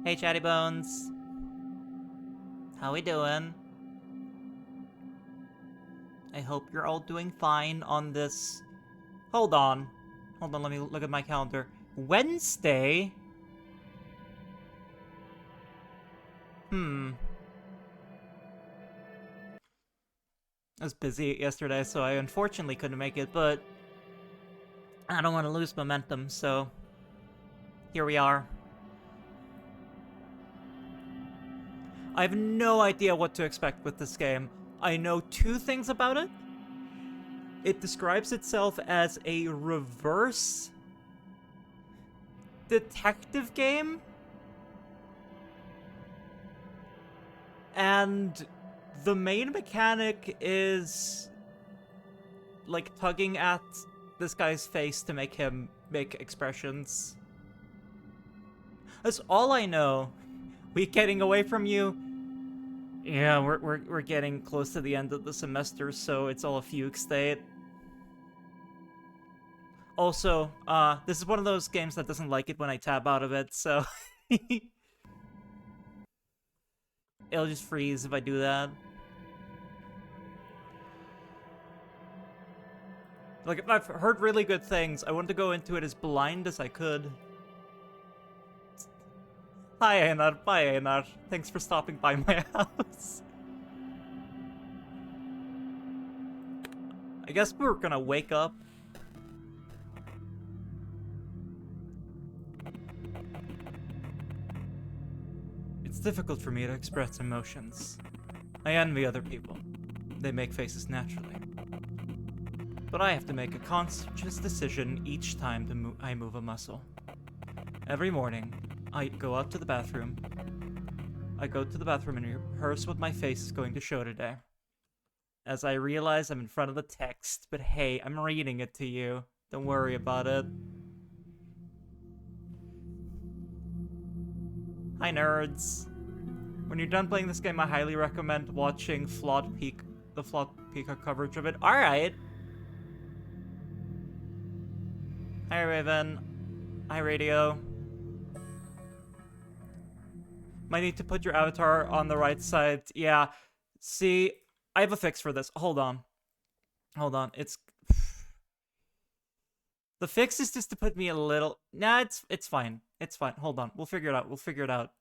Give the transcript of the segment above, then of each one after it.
Hey, Chatty Bones. How we doing? I hope you're all doing fine on this... Hold on, let me look at my calendar. Wednesday? I was busy yesterday, so I unfortunately couldn't make it, but... I don't want to lose momentum, so... Here we are. I have no idea what to expect with this game. I know two things about it. It describes itself as a reverse detective game. And the main mechanic is like tugging at this guy's face to make him make expressions. That's all I know. We getting away from you? Yeah, we're getting close to the end of the semester, so it's all a fugue state. Also, this is one of those games that doesn't like it when I tab out of it, so... It'll just freeze if I do that. Like, I've heard really good things. I wanted to go into it as blind as I could. Hi, Einar. Bye, Einar. Thanks for stopping by my house. I guess we're gonna wake up. It's difficult for me to express emotions. I envy other people. They make faces naturally. But I have to make a conscious decision each time I move a muscle. Every morning, I go out to the bathroom. I go to the bathroom and rehearse what my face is going to show today. As I realize I'm in front of the text, but hey, I'm reading it to you. Don't worry about it. Hi, nerds. When you're done playing this game, I highly recommend watching the Flawed Peacock coverage of it. Alright. Hi, Raven. Hi, Radio. Might need to put your avatar on the right side. Yeah. See, I have a fix for this. Hold on. It's... The fix is just to put me a little... Nah, it's fine. It's fine. Hold on. We'll figure it out.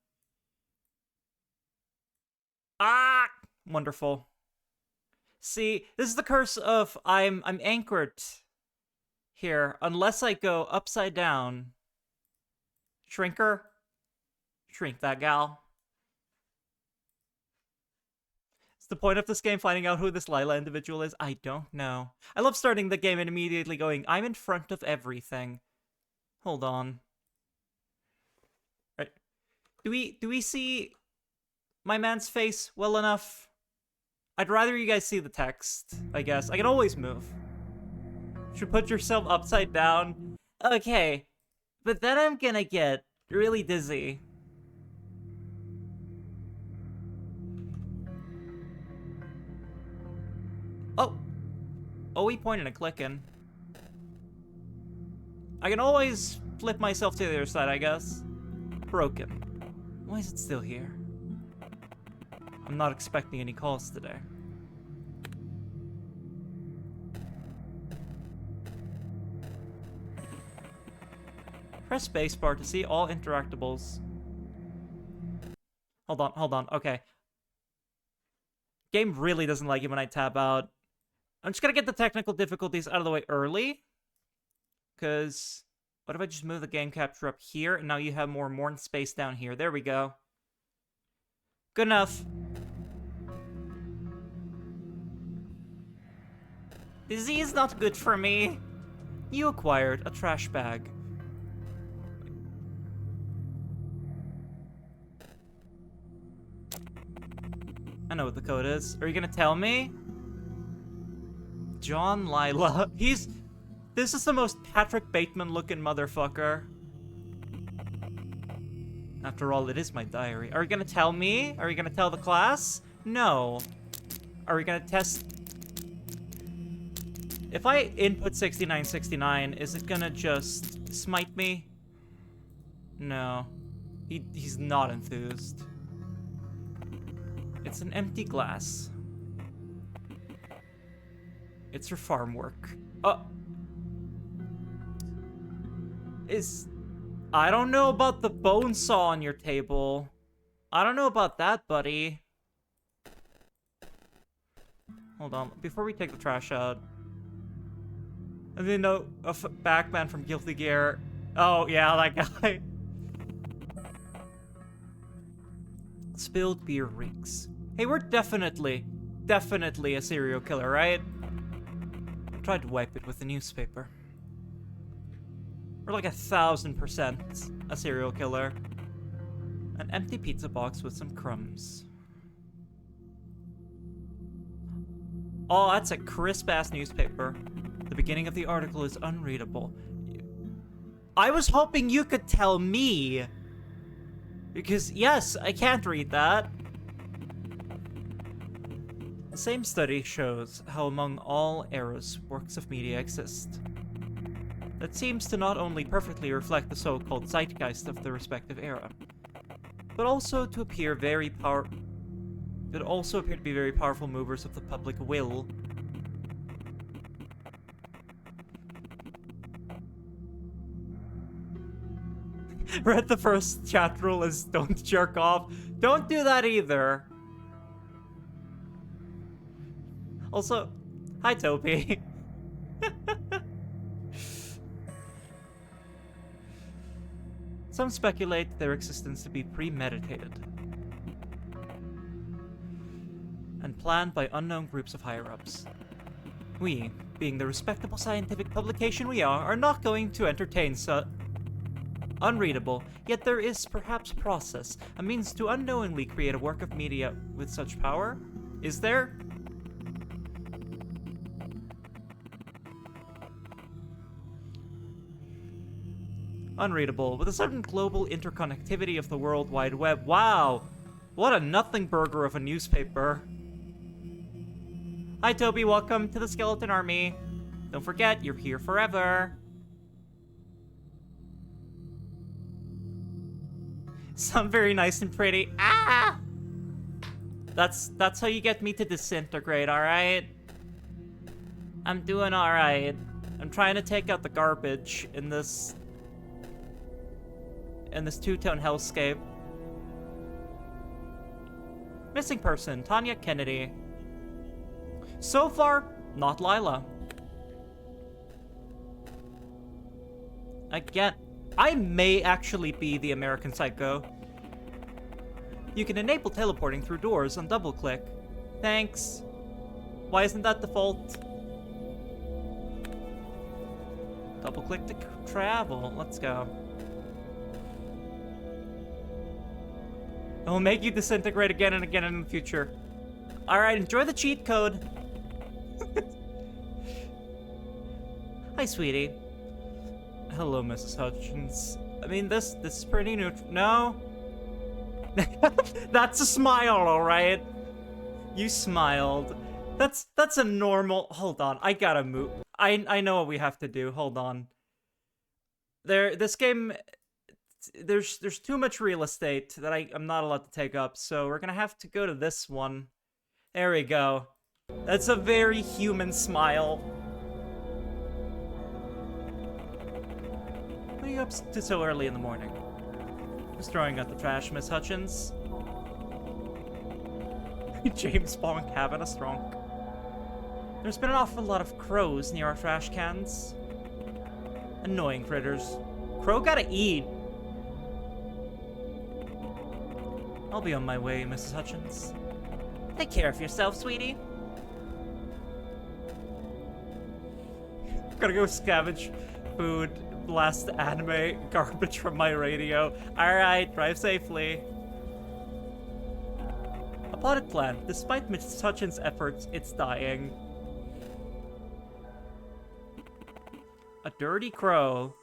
Ah! Wonderful. See, this is the curse of I'm anchored here. Unless I go upside down. Shrinker? Shrink that gal. It's the point of this game finding out who this Lila individual is? I don't know. I love starting the game and immediately going, I'm in front of everything. Hold on. Right. Do we see my man's face well enough? I'd rather you guys see the text, I guess. I can always move. Should put yourself upside down. Okay. But then I'm gonna get really dizzy. Oh, we pointing and clicking. I can always flip myself to the other side, I guess. Broken. Why is it still here? I'm not expecting any calls today. Press spacebar to see all interactables. Hold on, okay. Game really doesn't like it when I tab out. I'm just gonna get the technical difficulties out of the way early. Because what if I just move the game capture up here, and now you have more space down here. There we go. Good enough. Disease is not good for me. You acquired a trash bag. I know what the code is. Are you gonna tell me? John Lila. This is the most Patrick Bateman-looking motherfucker. After all, it is my diary. Are you gonna tell me? Are you gonna tell the class? No. Are we gonna test... If I input 6969, is it gonna just smite me? No. He's not enthused. It's an empty glass. It's her farm work. I don't know about the bone saw on your table. I don't know about that, buddy. Hold on, before we take the trash out. And then a backman from Guilty Gear. Oh, yeah, that guy. Spilled beer reeks. Hey, we're definitely a serial killer, right? I tried to wipe it with a newspaper. We're like 1,000% a serial killer. An empty pizza box with some crumbs. Oh, that's a crisp-ass newspaper. The beginning of the article is unreadable. I was hoping you could tell me. Because, yes, I can't read that. The same study shows how among all eras works of media exist. That seems to not only perfectly reflect the so-called zeitgeist of the respective era, but also to appear to be very powerful movers of the public will. Read the first chat rule is don't jerk off. Don't do that either. Also, hi Toby. Some speculate their existence to be premeditated and planned by unknown groups of higher-ups. We, being the respectable scientific publication we are not going to entertain such unreadable, yet there is perhaps process, a means to unknowingly create a work of media with such power? Is there? Unreadable, with a sudden global interconnectivity of the World Wide Web. Wow! What a nothing burger of a newspaper. Hi Toby, welcome to the Skeleton Army. Don't forget, you're here forever. Some very nice and pretty. Ah! That's how you get me to disintegrate, alright? I'm doing alright. I'm trying to take out the garbage in this two-tone hellscape. Missing person, Tanya Kennedy. So far, not Lila. Again, I may actually be the American Psycho. You can enable teleporting through doors on double-click. Thanks. Why isn't that default? Double-click to travel. Let's go. It will make you disintegrate again and again in the future. Alright, enjoy the cheat code. Hi, sweetie. Hello, Mrs. Hutchins. I mean, this is pretty neutral. No? That's a smile, alright? You smiled. That's a normal... Hold on, I gotta move. I know what we have to do. Hold on. This game... There's too much real estate that I'm not allowed to take up, so we're gonna have to go to this one. There we go. That's a very human smile. What are you up to so early in the morning? Just throwing out the trash, Miss Hutchins. James Bond having a strong. There's been an awful lot of crows near our trash cans. Annoying critters. Crow gotta eat. I'll be on my way, Mrs. Hutchins. Take care of yourself, sweetie. Gotta go scavenge food, blast anime garbage from my radio. Alright, drive safely. A potted plant. Despite Mrs. Hutchins' efforts, it's dying. A dirty crow.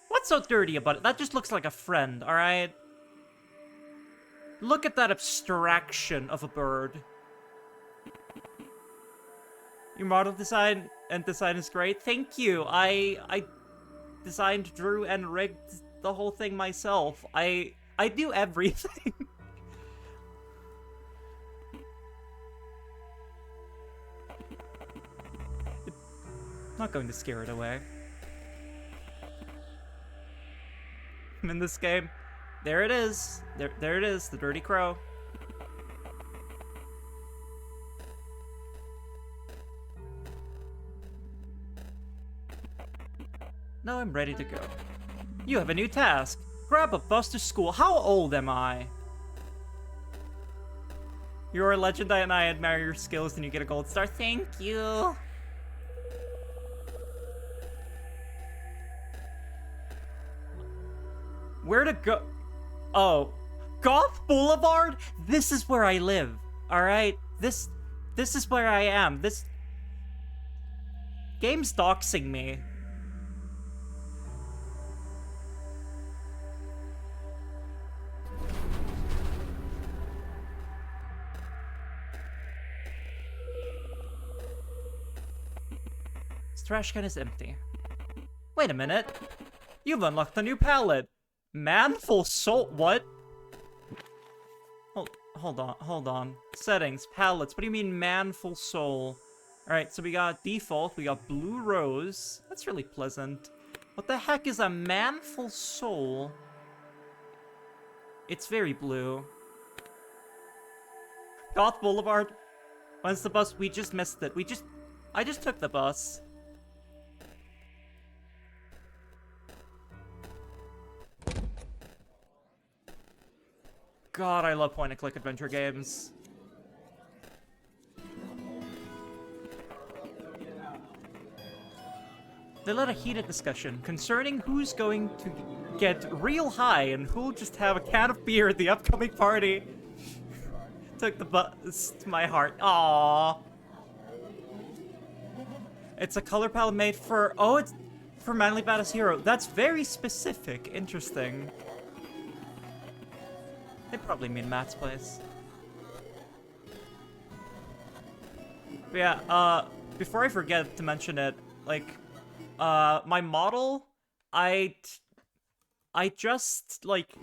What's so dirty about it? That just looks like a friend, alright? Look at that abstraction of a bird. Your model design and design is great. Thank you. I designed, drew, and rigged the whole thing myself. I do everything. Not going to scare it away. I'm in this game. There it is. There it is, the dirty crow. Now I'm ready to go. You have a new task. Grab a bus to school. How old am I? You're a legend and I admire your skills and you get a gold star. Thank you. Where to go? Oh, Goth Boulevard? This is where I live. Alright? This is where I am. This game's doxing me. This trash can is empty. Wait a minute. You've unlocked a new palette. Manful soul. What? Hold on. Settings, palettes. What do you mean manful soul? Alright, so we got default, we got blue rose. That's really pleasant. What the heck is a manful soul? It's very blue. Goth Boulevard. When's the bus? We just missed it. I just took the bus. God, I love point-and-click adventure games. They led a heated discussion concerning who's going to get real high and who'll just have a can of beer at the upcoming party. Took the bus to my heart. Aww. It's a color palette made for... Oh, it's for Manly Badass Hero. That's very specific. Interesting. They probably mean Matt's place. But yeah, before I forget to mention it, like, my model, I just, like,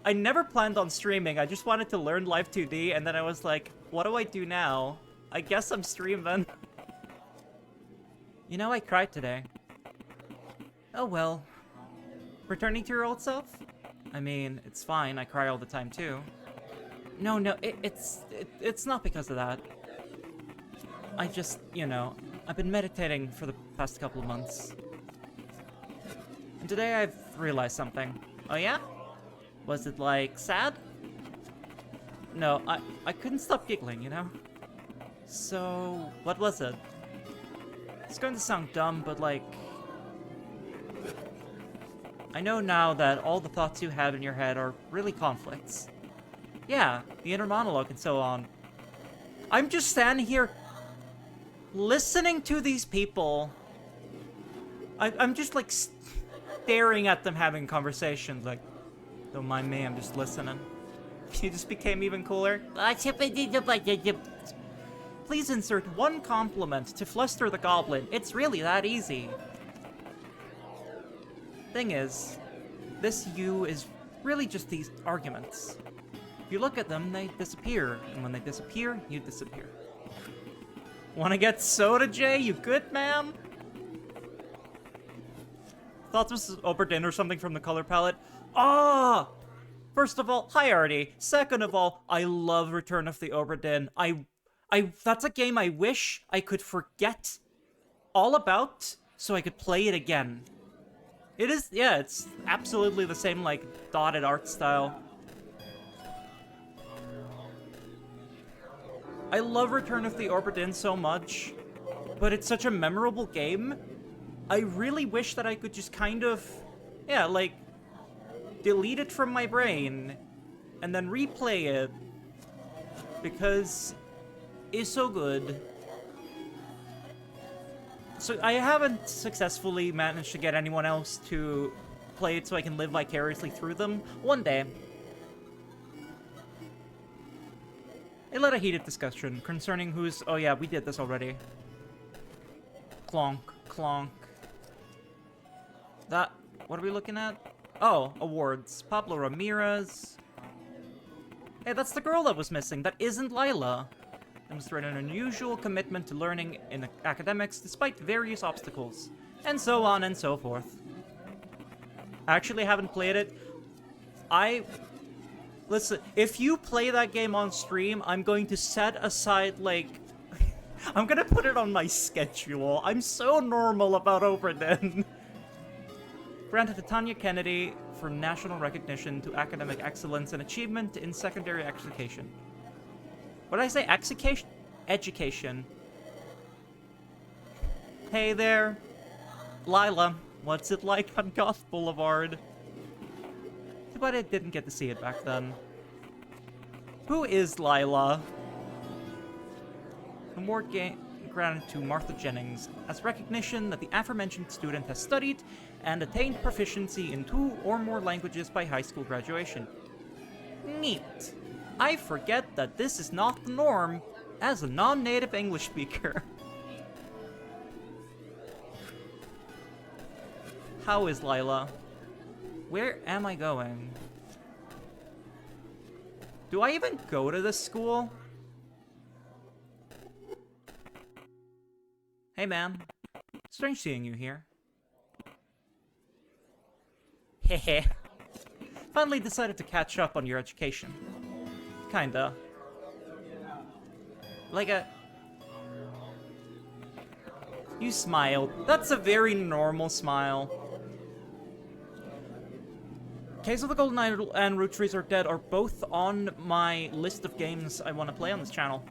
I never planned on streaming. I just wanted to learn Live 2D, and then I was like, what do I do now? I guess I'm streaming. You know, I cried today. Oh well. Returning to your old self? I mean, it's fine. I cry all the time too. No, it's not because of that. I just, you know, I've been meditating for the past couple of months. And today I've realized something. Oh yeah? Was it like sad? No, I couldn't stop giggling, you know? So, what was it? It's going to sound dumb, but like, I know now that all the thoughts you have in your head are really conflicts. Yeah, the inner monologue and so on. I'm just standing here listening to these people. I'm just like staring at them having conversations like, don't mind me, I'm just listening. You just became even cooler. Please insert one compliment to fluster the goblin. It's really that easy. Thing is, this you is really just these arguments. If you look at them, they disappear, and when they disappear, you disappear. Wanna get soda, Jay? You good, ma'am? Thought this was Oberdin or something from the color palette. Ah! First of all, hi Artie. Second of all, I love Return of the Oberdin. That's a game I wish I could forget all about so I could play it again. It is, yeah, it's absolutely the same, like, dotted art style. I love Return of the Oberdin so much, but it's such a memorable game. I really wish that I could just kind of, yeah, like, delete it from my brain and then replay it, because it's so good. So I haven't successfully managed to get anyone else to play it so I can live vicariously through them. One day. It led a heated discussion concerning who's... Oh yeah, we did this already. Clonk, clonk. What are we looking at? Oh, awards. Pablo Ramirez. Hey, that's the girl that was missing. That isn't Lila. Demonstrated an unusual commitment to learning in academics despite various obstacles. And so on and so forth. I actually haven't played it. Listen, if you play that game on stream, I'm going to set aside, like... I'm gonna put it on my schedule. I'm so normal about Overden. Granted to Tanya Kennedy for national recognition to academic excellence and achievement in secondary education. What did I say? Education? Education. Hey there. Lila, what's it like on Goth Boulevard? Too bad I didn't get to see it back then. Who is Lila? Award granted to Martha Jennings as recognition that the aforementioned student has studied and attained proficiency in 2 or more languages by high school graduation. Neat. I forget that this is not the norm as a non-native English speaker. How is Lila? Where am I going? Do I even go to this school? Hey man, strange seeing you here. Hehe. Finally decided to catch up on your education. Kinda. Like a... You smiled. That's a very normal smile. Case of the Golden Idol and Root Trees Are Dead are both on my list of games I want to play on this channel.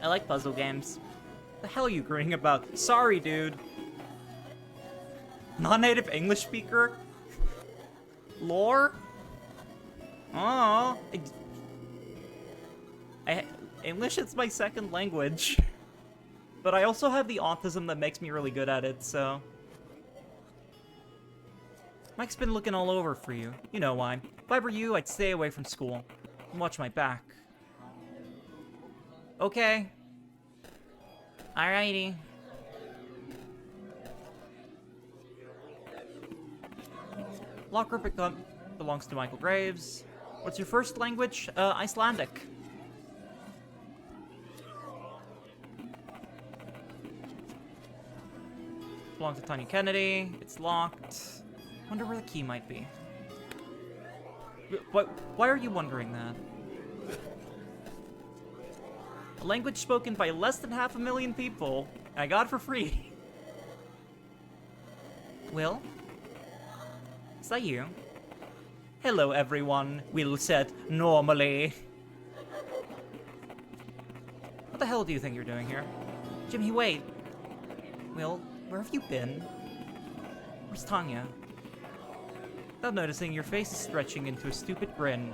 I like puzzle games. The hell are you grinning about? Sorry, dude. Non-native English speaker? Lore? Oh. English is my second language. But I also have the autism that makes me really good at it, so... Mike's been looking all over for you. You know why. If I were you, I'd stay away from school. And watch my back. Okay. Alrighty. Locker belongs to Michael Graves. What's your first language? Icelandic. Belongs to Tanya Kennedy. It's locked. Wonder where the key might be. Why are you wondering that? A language spoken by less than 500,000 people, and I got it for free. Will? Is that you? Hello, everyone, Will said normally. What the hell do you think you're doing here? Jimmy, wait. Will, where have you been? Where's Tanya? Without noticing, your face is stretching into a stupid grin.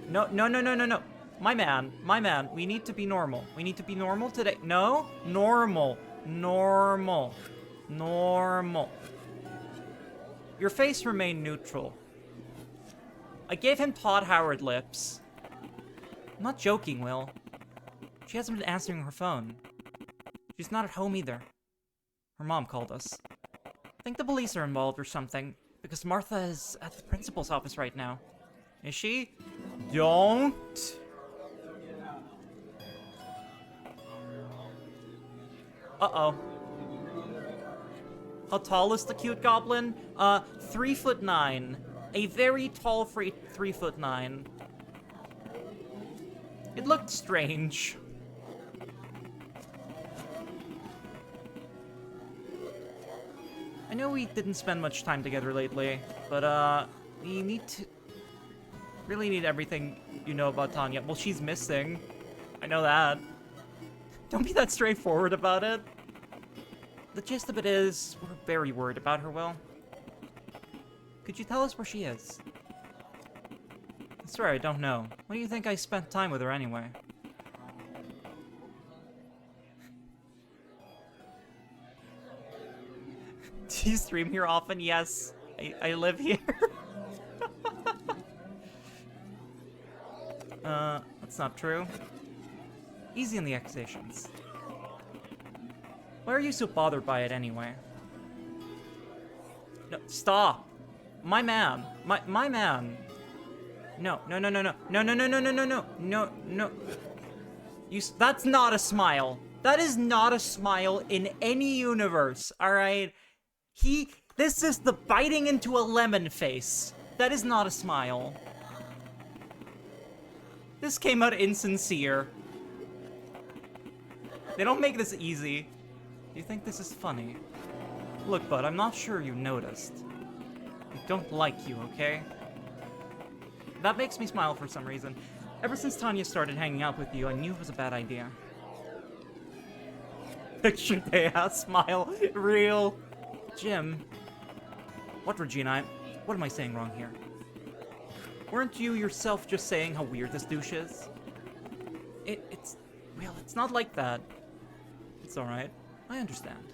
No. My man, we need to be normal. We need to be normal today. No? Normal. Your face remained neutral. I gave him Todd Howard lips. I'm not joking, Will. She hasn't been answering her phone. She's not at home either. Her mom called us. I think the police are involved or something, because Martha is at the principal's office right now. Is she? Don't. Uh-oh. How tall is the cute goblin? 3'9". A very tall 3'9". It looked strange. I know we didn't spend much time together lately, but we really need everything you know about Tanya. Well, she's missing. I know that. Don't be that straightforward about it. The gist of it is, we're very worried about her, Will. Could you tell us where she is? I swear I don't know. What do you think I spent time with her anyway? Do you stream here often? Yes. I live here. That's not true. Easy on the accusations. Why are you so bothered by it anyway? No, stop! My man! My man! No, no, no, no, no, no, no, no, no, no, no, no, no, no. That's not a smile. That is not a smile in any universe, alright? This is the biting into a lemon face. That is not a smile. This came out insincere. They don't make this easy. Do you think this is funny? Look, bud, I'm not sure you noticed. I don't like you, okay? That makes me smile for some reason. Ever since Tanya started hanging out with you, I knew it was a bad idea. Picture day ass smile. Real. Jim. What, Regina? What am I saying wrong here? Weren't you yourself just saying how weird this douche is? Well, it's not like that. It's alright. I understand.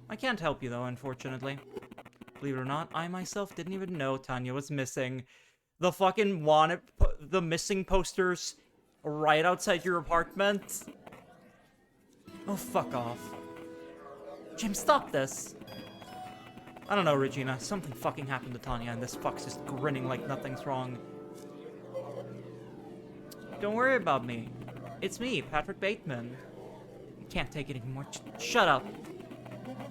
I can't help you, though, unfortunately. Believe it or not, I myself didn't even know Tanya was missing. The fucking the missing posters right outside your apartment. Oh, fuck off. Jim, stop this. I don't know, Regina. Something fucking happened to Tanya, and this fuck's just grinning like nothing's wrong. Don't worry about me. It's me, Patrick Bateman. I can't take it anymore. Shut up.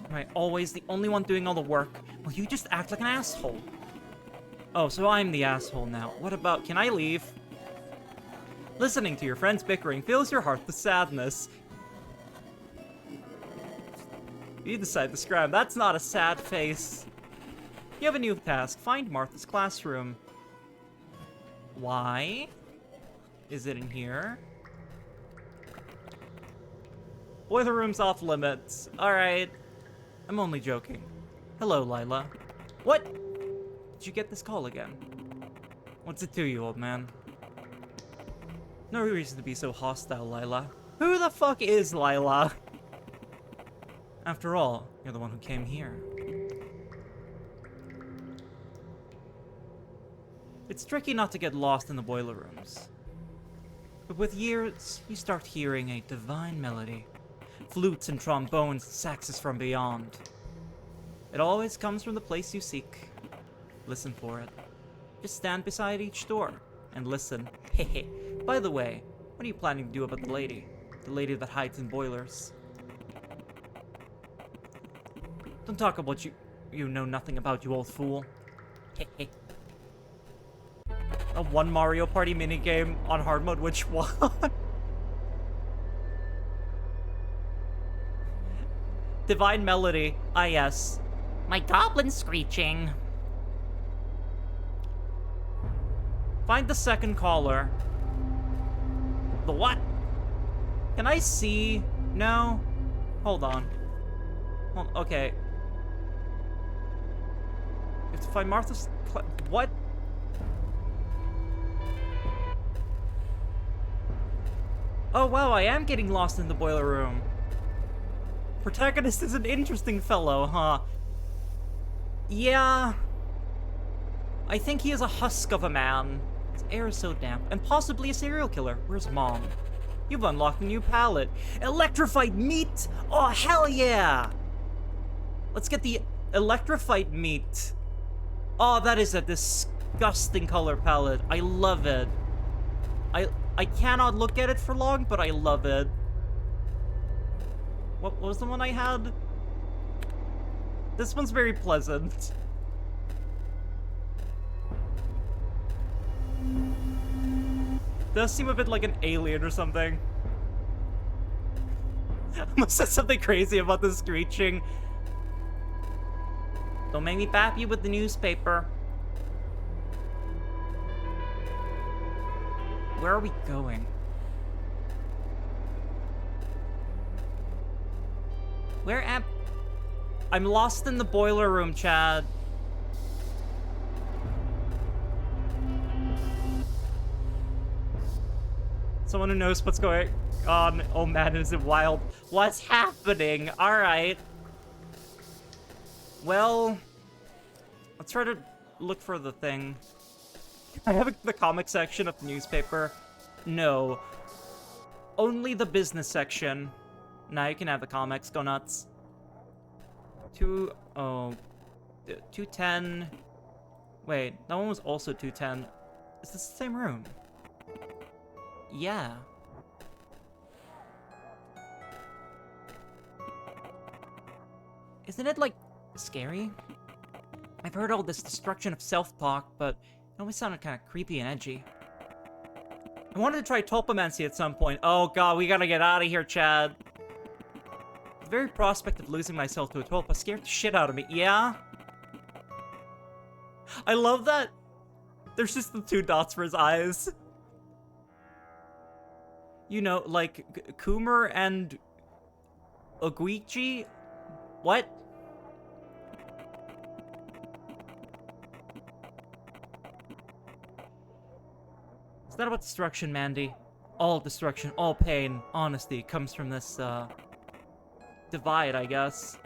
Am I always the only one doing all the work? Well, you just act like an asshole. Oh, so I'm the asshole now. What about... Can I leave? Listening to your friends bickering fills your heart with sadness. You decide to scram. That's not a sad face. You have a new task. Find Martha's classroom. Why? Is it in here? Boiler room's off limits. Alright. I'm only joking. Hello, Lila. What? Did you get this call again? What's it to you, old man? No reason to be so hostile, Lila. Who the fuck is Lila? After all, you're the one who came here. It's tricky not to get lost in the boiler rooms. But with years, you start hearing a divine melody. Flutes and trombones and saxes from beyond. It always comes from the place you seek. Listen for it. Just stand beside each door and listen. Hehe. By the way, what are you planning to do about the lady? The lady that hides in boilers. Don't talk about you know nothing about, you old fool. Hehe. A one Mario Party minigame on hard mode, which one? Divine Melody. Ah, yes. My goblin screeching. Find the second caller. The what? Can I see? No? Hold on. Okay. You have to find Martha's... What? Oh, wow, I am getting lost in the boiler room. Protagonist is an interesting fellow, huh? Yeah. I think he is a husk of a man. His air is so damp. And possibly a serial killer. Where's Mom? You've unlocked a new palette. Electrified meat! Oh, hell yeah! Let's get the electrified meat. Oh, that is a disgusting color palette. I love it. I cannot look at it for long, but I love it. What was the one I had? This one's very pleasant. Does seem a bit like an alien or something. I must have said something crazy about the screeching. Don't make me bap you with the newspaper. Where are we going? Where am... I'm lost in the boiler room, Chad. Someone who knows what's going on. Oh man, is it wild? What's happening? Alright. Well, let's try to look for the thing. I have the comic section of the newspaper. No. Only the business section. Now you can have the comics. Go nuts. 210. Wait, that one was also 210. Is this the same room? Yeah. Isn't it, like, scary? I've heard all this destruction of self-talk, but it always sounded kind of creepy and edgy. I wanted to try tulpomancy at some point. Oh god, we gotta get out of here, Chad. The very prospect of losing myself to a tulpa scared the shit out of me. Yeah? I love that there's just the 2 dots for his eyes. You know, like, Coomer and Oguichi? What? It's not about destruction, Mandy. All destruction, all pain, honesty comes from this, divide, I guess.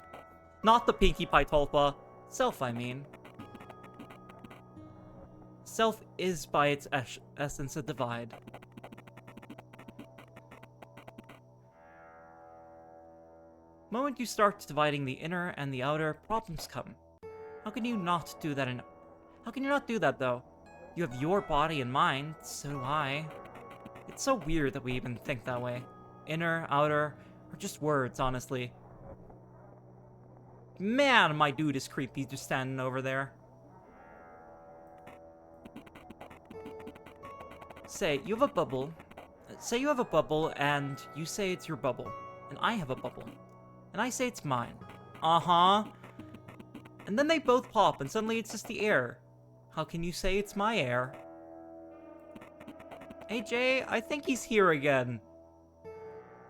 Not the Pinkie Pie Tulpa. Self, I mean. Self is, by its essence, a divide. The moment you start dividing the inner and the outer, problems come. How can you not do that How can you not do that, though? You have your body and mind, so do I. It's so weird that we even think that way. Inner, outer, or just words, honestly. Man, my dude is creepy just standing over there. Say, you have a bubble. Say you have a bubble, and you say it's your bubble. And I have a bubble. And I say it's mine. Uh-huh. And then they both pop, and suddenly it's just the air. How can you say it's my air? Hey, Jay, I think he's here again.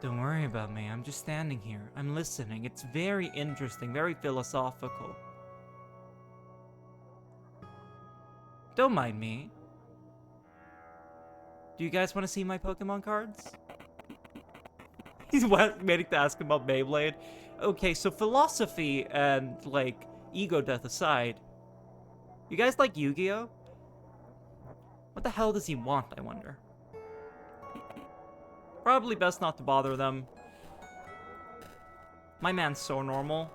Don't worry about me, I'm just standing here. I'm listening. It's very interesting, very philosophical. Don't mind me. Do you guys want to see my Pokemon cards? He's waiting to ask him about Beyblade. Okay, so philosophy and, like, ego death aside, you guys like Yu-Gi-Oh? What the hell does he want, I wonder? Probably best not to bother them. My man's so normal.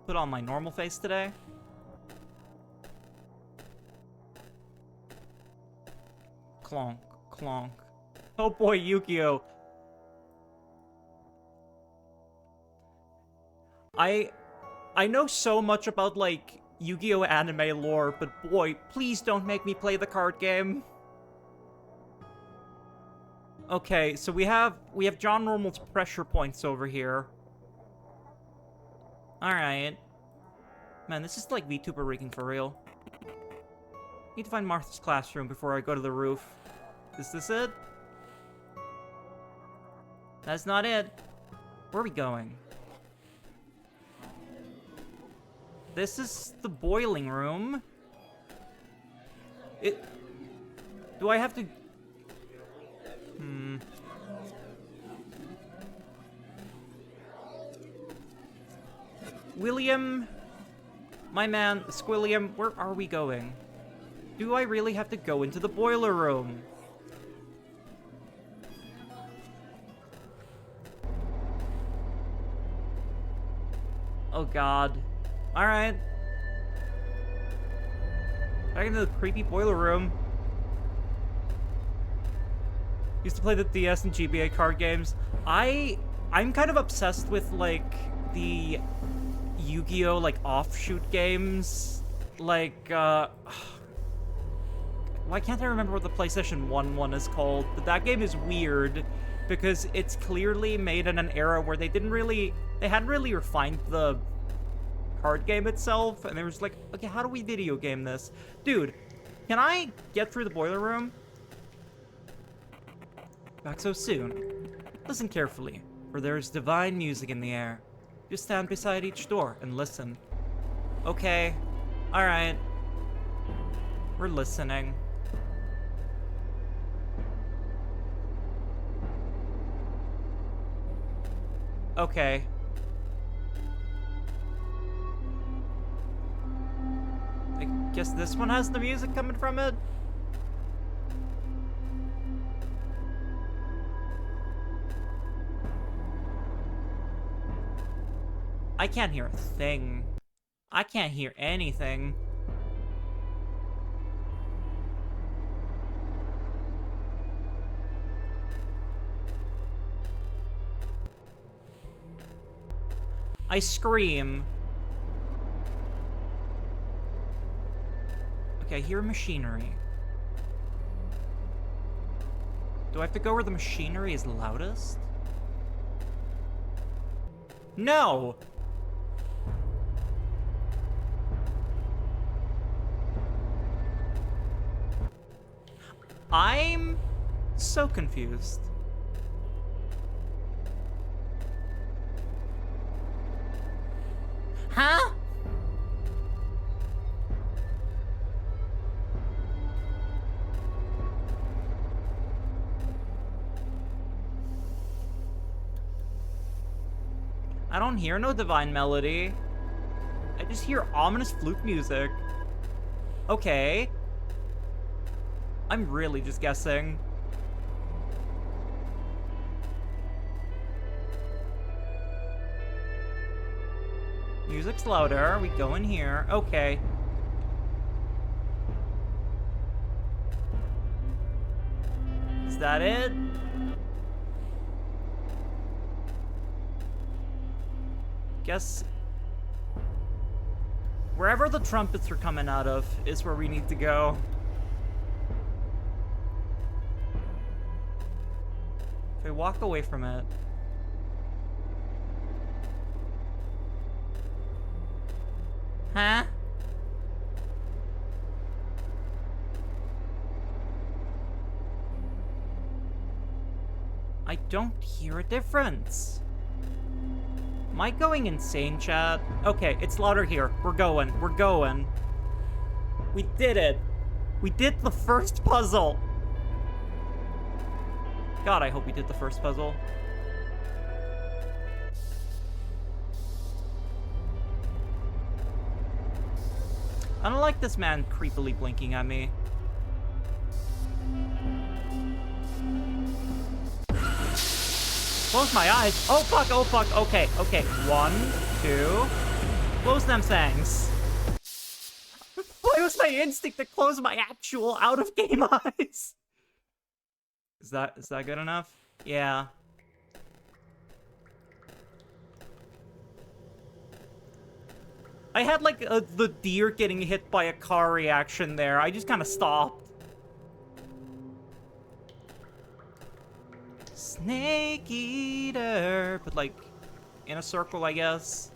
Put on my normal face today. Clonk, clonk. Oh boy, Yu-Gi-Oh! I know so much about, like, Yu-Gi-Oh! Anime lore, but boy, please don't make me play the card game. Okay, so we have John Normal's pressure points over here. Alright. Man, this is like Vtuber rigging for real. Need to find Martha's classroom before I go to the roof. Is this it? That's not it. Where are we going? This is the boiling room. Do I have to... William, my man, Squilliam, where are we going? Do I really have to go into the boiler room? Oh god. Alright. Back into the creepy boiler room. Used to play the DS and GBA card games. I'm kind of obsessed with, like, the Yu-Gi-Oh! Like, offshoot games. Like, why can't I remember what the PlayStation 1 one is called? But that game is weird because it's clearly made in an era where they hadn't really refined the card game itself, and they were just like, okay, how do we video game this? Dude, can I get through the boiler room? Back so soon. Listen carefully, for there is divine music in the air. Just stand beside each door and listen. Okay. Alright. We're listening. Okay. I guess this one has the music coming from it? I can't hear a thing. I can't hear anything. I scream. Okay, I hear machinery. Do I have to go where the machinery is loudest? No! I'm so confused. Huh? I don't hear no divine melody. I just hear ominous flute music. Okay. I'm really just guessing. Music's louder. We go in here. Okay. Is that it? Guess wherever the trumpets are coming out of is where we need to go. If I walk away from it. Huh? I don't hear a difference. Am I going insane, chat? Okay, it's louder here. We're going. We're going. We did it. We did the first puzzle. God, I hope we did the first puzzle. I don't like this man creepily blinking at me. Close my eyes. Oh, fuck, oh, fuck. Okay, okay. 1, 2. Close them things. Why was my instinct to close my actual out-of-game eyes? Is that good enough? Yeah. I had, like, the deer getting hit by a car reaction there. I just kind of stopped. Snake eater, but like in a circle, I guess.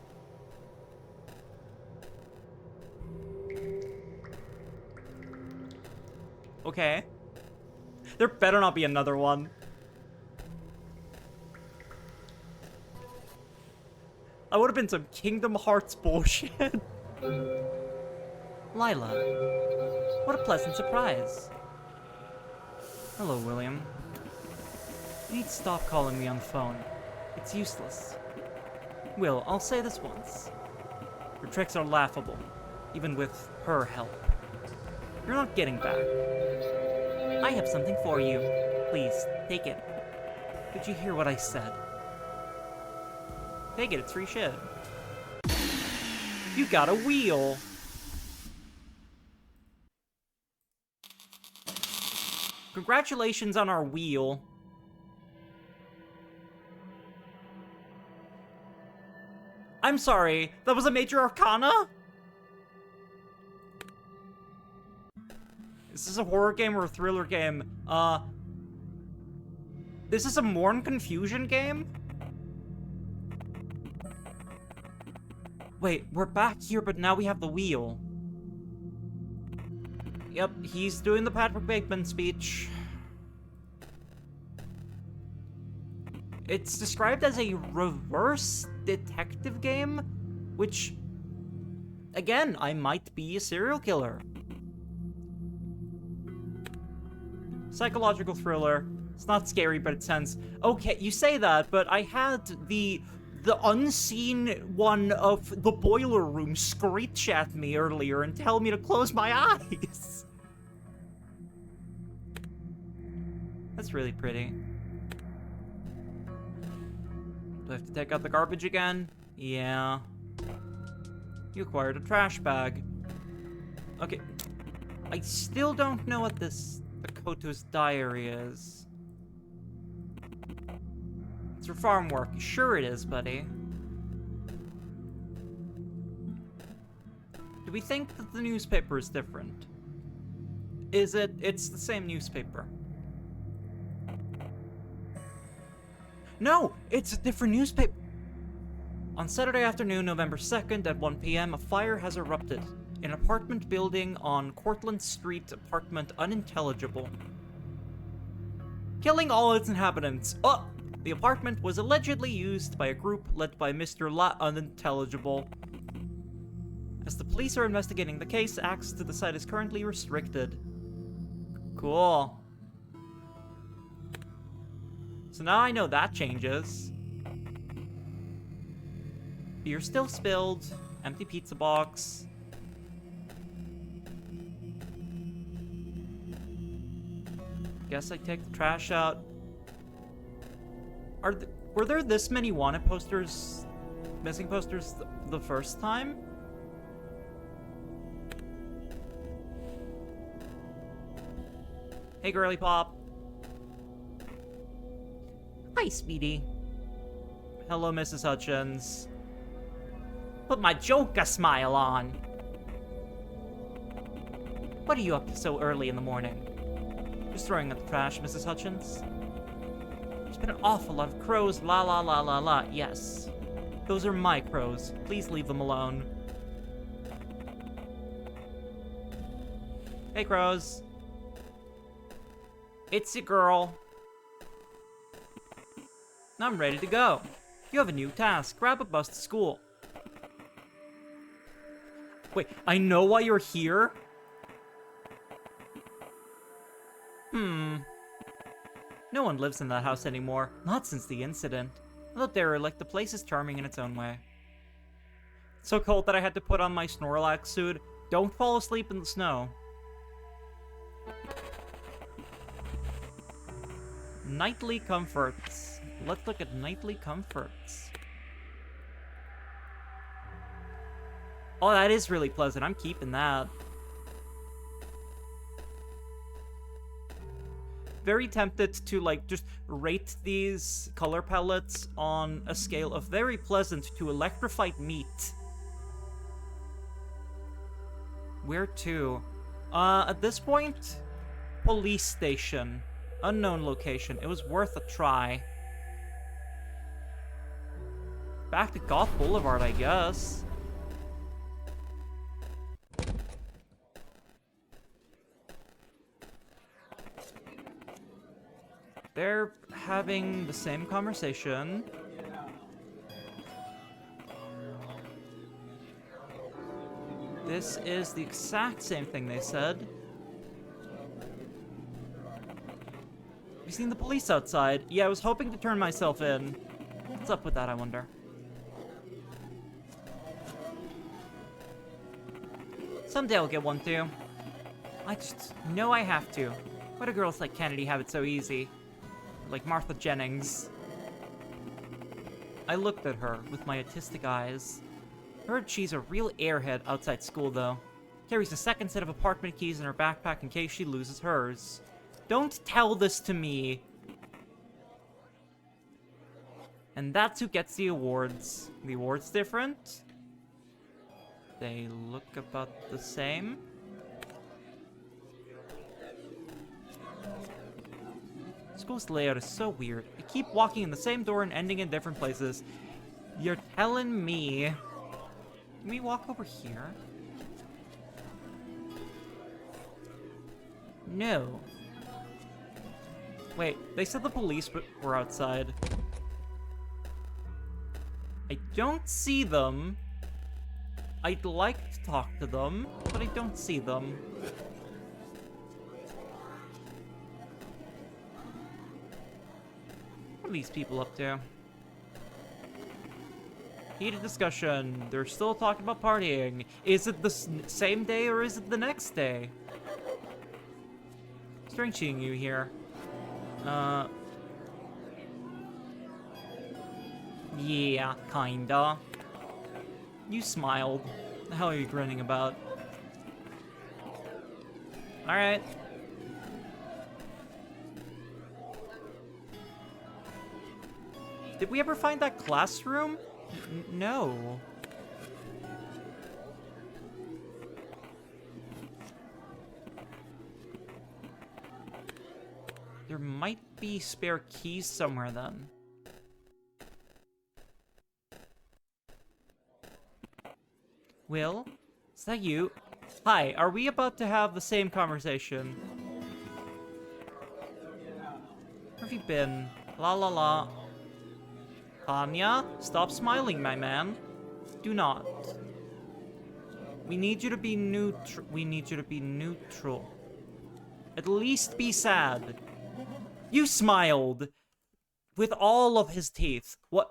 Okay. There better not be another one. That would have been some Kingdom Hearts bullshit. Lila, what a pleasant surprise. Hello, William. You need to stop calling me on the phone. It's useless. Will, I'll say this once. Your tricks are laughable, even with her help. You're not getting back. I have something for you. Please, take it. Did you hear what I said? Take it, it's free shit. You got a wheel! Congratulations on our wheel. I'm sorry, that was a major arcana? Is this a horror game or a thriller game? This is a Mourn Confusion game? Wait, we're back here, but now we have the wheel. Yep, he's doing the Patrick Bateman speech. It's described as a reverse detective game, which, again, I might be a serial killer. Psychological thriller. It's not scary, but it's tense. Okay, you say that, but I had the unseen one of the boiler room screech at me earlier and tell me to close my eyes. That's really pretty. Do I have to take out the garbage again? Yeah. You acquired a trash bag. Okay. I still don't know what this Makoto's diary is. It's for farm work. Sure it is, buddy. Do we think that the newspaper is different? Is it? It's the same newspaper. No! It's a different newspaper! On Saturday afternoon, November 2nd at 1 p.m., a fire has erupted in an apartment building on Cortlandt Street, apartment unintelligible, killing all its inhabitants. Oh! The apartment was allegedly used by a group led by Mr. La Unintelligible. As the police are investigating the case, access to the site is currently restricted. Cool. So now I know that changes. Beer still spilled. Empty pizza box. Guess I take the trash out. Were there this many wanted posters, missing posters the first time? Hey, girly pop. Hi, Speedy. Hello, Mrs. Hutchins. Put my Joker smile on. What are you up to so early in the morning? Just throwing out the trash, Mrs. Hutchins. There's been an awful lot of crows, la la la la la, yes. Those are my crows. Please leave them alone. Hey, crows. It's your girl. I'm ready to go. You have a new task. Grab a bus to school. Wait, I know why you're here? No one lives in that house anymore. Not since the incident. Although derelict, the place is charming in its own way. So cold that I had to put on my Snorlax suit. Don't fall asleep in the snow. Nightly comforts. Let's look at nightly comforts. Oh, that is really pleasant. I'm keeping that. Very tempted to, like, just rate these color palettes on a scale of very pleasant to electrified meat. Where to? At this point, police station. Unknown location. It was worth a try. Back to Goth Boulevard, I guess. They're having the same conversation. This is the exact same thing they said. Have you seen the police outside? Yeah, I was hoping to turn myself in. What's up with that, I wonder? Someday I'll get one too. I just know I have to. Why do girls like Kennedy have it so easy? Like Martha Jennings. I looked at her with my autistic eyes. Heard she's a real airhead outside school, though. Carries a second set of apartment keys in her backpack in case she loses hers. Don't tell this to me. And that's who gets the awards. The awards different? They look about the same. School's layout is so weird. I keep walking in the same door and ending in different places. You're telling me... Can we walk over here? No. Wait, they said the police were outside. I don't see them. I'd like to talk to them, but I don't see them. What are these people up to? Heated discussion. They're still talking about partying. Is it the same day or is it the next day? Strange seeing you here. Yeah, kinda. You smiled. The hell are you grinning about? Alright. Did we ever find that classroom? No. There might be spare keys somewhere then. Will? Is that you? Hi, are we about to have the same conversation? Where have you been? La la la. Tanya, stop smiling, my man. Do not. We need you to be neutral. We need you to be neutral. At least be sad. You smiled. With all of his teeth. What?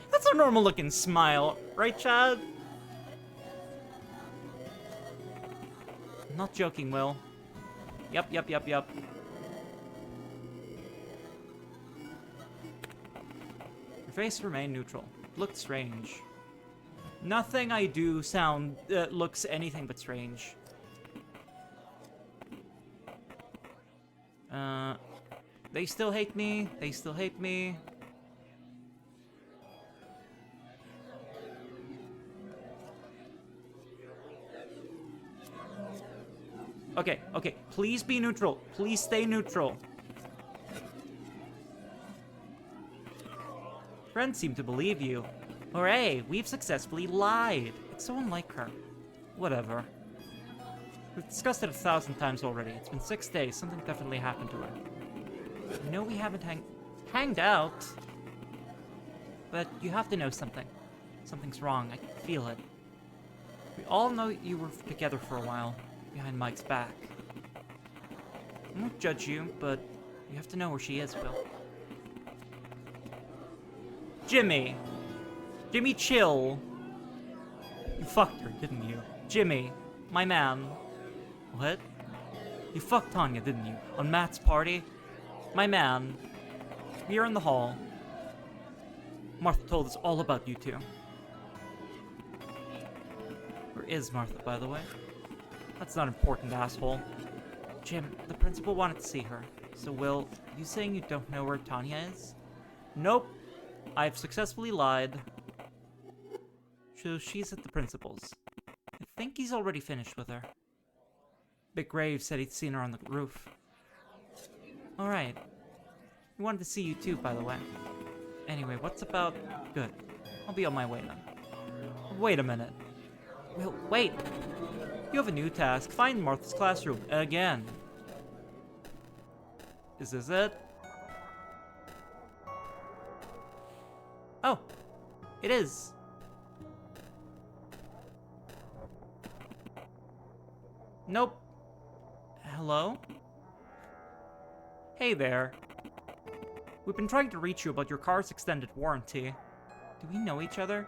That's a normal looking smile, right, Chad? I'm not joking, Will. Yep. Your face remained neutral. Looked strange. Nothing I do looks anything but strange. They still hate me. They still hate me. Okay. Please be neutral. Please stay neutral. Friends seem to believe you. Hooray, we've successfully lied. It's so unlike her. Whatever. We've discussed it 1,000 times already. It's been 6 days. Something definitely happened to her. I know we haven't hanged out. But you have to know something. Something's wrong. I can feel it. We all know you were together for a while. Behind Mike's back. I won't judge you, but you have to know where she is, Will. Jimmy, chill. You fucked her, didn't you? Jimmy, my man. What? You fucked Tanya, didn't you? On Matt's party? My man. We are in the hall. Martha told us all about you two. Where is Martha, by the way? That's not important, asshole. Jim, the principal wanted to see her. So, Will, you saying you don't know where Tanya is? Nope. I've successfully lied. So she's at the principal's. I think he's already finished with her. Big Grave said he'd seen her on the roof. Alright. He wanted to see you too, by the way. Anyway, what's about... Good. I'll be on my way then. Wait a minute. Will, wait! You have a new task. Find Martha's classroom. Again. Is this it? Oh! It is! Nope. Hello? Hey there. We've been trying to reach you about your car's extended warranty. Do we know each other?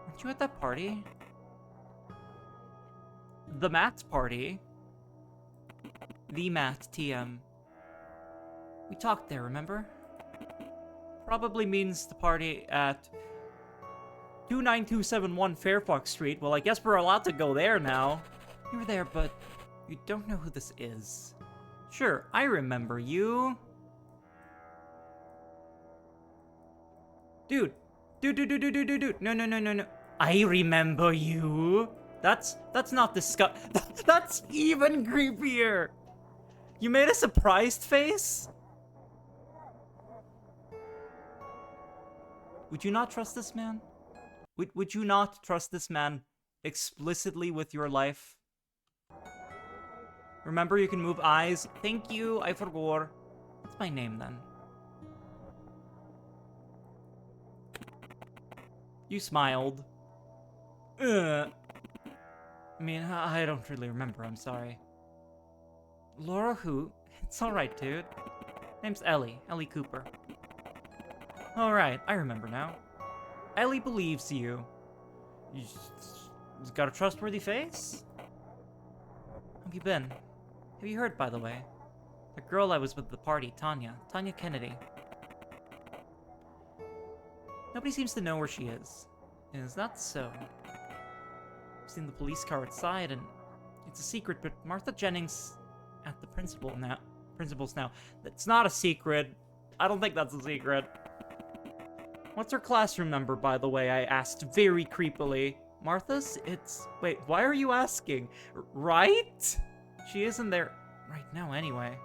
Weren't you at that party? The Matt's party? The Matt TM. We talked there, remember? Probably means the party at 29271 Fairfax Street. Well, I guess we're allowed to go there now. You were there, but you don't know who this is. Sure, I remember you. Dude. No. I remember you. That's not that's even creepier. You made a surprised face? Would you not trust this man? Would you not trust this man explicitly with your life? Remember, you can move eyes. Thank you, I forgot. What's my name then? You smiled. I mean, I don't really remember, I'm sorry. Laura who? It's alright, dude. Name's Ellie Cooper. Alright, I remember now. Ellie believes you. You just got a trustworthy face? How have you been? Have you heard, by the way? The girl I was with at the party, Tanya Kennedy. Nobody seems to know where she is. Is that so? I've seen the police car outside, and it's a secret, but Martha Jennings at the principal's now. That's not a secret. I don't think that's a secret. What's her classroom number, by the way? I asked very creepily. Martha's? Wait, why are you asking? Right? She isn't there right now anyway.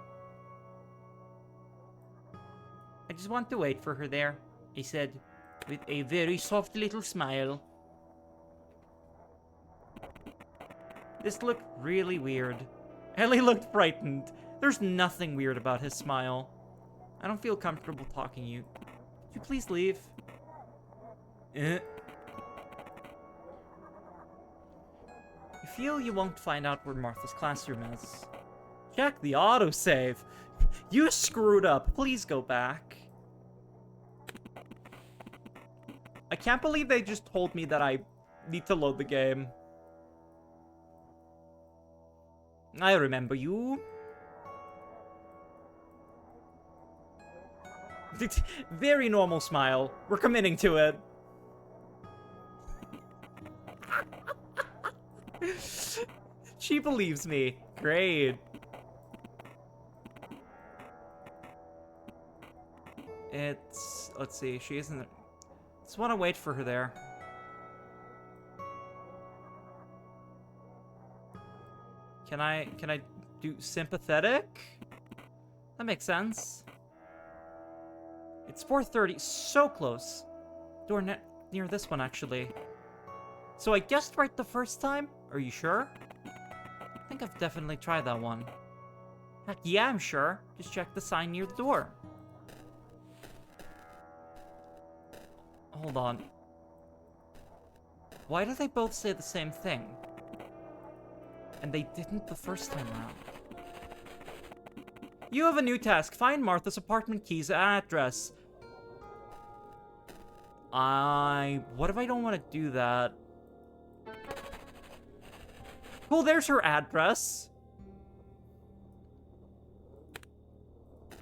I just want to wait for her there, he said, with a very soft little smile. This looked really weird. Ellie looked frightened. There's nothing weird about his smile. I don't feel comfortable talking to you. Could you please leave? You feel you won't find out where Martha's classroom is. Check the autosave. You screwed up. Please go back. I can't believe they just told me that I need to load the game. I remember you. Very normal smile. We're committing to it. She believes me. Great. Let's see, she isn't... Just want to wait for her there. Can I do sympathetic? That makes sense. It's 4:30, so close. Door near this one, actually. So I guessed right the first time? Are you sure? I think I've definitely tried that one. Heck yeah, I'm sure. Just check the sign near the door. Hold on. Why do they both say the same thing? And they didn't the first time around. You have a new task. Find Martha's apartment keys and address. What if I don't want to do that? Well, there's her address.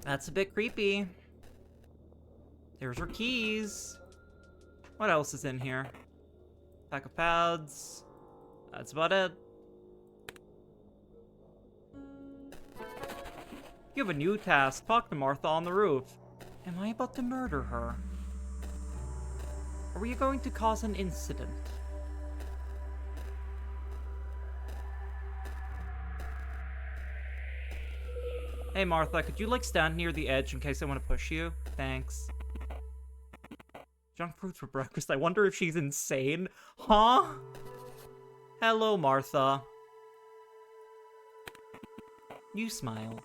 That's a bit creepy. There's her keys. What else is in here? Pack of pads. That's about it. You have a new task. Talk to Martha on the roof. Am I about to murder her? Or were you going to cause an incident? Hey Martha, could you stand near the edge in case I want to push you? Thanks. Junk fruit for breakfast. I wonder if she's insane. Huh? Hello, Martha. You smiled.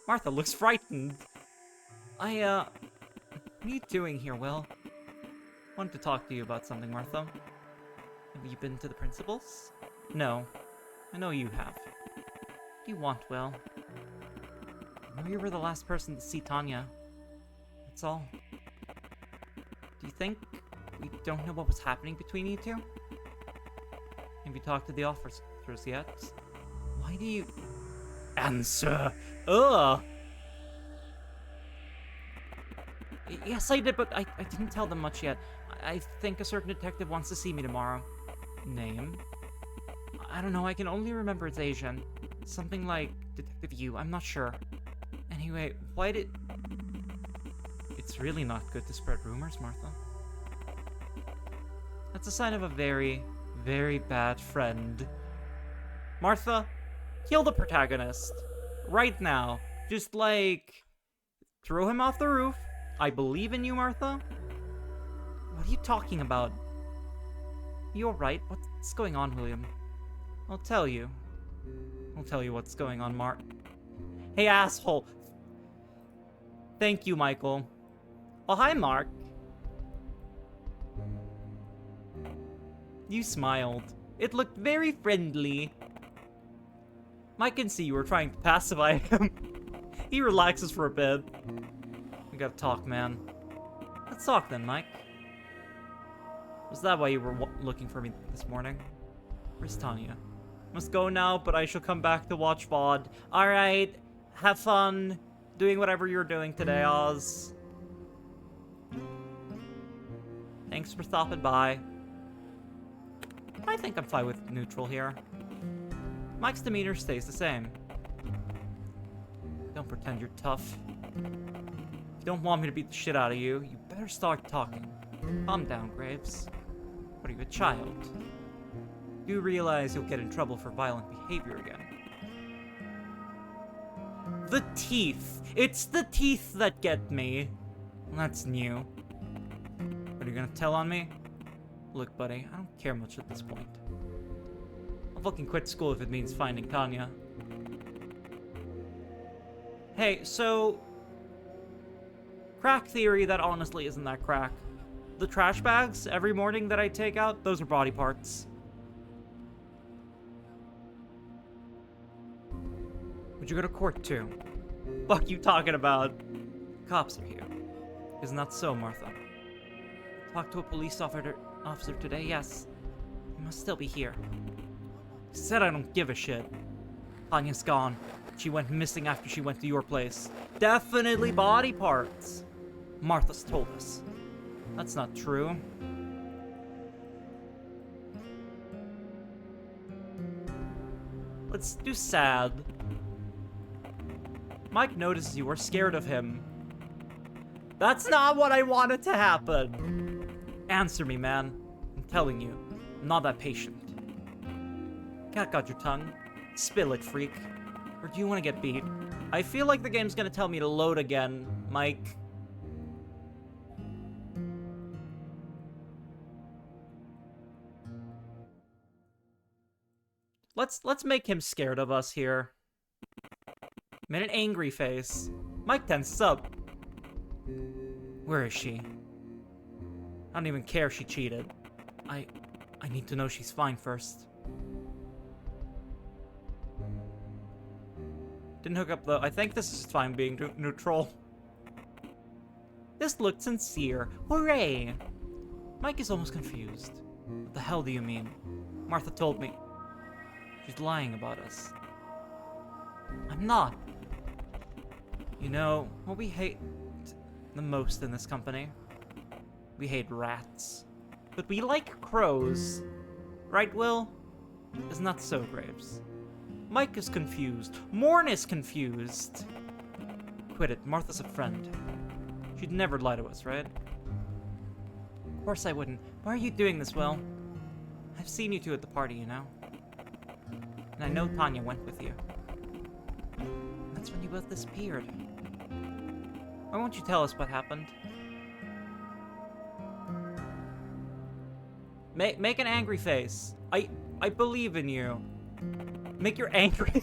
Martha looks frightened. What are you doing here, Will? Wanted to talk to you about something, Martha. Have you been to the principal's? No. I know you have. What do you want, Will? I know you were the last person to see Tanya. That's all. Do you think we don't know what was happening between you two? Have you talked to the officers yet? Why do you... Answer! Ugh! Yes, I did, but I didn't tell them much yet. I think a certain detective wants to see me tomorrow. Name? I don't know, I can only remember it's Asian. Something like Detective Yu, I'm not sure. Anyway, why did... It's really not good to spread rumors, Martha. That's a sign of a very, very bad friend. Martha, kill the protagonist. Right now. Just, like, throw him off the roof. I believe in you, Martha. What are you talking about? You alright? What's going on, William? I'll tell you. I'll tell you what's going on, Mark. Hey, asshole. Thank you, Michael. Oh, hi, Mark. You smiled. It looked very friendly. Mike can see you were trying to pacify him. He relaxes for a bit. We gotta talk, man. Let's talk then, Mike. Was that why you were looking for me this morning? Where's Tanya? Must go now, but I shall come back to watch VOD. Alright, have fun doing whatever you're doing today, Oz. Thanks for stopping by. I think I'm fine with neutral here. Mike's demeanor stays the same. Don't pretend you're tough. If you don't want me to beat the shit out of you, you better start talking. Calm down, Graves. What are you, a child? You realize you'll get in trouble for violent behavior again. The teeth! It's the teeth that get me. That's new. What, are you gonna tell on me? Look, buddy, I don't care much at this point. I'll fucking quit school if it means finding Tanya. Hey, so... crack theory that honestly isn't that crack. The trash bags every morning that I take out, those are body parts. Would you go to court too? Fuck you talking about? Cops are here. Isn't that so, Martha? Talked to a police officer today, yes. He must still be here. He said I don't give a shit. Tanya's gone. She went missing after she went to your place. Definitely body parts. Martha's told us. That's not true. Let's do sad. Mike notices you are scared of him. That's not what I wanted to happen. Answer me, man. I'm telling you, I'm not that patient. Cat got your tongue. Spill it, freak. Or do you want to get beat? I feel like the game's gonna tell me to load again, Mike. Let's make him scared of us here. Made an angry face. Mike tenses up. Where is she? I don't even care if she cheated. I need to know she's fine first. Didn't hook up though. I think this is fine being neutral. This looked sincere. Hooray! Mike is almost confused. What the hell do you mean? Martha told me. She's lying about us. I'm not. You know, what we hate the most in this company? We hate rats. But we like crows. Right, Will? Isn't that so, Graves? Mike is confused. Morn is confused. Quit it. Martha's a friend. She'd never lie to us, right? Of course I wouldn't. Why are you doing this, Will? I've seen you two at the party, you know? And I know Tanya went with you. That's when you both disappeared. Why won't you tell us what happened? Make an angry face. I believe in you. Make your angry...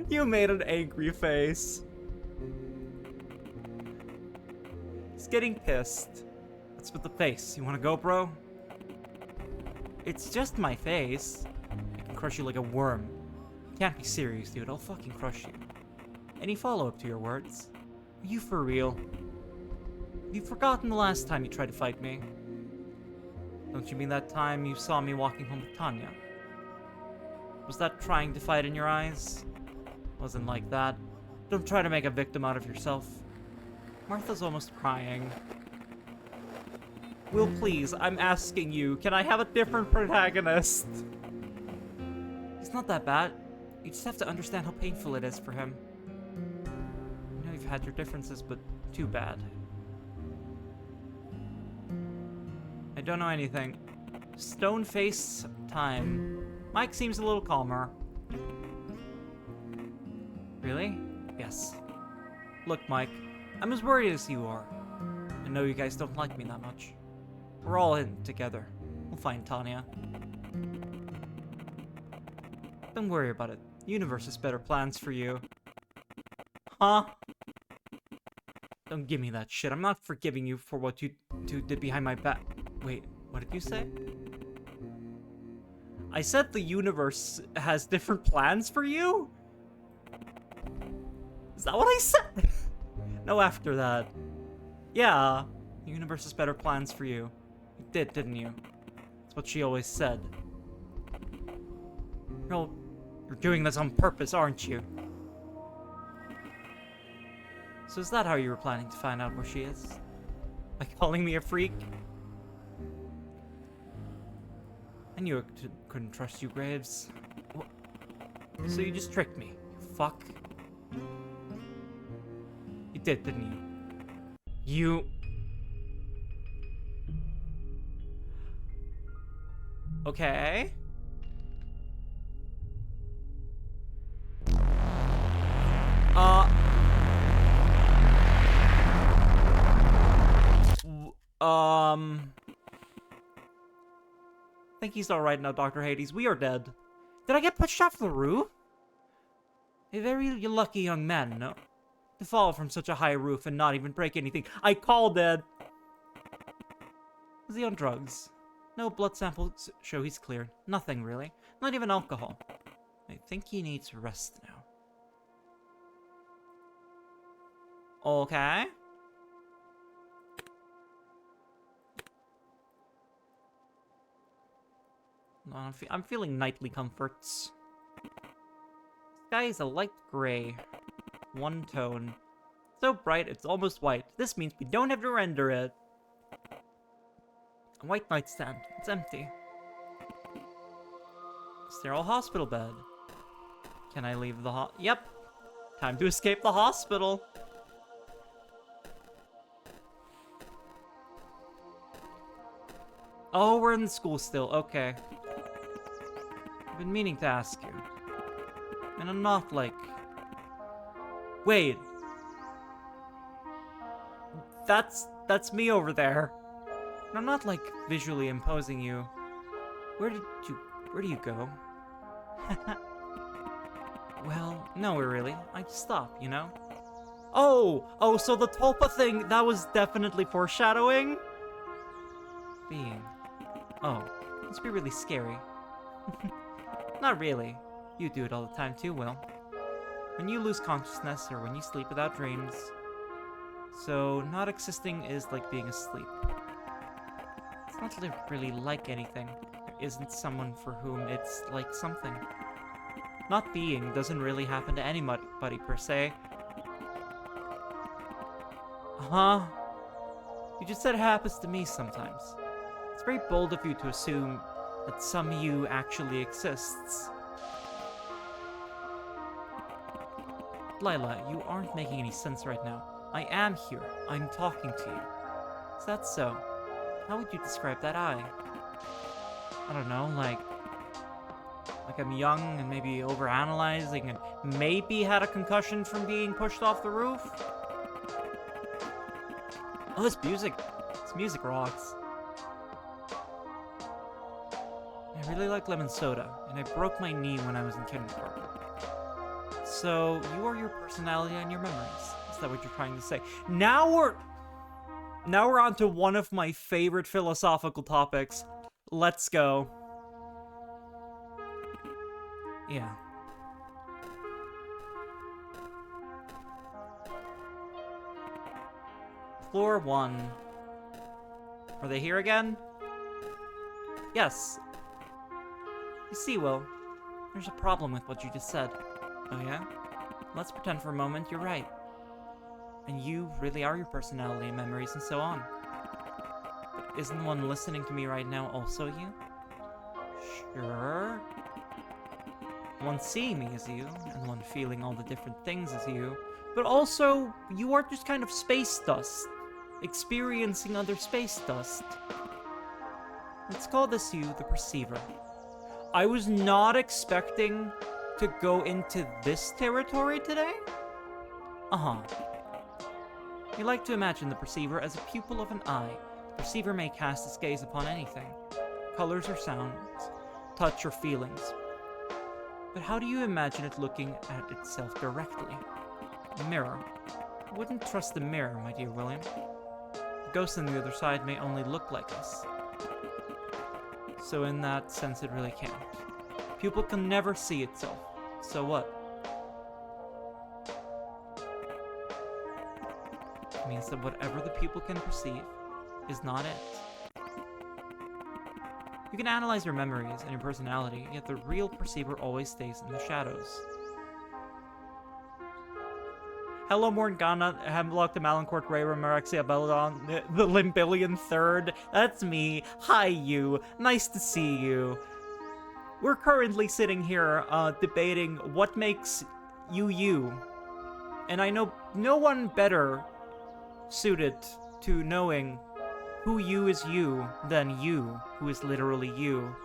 You made an angry face. He's getting pissed. What's with the face? You wanna go, bro? It's just my face. I can crush you like a worm. Can't be serious, dude. I'll fucking crush you. Any follow-up to your words? Are you for real? Have you forgotten the last time you tried to fight me? Don't you mean that time you saw me walking home with Tanya? Was that trying to fight in your eyes? Wasn't like that. Don't try to make a victim out of yourself. Martha's almost crying. Will, please, I'm asking you, can I have a different protagonist? He's not that bad. You just have to understand how painful it is for him. I know you've had your differences, but too bad. I don't know anything. Stone face time. Mike seems a little calmer. Really? Yes. Look, Mike, I'm as worried as you are. I know you guys don't like me that much. We're all in together. We'll find Tanya. Don't worry about it. The universe has better plans for you. Huh? Don't give me that shit. I'm not forgiving you for what you did behind my back. Wait, what did you say? I said the universe has different plans for you? Is that what I said? No, after that. Yeah, the universe has better plans for you. You did, didn't you? That's what she always said. You're doing this on purpose, aren't you? So is that how you were planning to find out where she is? By calling me a freak? I knew I couldn't trust you, Graves. So you just tricked me, you fuck. You did, didn't you? Okay. I think he's alright now, Dr. Hades. We are dead. Did I get pushed off the roof? A very lucky young man, no? To fall from such a high roof and not even break anything. I called it! Was he on drugs? No blood samples show he's clear. Nothing, really. Not even alcohol. I think he needs rest now. Okay. I'm feeling nightly comforts. Sky is a light gray. One tone. So bright it's almost white. This means we don't have to render it. A white nightstand. It's empty. Sterile hospital bed. Can I leave the Yep. Time to escape the hospital. Oh, we're in school still. Okay. I've been meaning to ask you. And I'm not like... Wait. That's me over there. And I'm not like visually imposing you. Where do you go? Well, nowhere really. I just stop, you know? Oh, so the tulpa thing, that was definitely foreshadowing? Being. Oh, must be really scary. Not really. You do it all the time too, Will. When you lose consciousness or when you sleep without dreams. So, not existing is like being asleep. It's not really like anything. There isn't someone for whom it's like something. Not being doesn't really happen to anybody per se. Huh? You just said it happens to me sometimes. It's very bold of you to assume that some you actually exists. Lila, you aren't making any sense right now. I am here. I'm talking to you. Is that so? How would you describe that eye? I don't know, like I'm young and maybe overanalyzing and maybe had a concussion from being pushed off the roof? Oh, this music rocks. I really like lemon soda, and I broke my knee when I was in kindergarten. So, you are your personality and your memories. Is that what you're trying to say? Now we're on to one of my favorite philosophical topics. Let's go. Yeah. Floor 1. Are they here again? Yes. You see, Will, there's a problem with what you just said. Oh yeah? Let's pretend for a moment you're right. And you really are your personality and memories and so on. But isn't the one listening to me right now also you? Sure. The one seeing me is you, and the one feeling all the different things is you. But also, you are just kind of space dust. Experiencing other space dust. Let's call this you the perceiver. I was not expecting to go into this territory today? Uh-huh. You like to imagine the perceiver as a pupil of an eye. The perceiver may cast its gaze upon anything. Colors or sounds, touch or feelings. But how do you imagine it looking at itself directly? A mirror. I wouldn't trust the mirror, my dear William. The ghost on the other side may only look like us. So in that sense, it really can't. Pupil can never see itself. So what? It means that whatever the pupil can perceive is not it. You can analyze your memories and your personality, yet the real perceiver always stays in the shadows. Hello, Morgana, Hemlock, the Malincourt, Grey, Marexia, Belladon, the Limbillion Third. That's me. Hi, you. Nice to see you. We're currently sitting here, debating what makes you you. And I know no one better suited to knowing who you is you than you, who is literally you.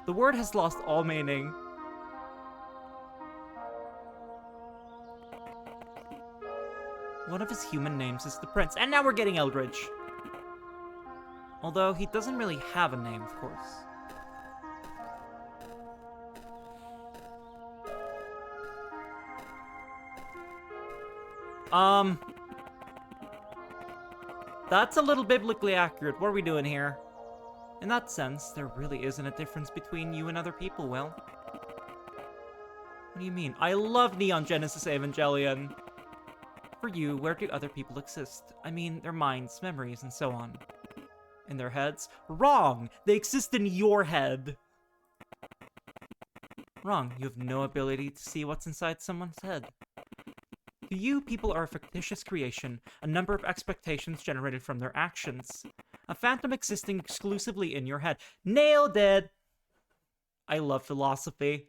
The word has lost all meaning. One of his human names is the Prince. And now we're getting Eldridge. Although he doesn't really have a name, of course. That's a little biblically accurate. What are we doing here? In that sense, there really isn't a difference between you and other people, Will. What do you mean? I love Neon Genesis Evangelion. For you, where do other people exist? I mean, their minds, memories, and so on. In their heads? Wrong! They exist in your head. Wrong. You have no ability to see what's inside someone's head. To you, people are a fictitious creation, a number of expectations generated from their actions. A phantom existing exclusively in your head. Nailed it! I love philosophy.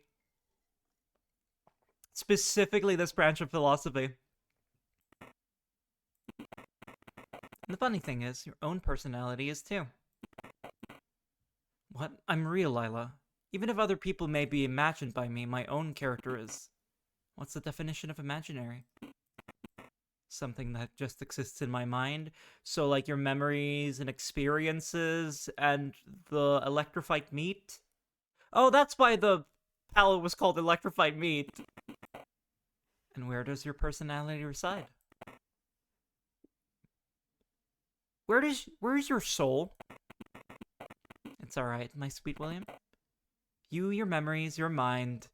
Specifically this branch of philosophy. And the funny thing is, your own personality is too. What? I'm real, Lila. Even if other people may be imagined by me, my own character is. What's the definition of imaginary? Something that just exists in my mind. So like your memories and experiences and the electrified meat. Oh, that's why the palette was called electrified meat. And where does your personality reside? Where's your soul? It's alright, my sweet William. You, your memories, your mind.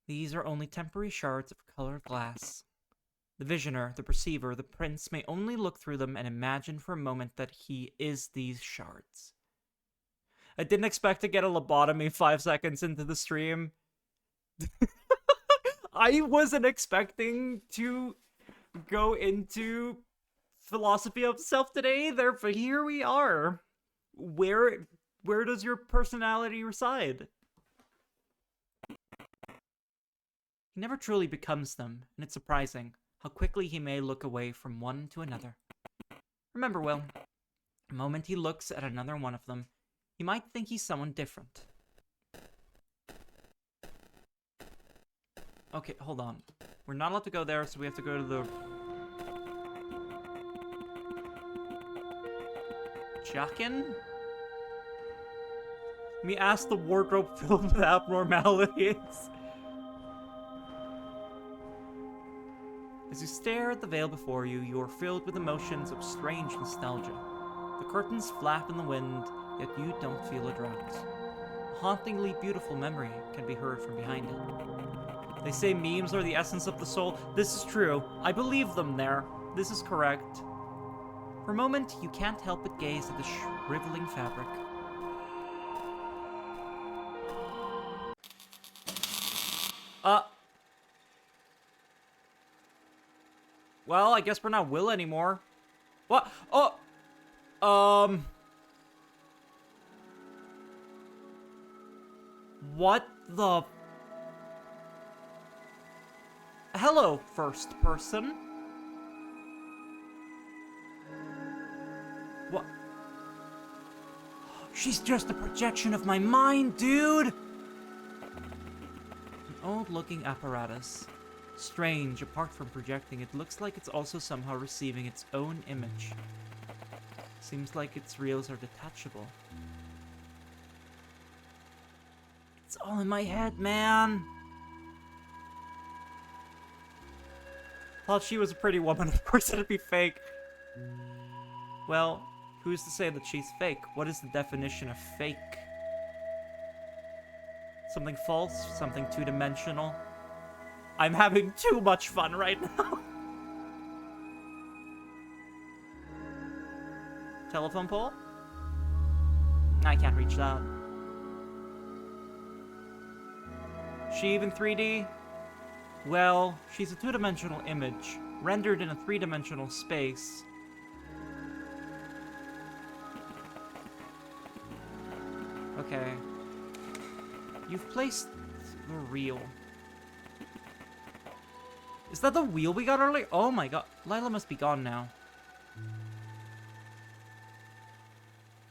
These are only temporary shards of colored glass. The visioner, the perceiver, the prince may only look through them and imagine for a moment that he is these shards. I didn't expect to get a lobotomy 5 seconds into the stream. I wasn't expecting to go into philosophy of self today either, but here we are. Where does your personality reside? He never truly becomes them, and it's surprising how quickly he may look away from one to another. Remember, Will, the moment he looks at another one of them, he might think he's someone different. Okay, hold on. We're not allowed to go there, so we have to go to the... Jackin? Let me ask the wardrobe filled with abnormalities. As you stare at the veil before you, you are filled with emotions of strange nostalgia. The curtains flap in the wind, yet you don't feel a draught. A hauntingly beautiful memory can be heard from behind it. They say memes are the essence of the soul. This is true. I believe them there. This is correct. For a moment, you can't help but gaze at the shriveling fabric. Well, I guess we're not Will anymore. What? Oh! What the... Hello, first person. What? She's just a projection of my mind, dude! An old-looking apparatus. Strange, apart from projecting, it looks like it's also somehow receiving its own image. Seems like its reels are detachable. It's all in my head, man! Thought she was a pretty woman, of course it'd be fake. Well, who's to say that she's fake? What is the definition of fake? Something false? Something two-dimensional? I'm having too much fun right now. Telephone pole? I can't reach that. She even 3D? Well, she's a two-dimensional image, rendered in a three-dimensional space. Okay. You've placed the reel. Is that the wheel we got earlier? Oh my god. Lila must be gone now.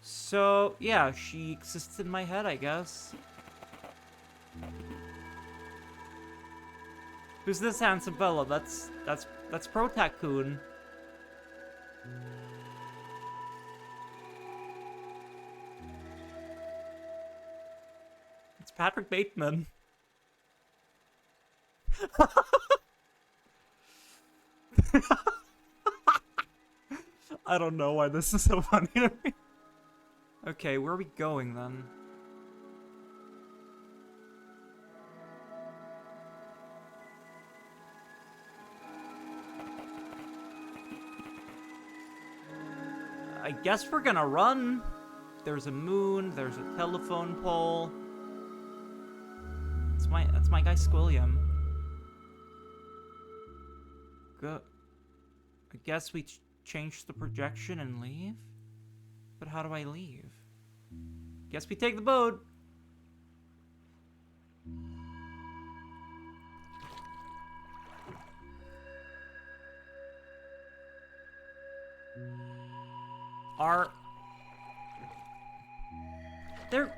So, yeah, she exists in my head, I guess. Who's this handsome fella? That's Pro Tycoon. It's Patrick Bateman. I don't know why this is so funny to me. Okay, where are we going then? I guess we're gonna run. There's a moon, there's a telephone pole. That's my guy Squilliam. Good. I guess we change the projection and leave? But how do I leave? Guess we take the boat.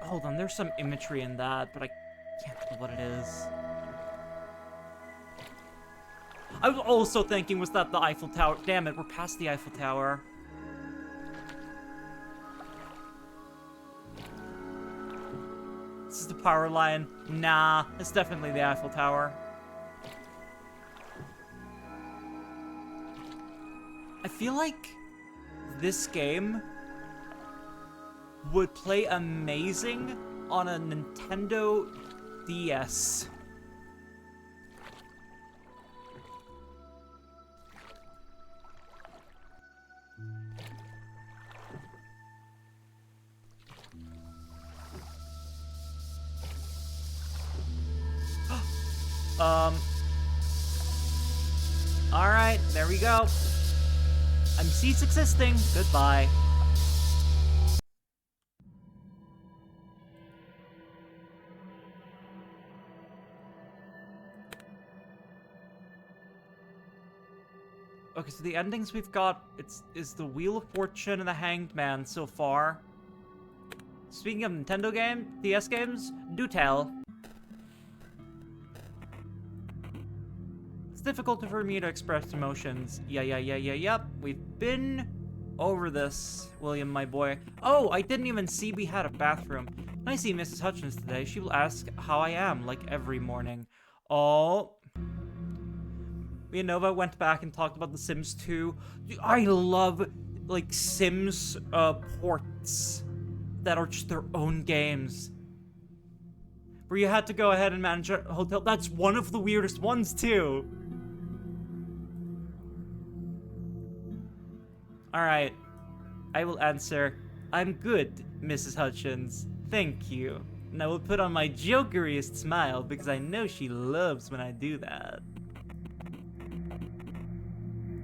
Hold on, there's some imagery in that, but I can't tell what it is. I was also thinking, was that the Eiffel Tower? Damn it, we're past the Eiffel Tower. This is the power line. Nah, it's definitely the Eiffel Tower. I feel like this game would play amazing on a Nintendo DS. Alright, there we go. I'm cease existing. Goodbye. Okay, so the endings we've got is the Wheel of Fortune and the Hanged Man so far. Speaking of Nintendo DS games, do tell. It's difficult for me to express emotions. Yep. We've been over this, William, my boy. Oh, I didn't even see we had a bathroom. When I see Mrs. Hutchins today, she will ask how I am, like every morning. Oh. Me and Nova went back and talked about The Sims 2. I love, like, Sims ports that are just their own games. Where you had to go ahead and manage a hotel. That's one of the weirdest ones, too. Alright. I will answer, I'm good, Mrs. Hutchins. Thank you. And I will put on my jokeriest smile because I know she loves when I do that.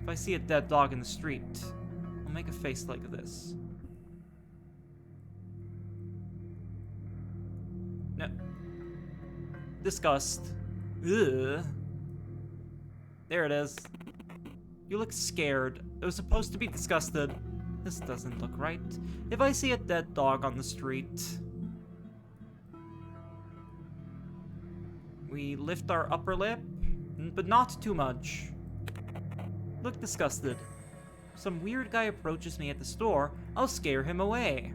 If I see a dead dog in the street, I'll make a face like this. No. Disgust. Ugh. There it is. You look scared. It was supposed to be disgusted. This doesn't look right. If I see a dead dog on the street, we lift our upper lip, but not too much. Look disgusted. If some weird guy approaches me at the store, I'll scare him away.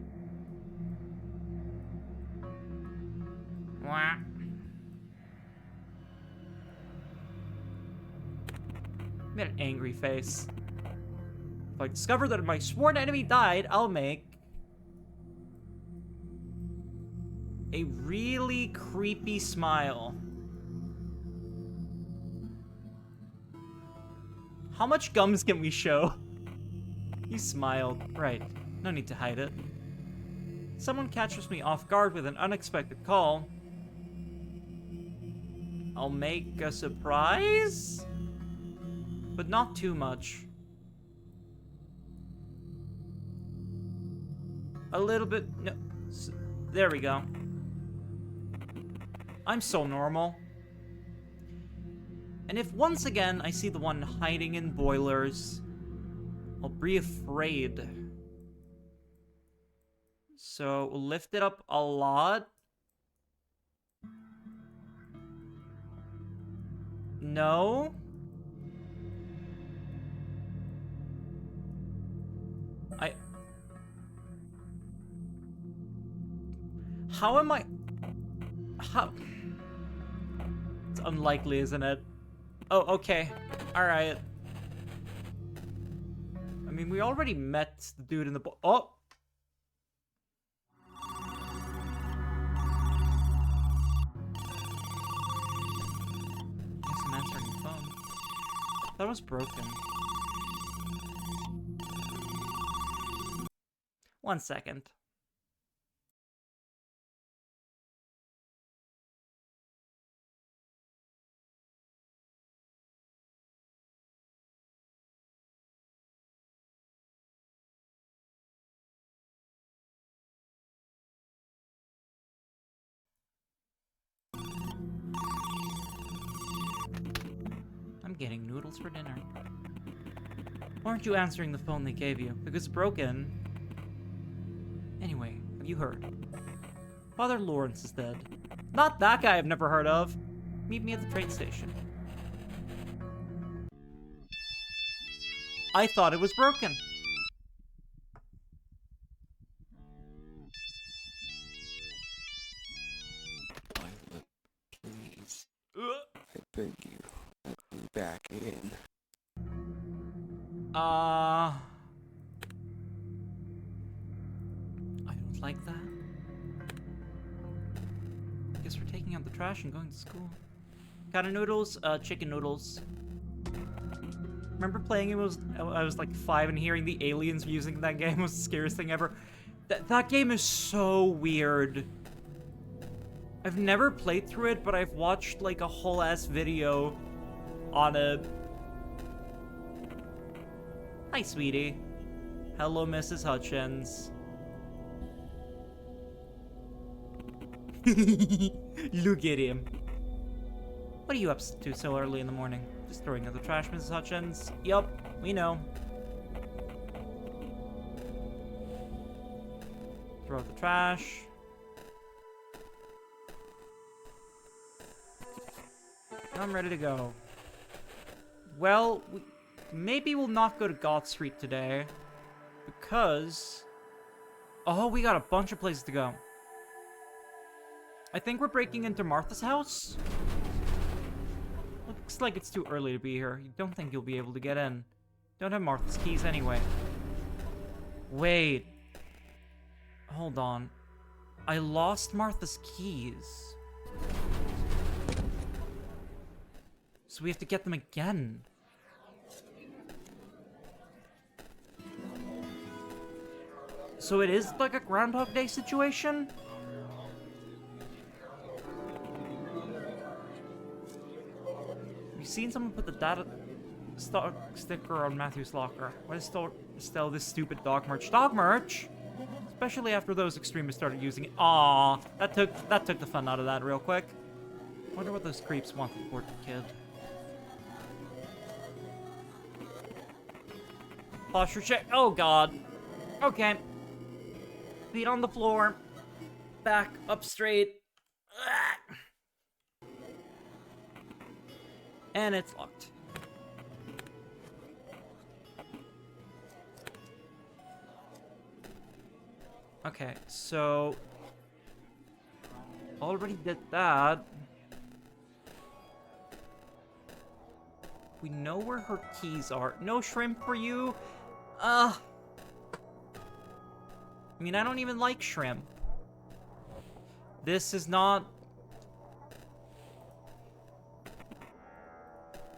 Wah. Made an angry face. If I discover that my sworn enemy died, I'll make a really creepy smile. How much gums can we show? You smiled. Right. No need to hide it. Someone catches me off guard with an unexpected call. I'll make a surprise? But not too much. A little bit, no, there we go. I'm so normal. And if once again I see the one hiding in boilers, I'll be afraid. So we'll lift it up a lot. No. How am I... How... It's unlikely, isn't it? Oh, okay. Alright. I mean, we already met the dude in the... Oh! Guess I'm answering the phone. That was broken. 1 second. I'm getting noodles for dinner. Why aren't you answering the phone they gave you? Because it's broken. Anyway, have you heard? Father Lawrence is dead. Not that guy I've never heard of. Meet me at the train station. I thought it was broken. Lila, please. I beg you, let me back in. I don't like that. Guess we're taking out the trash and going to school. Kind of noodles? Chicken noodles. Remember playing it I was like 5 and hearing the aliens using that game was the scariest thing ever. That game is so weird. I've never played through it, but I've watched like a whole ass video on it. Hi, sweetie. Hello, Mrs. Hutchins. Look at him. What are you up to so early in the morning? Just throwing out the trash, Mrs. Hutchins. Yup, we know. Throw out the trash. I'm ready to go. Well, maybe we'll not go to God Street today. Because... oh, we got a bunch of places to go. I think we're breaking into Martha's house. Looks like it's too early to be here. You don't think you'll be able to get in. Don't have Martha's keys anyway. Wait. Hold on. I lost Martha's keys. So we have to get them again. So it is like a Groundhog Day situation? Have you seen someone put the data sticker on Matthew's locker? Why does Stella this stupid dog merch? Dog merch? Especially after those extremists started using it. Aww, that took the fun out of that real quick. Wonder what those creeps want to report the kid. Posture check. Oh god. Okay. Feet on the floor. Back up straight. And it's locked. Okay, so already did that. We know where her keys are. No shrimp for you. I mean, I don't even like shrimp. This is not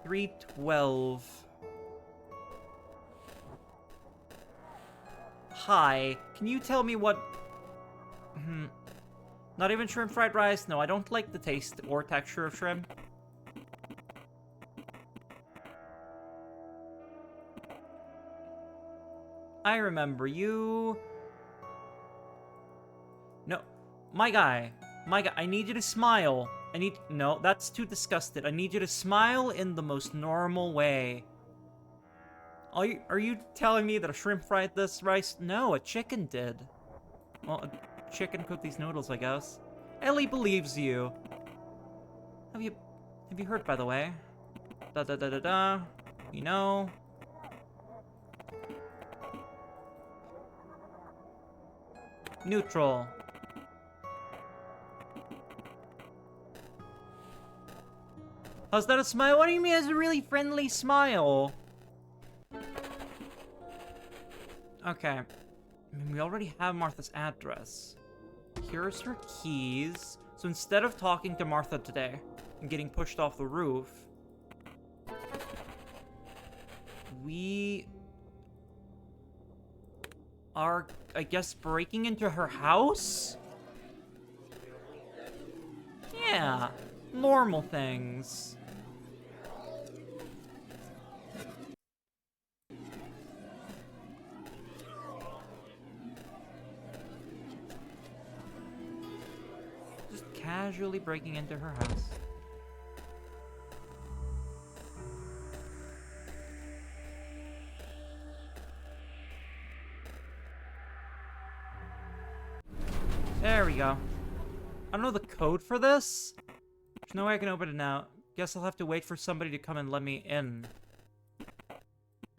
312. Hi, can you tell me what... Not even shrimp fried rice? No, I don't like the taste or texture of shrimp. I remember you. No, my guy, I need you to smile. No, that's too disgusted. I need you to smile in the most normal way. Are you telling me that a shrimp fried this rice? No, a chicken did. Well, a chicken cooked these noodles, I guess. Ellie believes you. Have you heard, by the way? Da da da da da. You know. Neutral. How's that a smile? What do you mean it's a really friendly smile? Okay. I mean, we already have Martha's address. Here's her keys. So instead of talking to Martha today and getting pushed off the roof, we are, I guess, breaking into her house? Yeah, normal things. Just casually breaking into her house. There we go. I don't know the code for this. There's no way I can open it now. Guess I'll have to wait for somebody to come and let me in.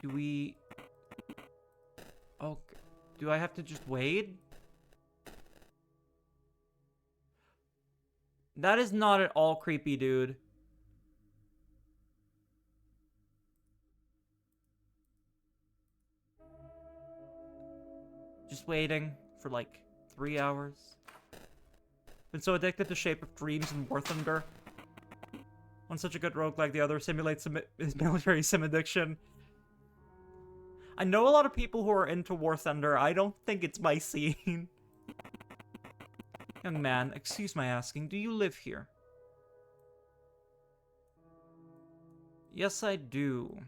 Do we... Oh, do I have to just wait? That is not at all creepy, dude. Just waiting for like 3 hours. Been so addicted to Shape of Dreams and War Thunder. One such a good rogue like the other simulates his military sim addiction. I know a lot of people who are into War Thunder. I don't think it's my scene. Young man, excuse my asking, do you live here? Yes, I do.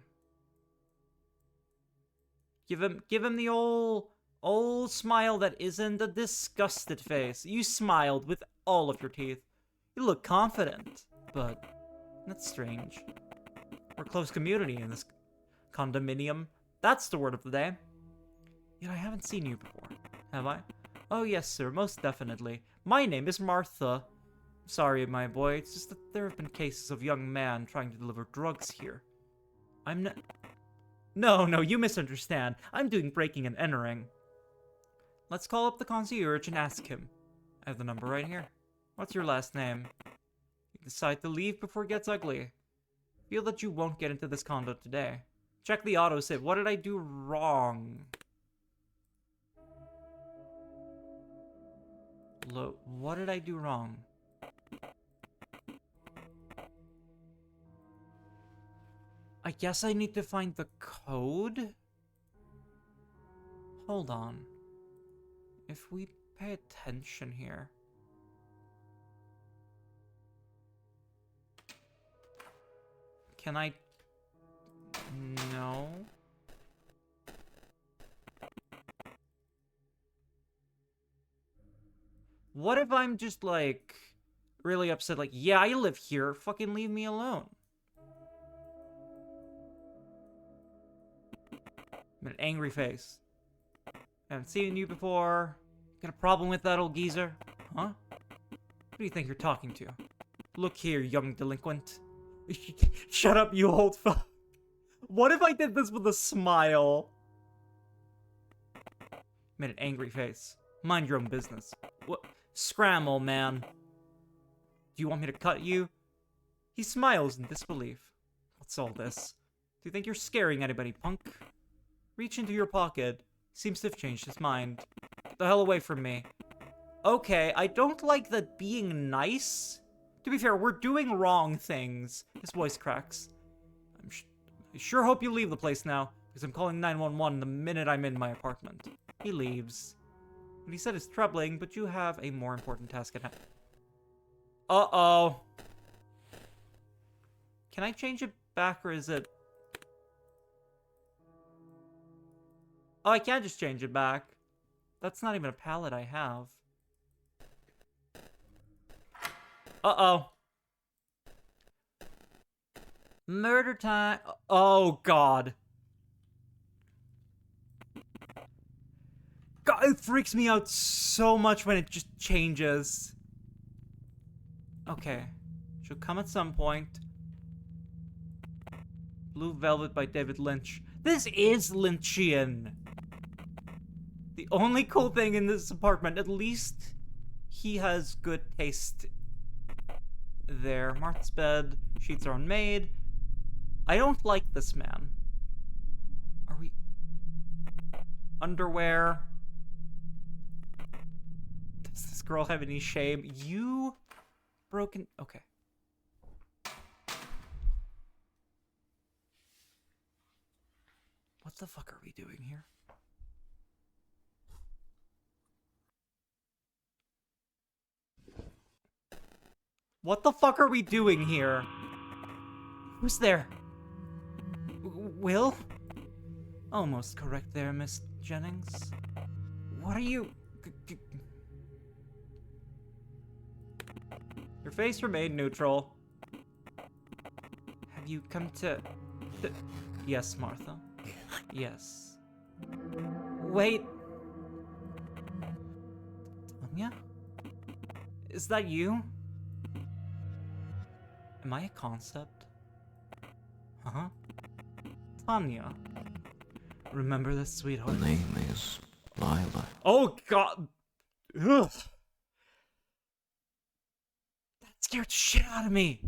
Give him the old smile that isn't a disgusted face. You smiled with all of your teeth. You look confident, but that's strange. We're a close community in this condominium. That's the word of the day. Yet I haven't seen you before, have I? Oh yes, sir, most definitely. My name is Martha. Sorry, my boy, it's just that there have been cases of young man trying to deliver drugs here. I'm not... No, you misunderstand. I'm doing breaking and entering. Let's call up the concierge and ask him. I have the number right here. What's your last name? You decide to leave before it gets ugly. Feel that you won't get into this condo today. Check the autosave. What did I do wrong? What did I do wrong? I guess I need to find the code? Hold on. If we pay attention here... Can I... No. What if I'm just, like, really upset? Like, yeah, I live here. Fucking leave me alone. I'm an angry face. Haven't seen you before. Got a problem with that old geezer? Huh? Who do you think you're talking to? Look here, young delinquent. Shut up, you old fuck. What if I did this with a smile? Made an angry face. Mind your own business. What? Scram, old man. Do you want me to cut you? He smiles in disbelief. What's all this? Do you think you're scaring anybody, punk? Reach into your pocket. Seems to have changed his mind. Get the hell away from me. Okay, I don't like that being nice. To be fair, we're doing wrong things. His voice cracks. I sure hope you leave the place now, because I'm calling 911 the minute I'm in my apartment. He leaves. What he said is troubling, but you have a more important task at hand. Uh-oh. Can I change it back, or is it... Oh, I can't just change it back. That's not even a palette I have. Uh-oh. Murder time. Oh, God. God, it freaks me out so much when it just changes. Okay. She'll come at some point. Blue Velvet by David Lynch. This is Lynchian. The only cool thing in this apartment, at least he has good taste there. Martha's bed. Sheets are unmade. I don't like this man. Are we... Underwear. Does this girl have any shame? You... Broken... Okay. What the fuck are we doing here? What the fuck are we doing here? Who's there? Will? Almost correct there, Miss Jennings. What are you... Your face remained neutral. Have you come to... Yes, Martha. Yes. Wait. Tanya? Is that you? Am I a concept? Huh? Tanya. Remember this, sweetheart? Her name is Lila. Oh, God. Ugh. That scared shit out of me.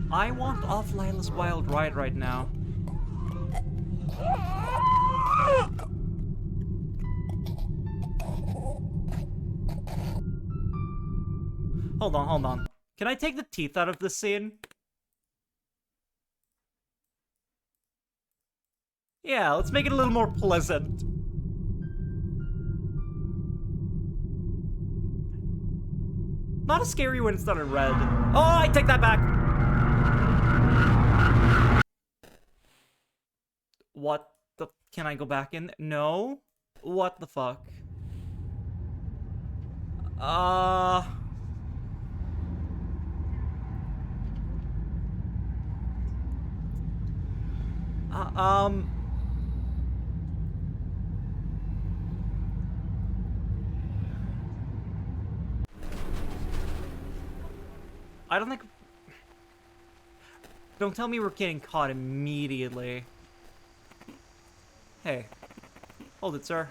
I want off Lila's wild ride right now. Hold on, hold on. Can I take the teeth out of this scene? Yeah, let's make it a little more pleasant. Not as scary when it's done in red. Oh, I take that back! What the... Can I go back in? No? What the fuck? I don't think... Don't tell me we're getting caught immediately. Hey. Hold it, sir.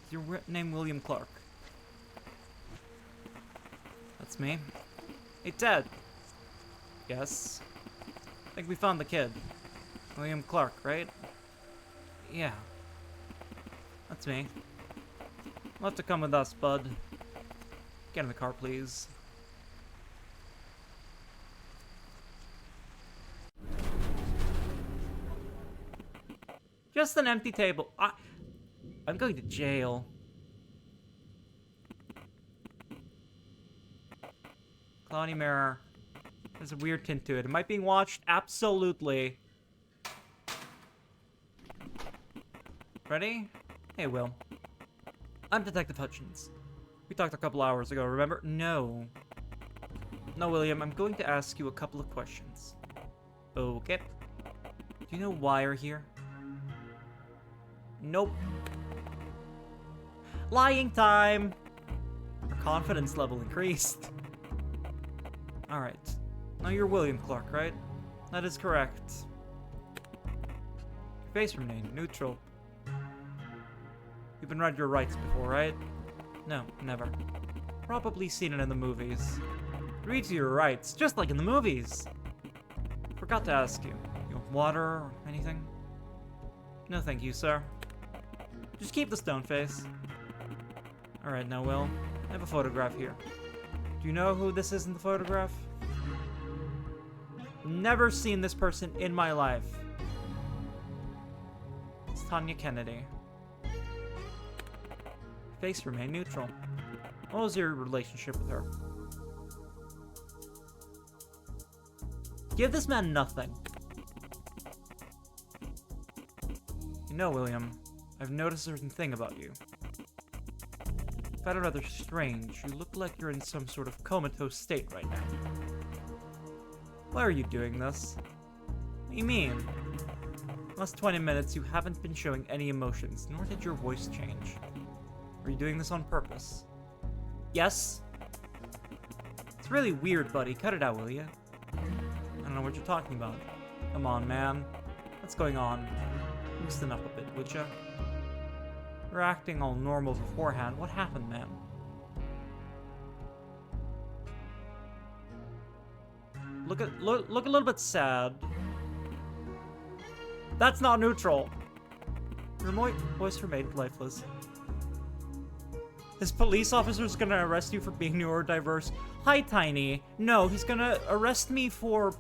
Is your name William Clark? That's me. Hey, Ted. Yes. I think we found the kid. William Clark, right? Yeah. That's me. You'll have to come with us, bud. Get in the car, please. Just an empty table. I'm going to jail. Cloudy mirror. There's a weird tint to it. Am I being watched? Absolutely. Ready? Hey, Will. I'm Detective Hutchins. We talked a couple hours ago, remember? No. No, William, I'm going to ask you a couple of questions. Okay. Do you know why you're here? Nope. Lying time! Her confidence level increased. Alright. Now you're William Clark, right? That is correct. Your face remained neutral. You've been read your rights before, right? No, never. Probably seen it in the movies. Read to your rights, just like in the movies. Forgot to ask you. You want water or anything? No thank you, sir. Just keep the stone face. Alright, now, Will, I have a photograph here. Do you know who this is in the photograph? Never seen this person in my life. It's Tanya Kennedy. Face remained neutral. What was your relationship with her? Give this man nothing. You know, William, I've noticed a certain thing about you. I found it rather strange. You look like you're in some sort of comatose state right now. Why are you doing this? What do you mean? Last 20 minutes, you haven't been showing any emotions, nor did your voice change. Are you doing this on purpose? Yes? It's really weird, buddy. Cut it out, will you? I don't know what you're talking about. Come on, man. What's going on? Loosen up a bit, would ya? You're acting all normal beforehand. What happened, man? Look a little bit sad. That's not neutral. Your voice remained lifeless. This police officer's gonna arrest you for being neurodiverse. Hi, Tiny. No, he's gonna arrest me for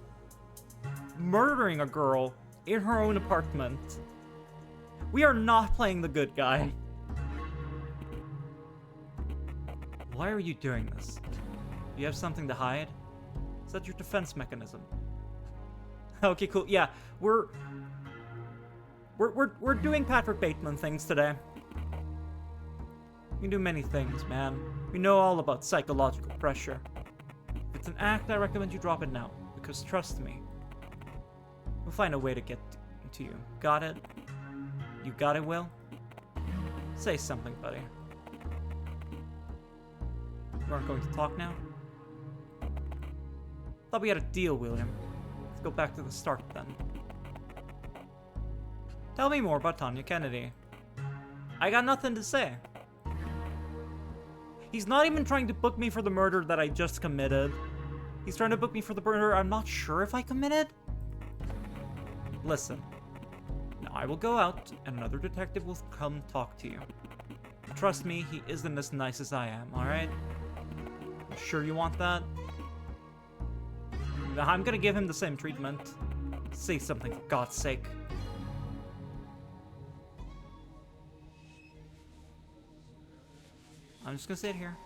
murdering a girl in her own apartment. We are not playing the good guy. Why are you doing this? Do you have something to hide? Is that your defense mechanism? Okay, cool. Yeah, we're doing Patrick Bateman things today. We can do many things, man. We know all about psychological pressure. If it's an act, I recommend you drop it now, because trust me, we'll find a way to get to you. Got it? You got it, Will? Say something, buddy. You aren't going to talk now? Thought we had a deal, William. Let's go back to the start, then. Tell me more about Tanya Kennedy. I got nothing to say. He's not even trying to book me for the murder that I just committed. He's trying to book me for the murder I'm not sure if I committed. Listen. Now I will go out, and another detective will come talk to you. Trust me, he isn't as nice as I am, alright? You sure you want that? I'm gonna give him the same treatment. Say something, for God's sake. I'm just gonna sit here.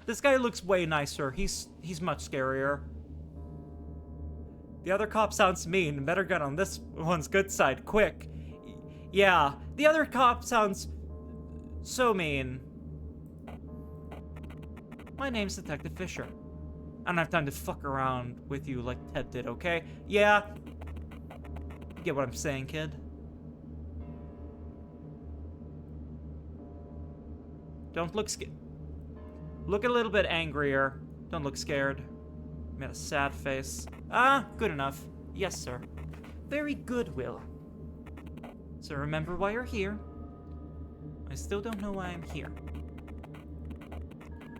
This guy looks way nicer. He's much scarier. The other cop sounds mean. Better get on this one's good side, quick. Yeah, the other cop sounds so mean. My name's Detective Fisher. I don't have time to fuck around with you like Ted did, okay? Yeah. You get what I'm saying, kid? Don't look scared. Look a little bit angrier. Don't look scared. Made a sad face. Ah, good enough. Yes, sir. Very good, Will. So remember why you're here. I still don't know why I'm here.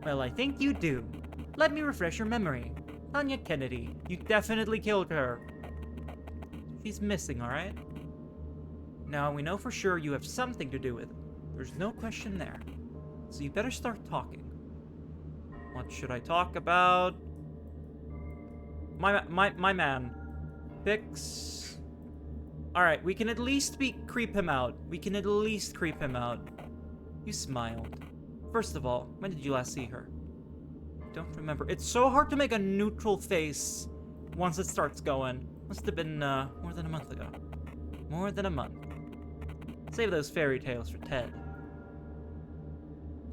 Well, I think you do. Let me refresh your memory. Tanya Kennedy, you definitely killed her. She's missing, alright? Now, we know for sure you have something to do with it. There's no question there. So you better start talking. What should I talk about? My man. Fix. Alright, we can at least creep him out. We can at least creep him out. You smiled. First of all, when did you last see her? Don't remember. It's so hard to make a neutral face once it starts going. Must have been more than a month ago. More than a month. Save those fairy tales for Ted.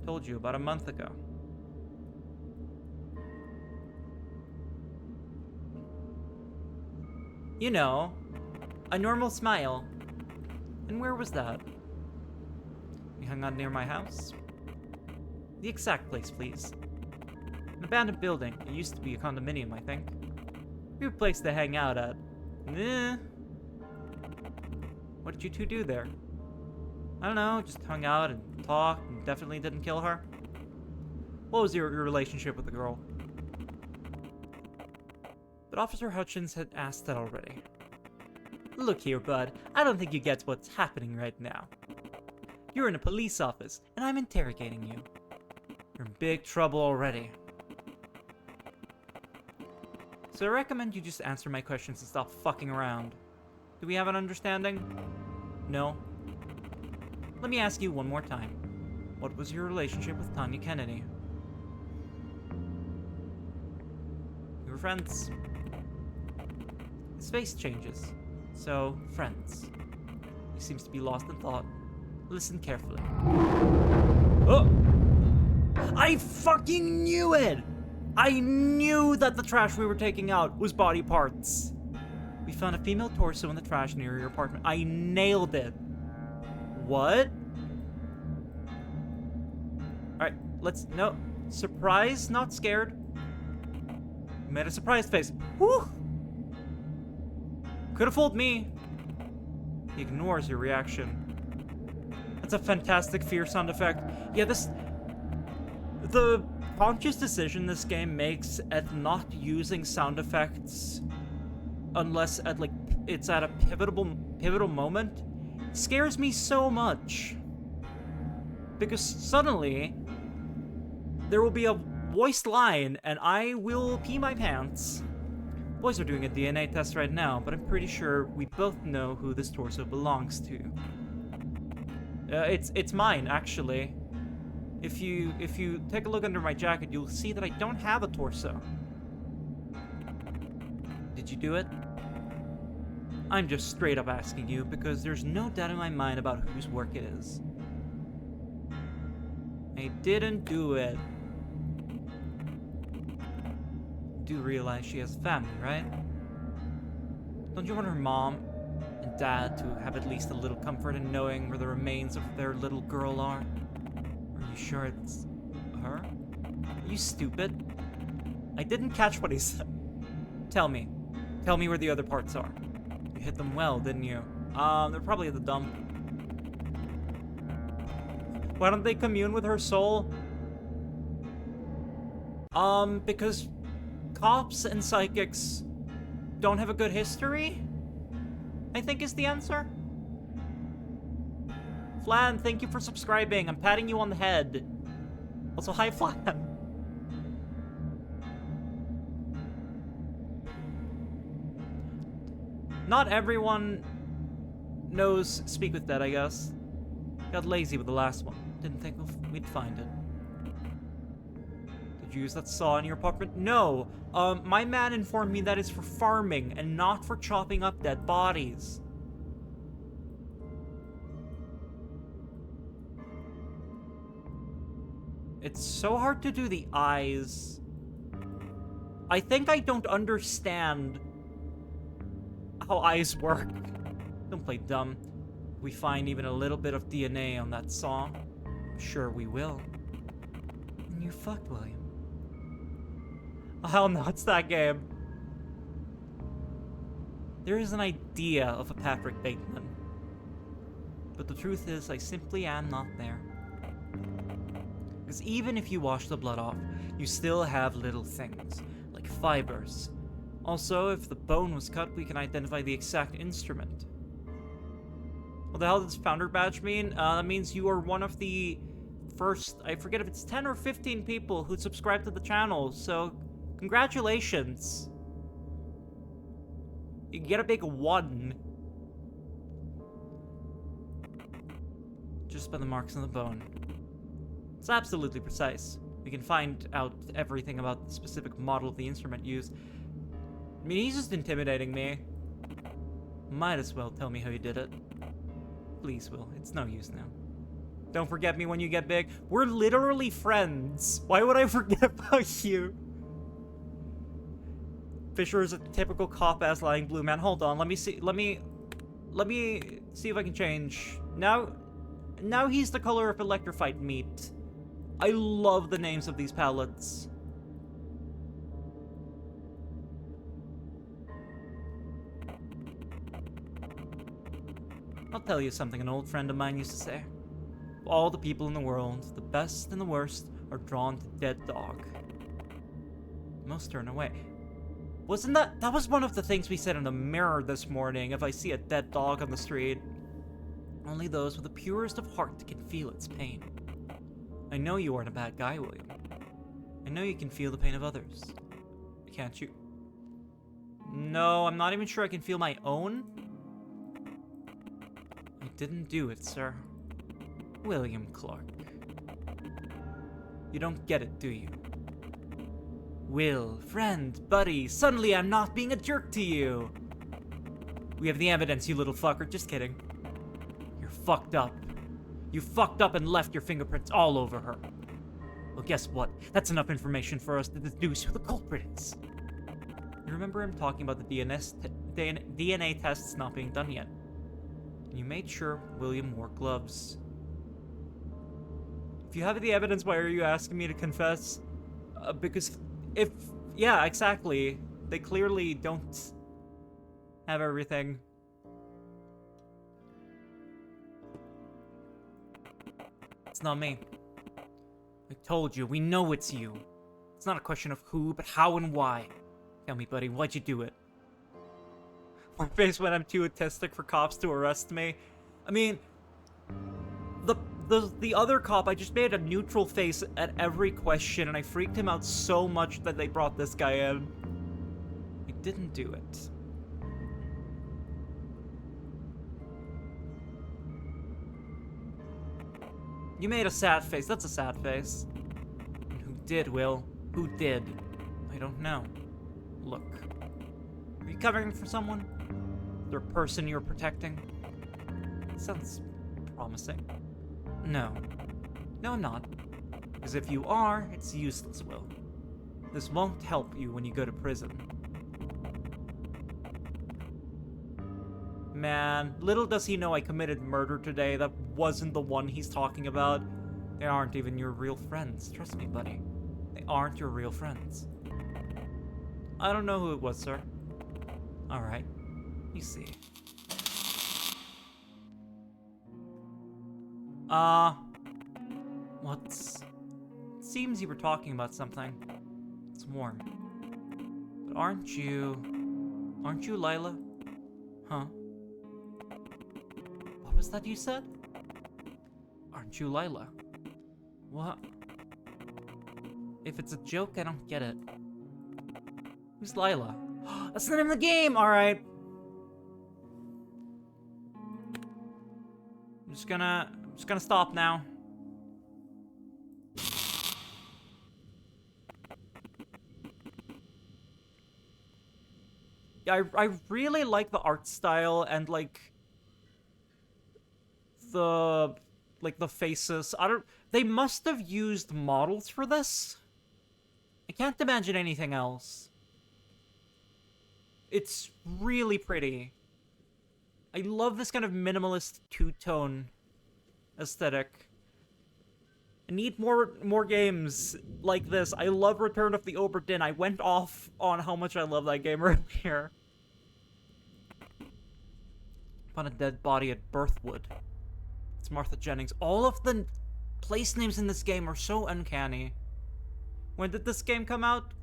Told you about a month ago. You know, a normal smile. And where was that? You hung out near my house? The exact place, please. An abandoned building. It used to be a condominium, I think. Good place to hang out at. Eh. What did you two do there? I don't know, just hung out and talked and definitely didn't kill her. What was your relationship with the girl? But Officer Hutchins had asked that already. Look here, bud. I don't think you get what's happening right now. You're in a police office, and I'm interrogating you. You're in big trouble already. So I recommend you just answer my questions and stop fucking around. Do we have an understanding? No? Let me ask you one more time. What was your relationship with Tanya Kennedy? You were friends. His face changes. So, friends. He seems to be lost in thought. Listen carefully. Oh! I fucking knew it! I knew that the trash we were taking out was body parts. We found a female torso in the trash near your apartment. I nailed it. What? Alright, no. Surprise, not scared. You made a surprised face. Whew! Could have fooled me. He ignores your reaction. That's a fantastic fear sound effect. Yeah, the conscious decision this game makes at not using sound effects unless it's at a pivotal moment scares me so much. Because suddenly there will be a voiced line and I will pee my pants. Boys are doing a DNA test right now, but I'm pretty sure we both know who this torso belongs to. It's mine, actually. If you take a look under my jacket, you'll see that I don't have a torso. Did you do it? I'm just straight up asking you because there's no doubt in my mind about whose work it is. I didn't do it. You do realize she has a family, right? Don't you want her mom and dad to have at least a little comfort in knowing where the remains of their little girl are? Are you sure it's her? Are you stupid? I didn't catch what he said. Tell me where the other parts are. You hit them well, didn't you? They're probably at the dump. Why don't they commune with her soul? Because cops and psychics don't have a good history? I think is the answer. Flan, thank you for subscribing. I'm patting you on the head. Also, hi, Flan. Not everyone knows Speak with Dead, I guess. Got lazy with the last one. Didn't think we'd find it. Did you use that saw in your apartment? No. My man informed me that it's for farming and not for chopping up dead bodies. It's so hard to do the eyes. I think I don't understand how eyes work. Don't play dumb. We find even a little bit of DNA on that saw. I'm sure we will. And you're fucked, William. Oh, hell no, it's that game. There is an idea of a Patrick Bateman. But the truth is, I simply am not there. Because even if you wash the blood off, you still have little things, like fibers. Also, if the bone was cut, we can identify the exact instrument. What the hell does founder badge mean? That means you are one of the first, I forget if it's 10 or 15 people who subscribe to the channel, so congratulations. You get a big 1. Just by the marks on the bone. It's absolutely precise. We can find out everything about the specific model of the instrument used. I mean, he's just intimidating me. Might as well tell me how you did it. Please, Will. It's no use now. Don't forget me when you get big. We're literally friends. Why would I forget about you? Fisher is a typical cop-ass lying blue man. Hold on. Let me see. Let me see if I can change. Now he's the color of electrified meat. I love the names of these palettes. I'll tell you something an old friend of mine used to say. All the people in the world, the best and the worst, are drawn to dead dog. Most turn away. Wasn't that was one of the things we said in the mirror this morning, if I see a dead dog on the street. Only those with the purest of heart can feel its pain. I know you aren't a bad guy, William. I know you can feel the pain of others. Can't you? No, I'm not even sure I can feel my own. I didn't do it, sir. William Clark. You don't get it, do you? Will, friend, buddy, suddenly I'm not being a jerk to you. We have the evidence, you little fucker. Just kidding. You're fucked up. You fucked up and left your fingerprints all over her. Well, guess what? That's enough information for us to deduce who the culprit is. You remember him talking about the DNA tests not being done yet? And you made sure William wore gloves. If you have the evidence, why are you asking me to confess? Because yeah, exactly. They clearly don't have everything. It's not me. I told you, we know it's you. It's not a question of who, but how and why. Tell me, buddy, why'd you do it? My face when I'm too autistic for cops to arrest me. I mean, the other cop, I just made a neutral face at every question, and I freaked him out so much that they brought this guy in. I didn't do it. You made a sad face. That's a sad face. And who did, Will? Who did? I don't know. Look. Are you covering for someone? Is there a person you're protecting? Sounds promising. No. No, I'm not. Because if you are, it's useless, Will. This won't help you when you go to prison. Man, little does he know I committed murder today. That wasn't the one he's talking about. They aren't even your real friends. Trust me, buddy. They aren't your real friends. I don't know who it was, sir. Alright. You see. What's... It seems you were talking about something. It's warm. But aren't you Lila? Huh? What was that you said? Aren't you Lila? What? If it's a joke, I don't get it. Who's Lila? That's the name of the game! Alright. I'm just gonna stop now. Yeah, I really like the art style and like the faces. They must have used models for this. I can't imagine anything else. It's really pretty. I love this kind of minimalist two-tone aesthetic. I need more games like this. I love Return of the Obra Dinn. I went off on how much I love that game earlier. Found a dead body at Birthwood. It's Martha Jennings. All of the place names in this game are so uncanny. When did this game come out?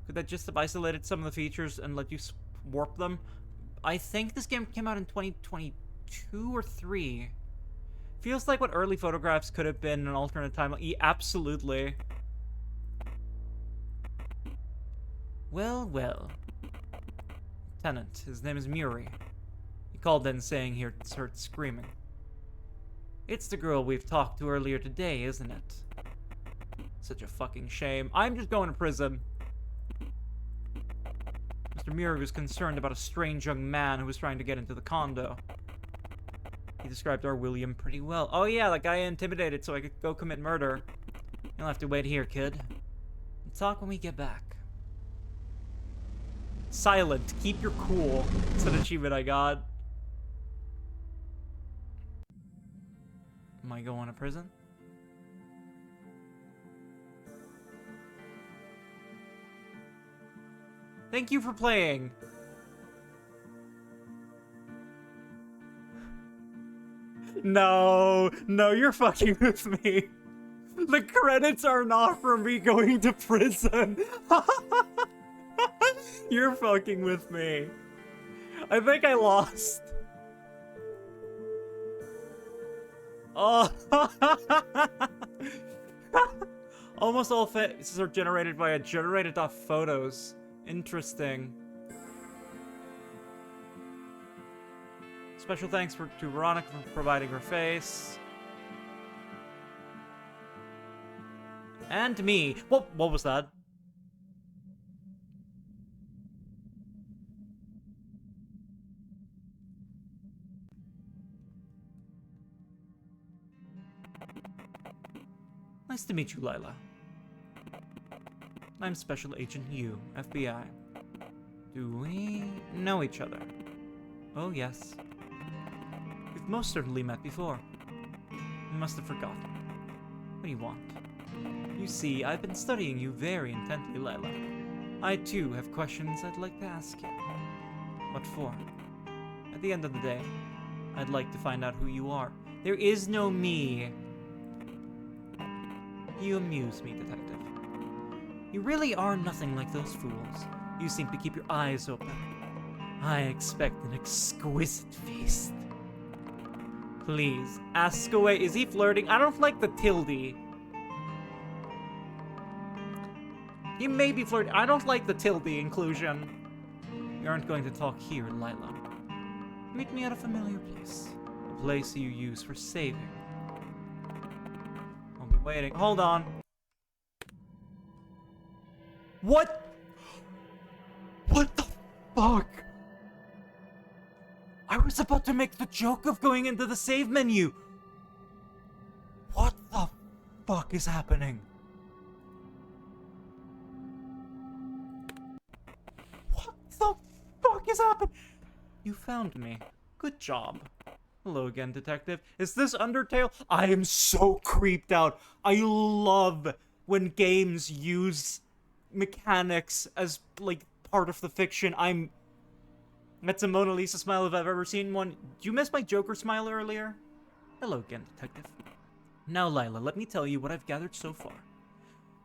Could that just have isolated some of the features and let you warp them? I think this game came out in 2022 or 3. Feels like what early photographs could have been in an alternate timeline. Yeah, absolutely. Well, well. Lieutenant, his name is Murray. He called in saying he heard screaming. It's the girl we've talked to earlier today, isn't it? Such a fucking shame. I'm just going to prison. Mr. Murray was concerned about a strange young man who was trying to get into the condo. He described our William pretty well. Oh yeah, that guy I intimidated so I could go commit murder. You'll have to wait here, kid. We'll talk when we get back. Silent. Keep your cool. It's an achievement I got. Am I going to prison? Thank you for playing. No, you're fucking with me. The credits are not for me going to prison. You're fucking with me. I think I lost. Oh. Almost all faces are generated via generated.photos. Interesting. Special thanks to Veronica for providing her face. And me. What was that? Nice to meet you, Lila. I'm Special Agent Yu, FBI. Do we know each other? Oh, yes. We've most certainly met before. You must have forgotten. What do you want? You see, I've been studying you very intently, Lila. I, too, have questions I'd like to ask you. What for? At the end of the day, I'd like to find out who you are. There is no me. You amuse me, Detective. You really are nothing like those fools. You seem to keep your eyes open. I expect an exquisite feast. Please, ask away. Is he flirting? I don't like the tilde. He may be flirting. I don't like the tilde inclusion. You aren't going to talk here, Lila. Meet me at a familiar place. A place you use for saving. I'll be waiting. Hold on. What? What the fuck? I was about to make the joke of going into the save menu. What the fuck is happening? What the fuck is happening? You found me. Good job. Hello again, Detective. Is this Undertale? I am so creeped out. I love when games use mechanics as, like, part of the fiction. That's a Mona Lisa smile if I've ever seen one. Do you miss my Joker smile earlier? Hello again, Detective. Now, Lila, let me tell you what I've gathered so far.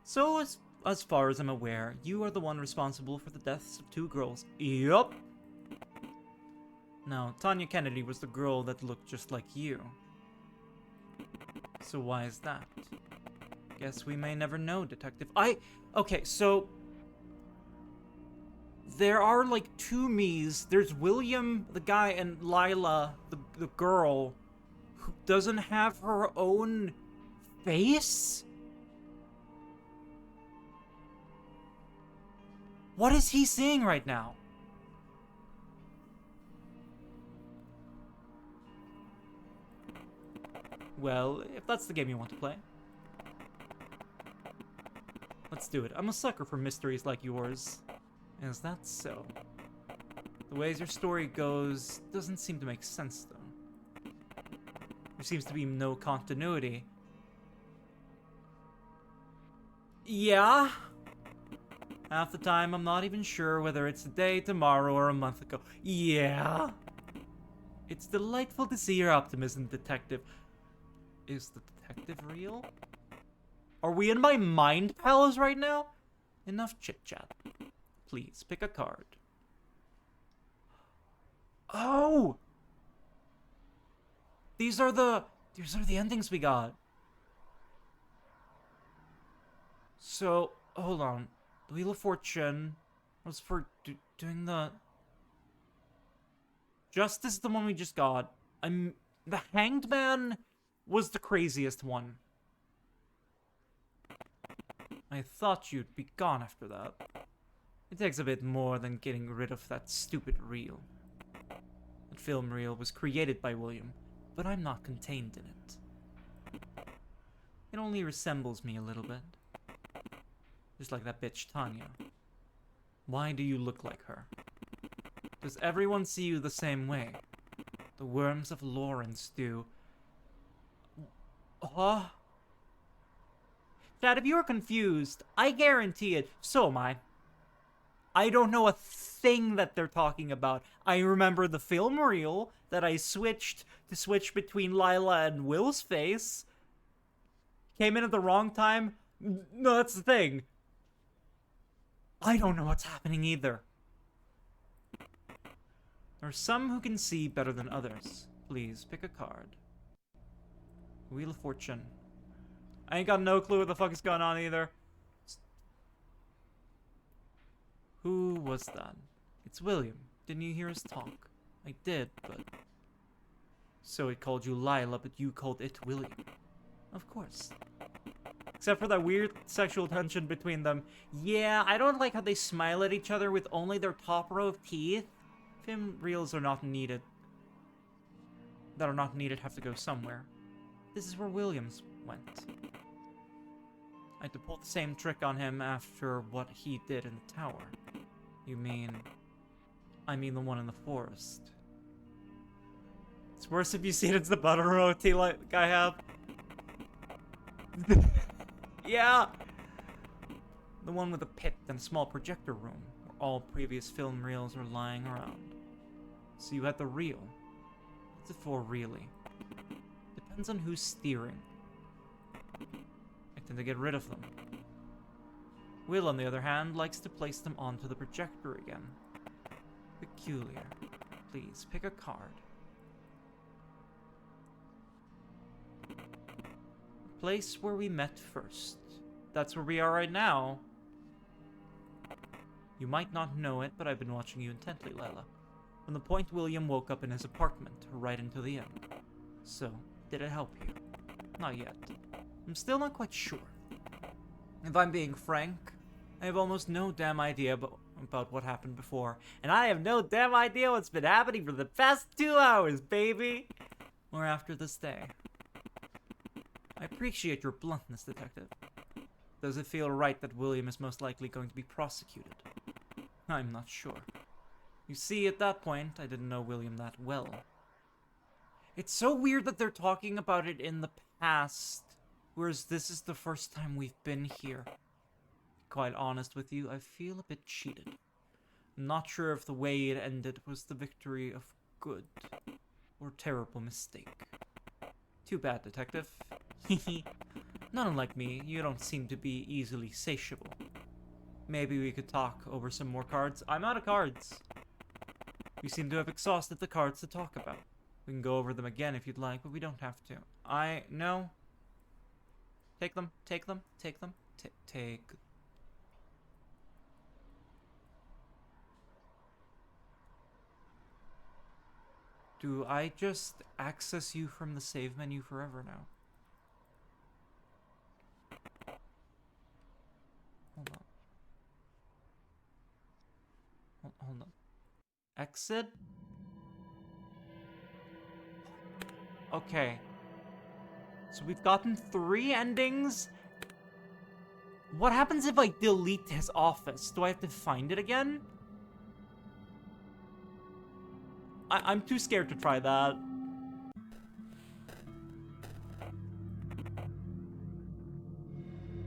So, as far as I'm aware, you are the one responsible for the deaths of 2 girls. Yup. Now, Tanya Kennedy was the girl that looked just like you. So why is that? Guess we may never know, Detective. Okay, so there are like 2 me's. There's William, the guy, and Lila, the girl, who doesn't have her own face? What is he seeing right now? Well, if that's the game you want to play. Let's do it. I'm a sucker for mysteries like yours. Is that so? The ways your story goes doesn't seem to make sense, though. There seems to be no continuity. Yeah? Half the time, I'm not even sure whether it's today, tomorrow, or a month ago. Yeah? It's delightful to see your optimism, Detective. Is the detective real? Are we in my mind palace right now? Enough chit-chat. Please, pick a card. Oh! These are the endings we got. So, hold on. The Wheel of Fortune was for doing the... Justice is the one we just got. The Hanged Man was the craziest one. I thought you'd be gone after that. It takes a bit more than getting rid of that stupid reel. That film reel was created by William, but I'm not contained in it. It only resembles me a little bit. Just like that bitch Tanya. Why do you look like her? Does everyone see you the same way? The worms of Lawrence do. Huh? Dad, if you're confused, I guarantee it, so am I. I don't know a thing that they're talking about. I remember the film reel that I switched to switch between Lila and Will's face. Came in at the wrong time. No, that's the thing. I don't know what's happening either. There are some who can see better than others. Please, pick a card. Wheel of Fortune. I ain't got no clue what the fuck is going on either. Who was that? It's William. Didn't you hear us talk? I did, but... So it called you Lila, but you called it William. Of course. Except for that weird sexual tension between them. Yeah, I don't like how they smile at each other with only their top row of teeth. Film reels are not needed. That are not needed have to go somewhere. This is where Williams went. I had to pull the same trick on him after what he did in the tower. You mean... I mean the one in the forest. It's worse if you see it as the butter roti like I have. Yeah! The one with a pit and a small projector room, where all previous film reels are lying around. So you had the reel. What's it for, really? Depends on who's steering. I tend to get rid of them. Will, on the other hand, likes to place them onto the projector again. Peculiar. Please, pick a card. A place where we met first. That's where we are right now. You might not know it, but I've been watching you intently, Lila. From the point William woke up in his apartment, right until the end. So, did it help you? Not yet. I'm still not quite sure. If I'm being frank, I have almost no damn idea about what happened before. And I have no damn idea what's been happening for the past 2 hours, baby! Or after this day. I appreciate your bluntness, Detective. Does it feel right that William is most likely going to be prosecuted? I'm not sure. You see, at that point, I didn't know William that well. It's so weird that they're talking about it in the past, whereas this is the first time we've been here. Quite honest with you, I feel a bit cheated. I'm not sure if the way it ended was the victory of good or terrible mistake. Too bad, Detective. Not unlike me, you don't seem to be easily satiable. Maybe we could talk over some more cards. I'm out of cards. We seem to have exhausted the cards to talk about. We can go over them again if you'd like, but we don't have to. No. Take them, take them, take them, take... Do I just access you from the save menu forever now? Hold on. Hold on. Exit? Okay. So we've gotten 3 endings. What happens if I delete his office? Do I have to find it again? I'm too scared to try that.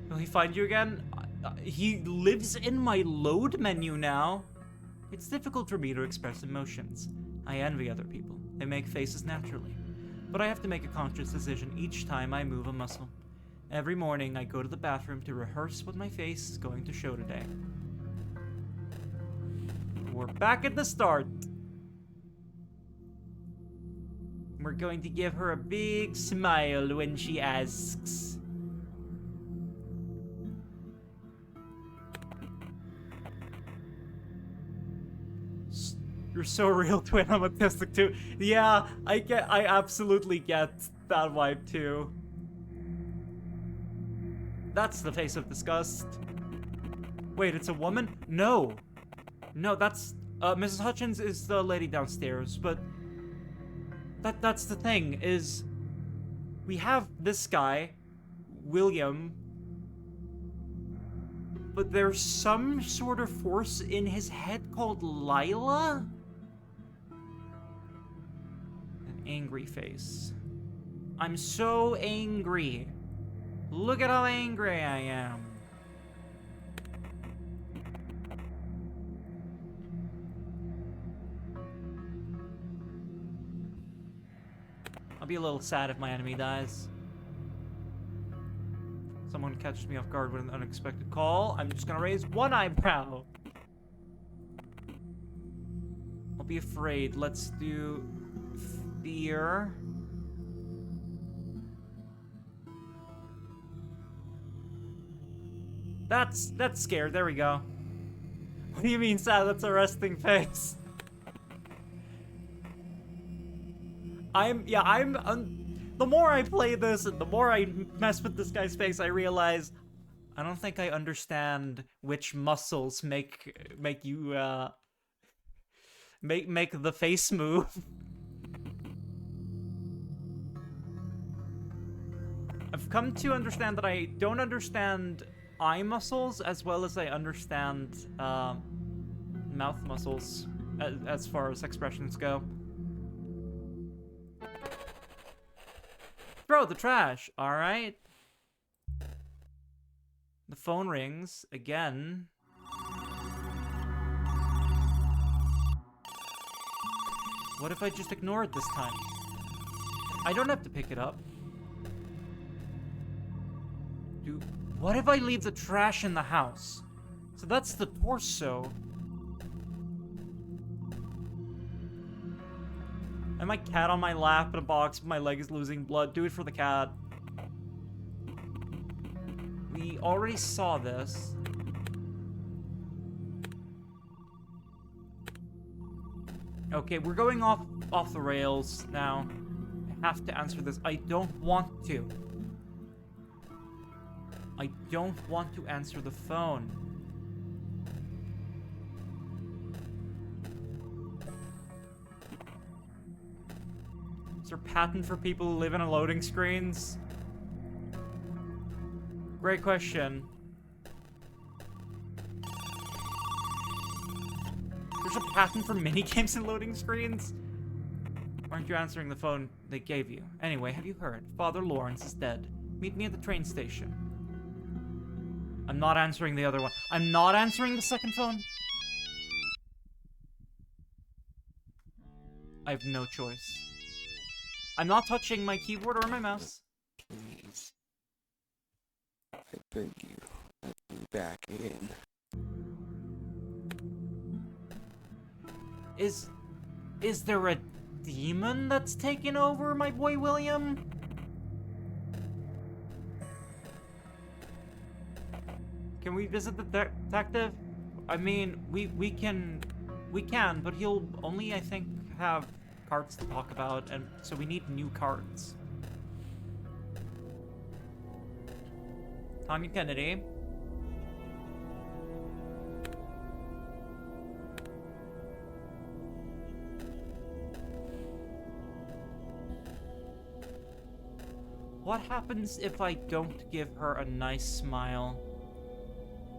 Will he find you again? He lives in my load menu now. It's difficult for me to express emotions. I envy other people. They make faces naturally. But I have to make a conscious decision each time I move a muscle. Every morning, I go to the bathroom to rehearse what my face is going to show today. We're back at the start. We're going to give her a big smile when she asks. You're so real, twin. I'm autistic too. Yeah, I absolutely get that vibe too. That's the face of disgust. Wait, it's a woman? No. No, that's Mrs. Hutchins is the lady downstairs, but that's the thing, is we have this guy, William, but there's some sort of force in his head called Lila? An angry face. I'm so angry. Look at how angry I am. I'll be a little sad if my enemy dies. Someone catches me off guard with an unexpected call. I'm just gonna raise one eyebrow. I'll be afraid. Let's do fear. That's scared. There we go. What do you mean, sad? That's a resting face. The more I play this and the more I mess with this guy's face, I realize I don't think I understand which muscles make you make the face move. I've come to understand that I don't understand eye muscles as well as I understand mouth muscles as far as expressions go. Throw the trash, alright? The phone rings again. What if I just ignore it this time? I don't have to pick it up. What if I leave the trash in the house? So that's the torso. And my cat on my lap in a box, my leg is losing blood. Do it for the cat. We already saw this. Okay, we're going off the rails now. I have to answer this. I don't want to. I don't want to answer the phone. Is there a patent for people who live in loading screens? Great question. There's a patent for minigames and loading screens? Why aren't you answering the phone they gave you? Anyway, have you heard? Father Lawrence is dead. Meet me at the train station. I'm not answering the other one. I'm not answering the second phone. I have no choice. I'm not touching my keyboard or my mouse. Please. I beg you, let me back in. Is there a demon that's taken over my boy William? Can we visit the detective? I mean, we can, but he'll only, I think, have cards to talk about, and so we need new cards. Tanya Kennedy. What happens if I don't give her a nice smile?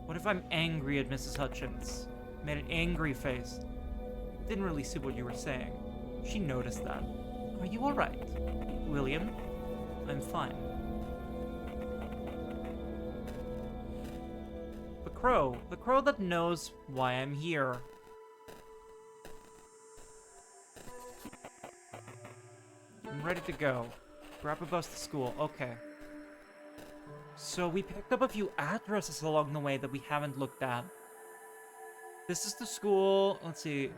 What if I'm angry at Mrs. Hutchins? Made an angry face. Didn't really see what you were saying. She noticed that. Are you alright? William? I'm fine. The crow that knows why I'm here. I'm ready to go. Grab a bus to school. Okay. So we picked up a few addresses along the way that we haven't looked at. This is the school. Let's see.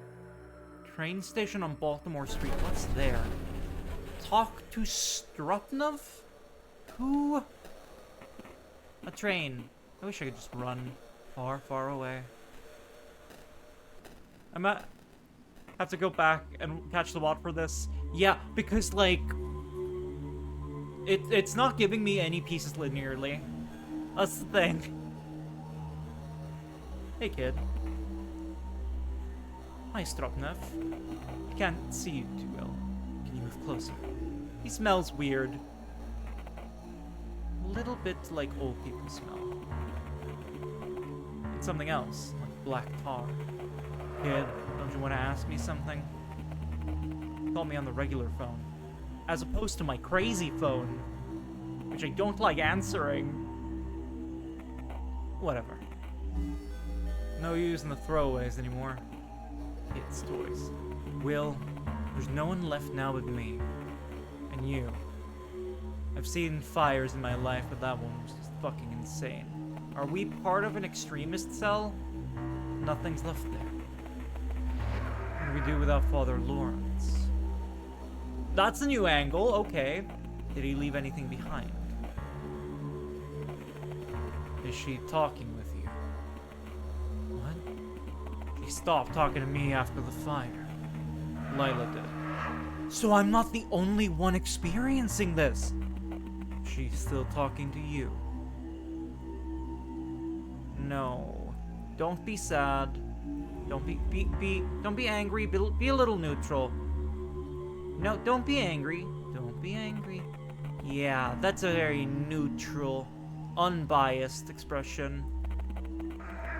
Train station on Baltimore Street. What's there? Talk to Strutnov? Who? A train. I wish I could just run far, far away. I might have to go back and catch the watt for this. Yeah, because, like, it's not giving me any pieces linearly. That's the thing. Hey, kid. Hi, Strutnov. I can't see you too well. Can you move closer? He smells weird. A little bit like old people smell. It's something else, like black tar. Kid, don't you want to ask me something? Call me on the regular phone. As opposed to my crazy phone, which I don't like answering. Whatever. No use in the throwaways anymore. Kids' toys. Will, there's no one left now but me. And you. I've seen fires in my life, but that one was just fucking insane. Are we part of an extremist cell? Nothing's left there. we do without Father Lawrence? That's a new angle, okay. Did he leave anything behind? Is she talking with you? What? She stopped talking to me after the fire. Lila did. So I'm not the only one experiencing this. She's still talking to you. No. Don't be sad. Don't be angry. Be a little neutral. No, don't be angry. Don't be angry. Yeah, that's a very neutral, unbiased expression.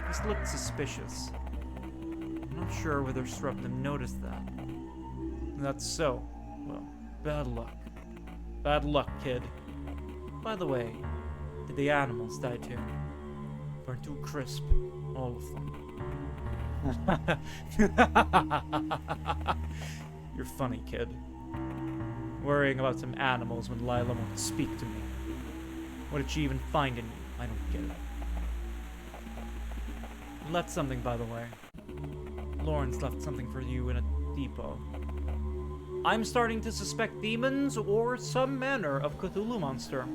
This looked suspicious. I'm not sure whether Shrubnum noticed that. That's so. Well, bad luck. Bad luck, kid. By the way, did the animals die too? Burned too crisp. All of them. You're funny, kid. Worrying about some animals when Lila won't speak to me. What did she even find in you? I don't get it. You left something, by the way. Lawrence left something for you in a depot. I'm starting to suspect demons or some manner of Cthulhu monster.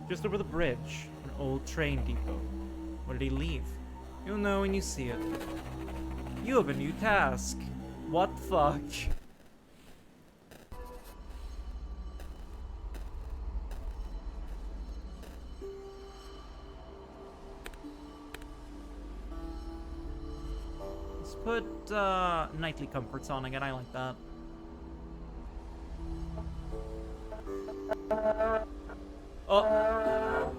Just over the bridge, an old train depot. What did he leave? You'll know when you see it. You have a new task. What the fuck? Let's put nightly comforts on again. I like that. Oh.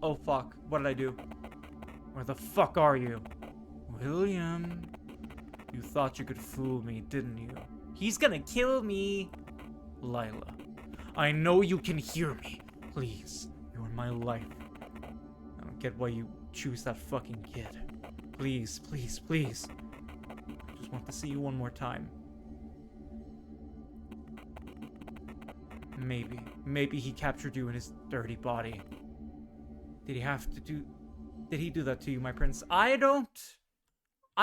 Oh fuck. What did I do? Where the fuck are you? William. You thought you could fool me, didn't you? He's gonna kill me. Lila. I know you can hear me. Please. You're my life. I don't get why you choose that fucking kid. Please, please, please. I just want to see you one more time. Maybe he captured you in his dirty body. Did he do that to you, my prince? I'm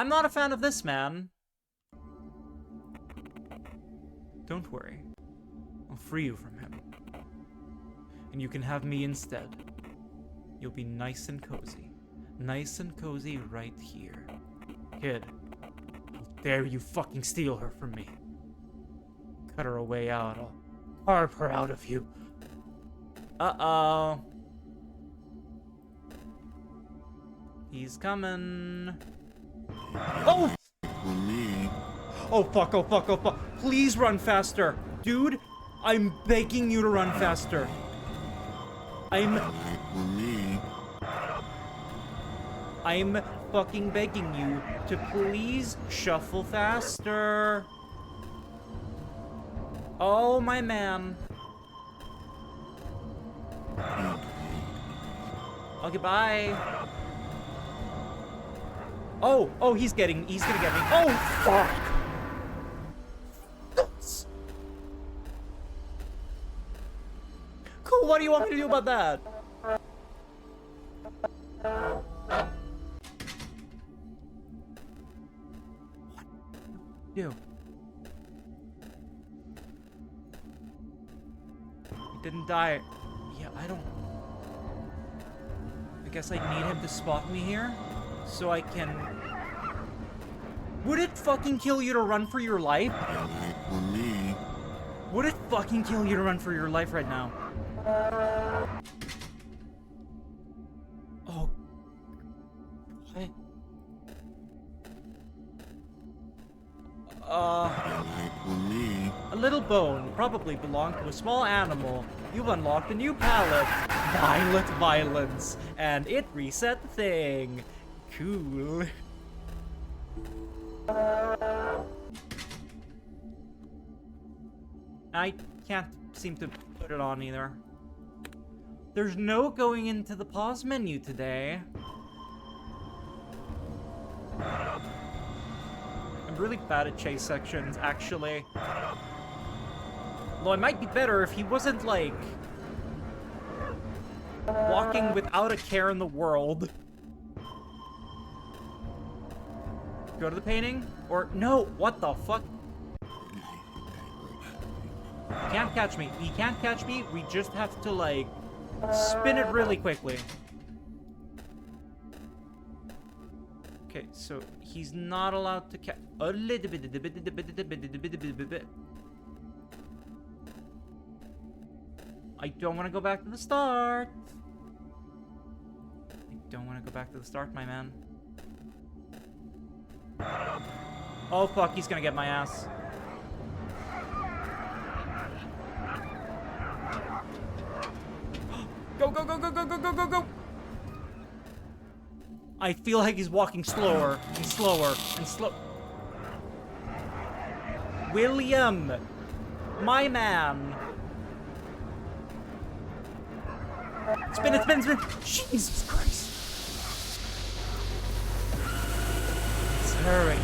not a fan of this man. Don't worry. I'll free you from him. And you can have me instead. You'll be nice and cozy. Nice and cozy right here. Kid, how dare you fucking steal her from me. Cut her a way out. I'll carve her out of you. Uh-oh. He's coming. Oh! Oh fuck, oh fuck, oh fuck. Please run faster. Dude, I'm begging you to run faster. I'm fucking begging you to please shuffle faster. Oh, my man. Okay, bye. Oh, he's gonna get me. Oh, fuck. Cool, what do you want me to do about that? What do? He didn't die. Yeah, I guess I need him to spot me here, so I can... Would it fucking kill you to run for your life? Would it fucking kill you to run for your life right now? Oh. What? A little bone probably belonged to a small animal. You've unlocked a new palette, Violet Violence, and it reset the thing. Cool. I can't seem to put it on either. There's no going into the pause menu today. I'm really bad at chase sections, actually. Though it might be better if he wasn't, like, walking without a care in the world. Go to the painting? Or, no, what the fuck? He can't catch me. He can't catch me. We just have to, like, spin it really quickly. Okay, so he's not allowed to catch a little bit. I don't want to go back to the start. I don't want to go back to the start, my man. Oh fuck, he's gonna get my ass. Go, go, go, go, go, go, go, go, go! I feel like he's walking slower and slower and slow. William! My man! Spin it, spin it, spin it! Jesus Christ! Let's hurry.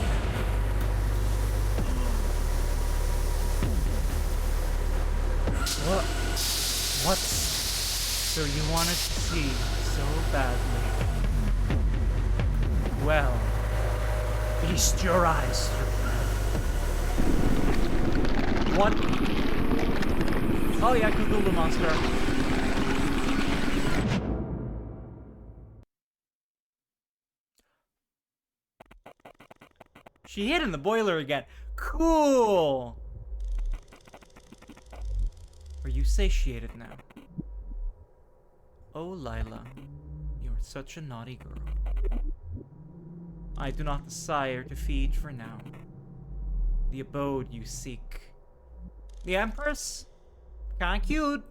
What? So you wanted to see so badly? Well, feast your eyes. What? Oh yeah, Cthulhu monster. She hid in the boiler again. Cool! Are you satiated now? Oh, Lila, you're such a naughty girl. I do not desire to feed for now. The abode you seek. The Empress? Kinda cute.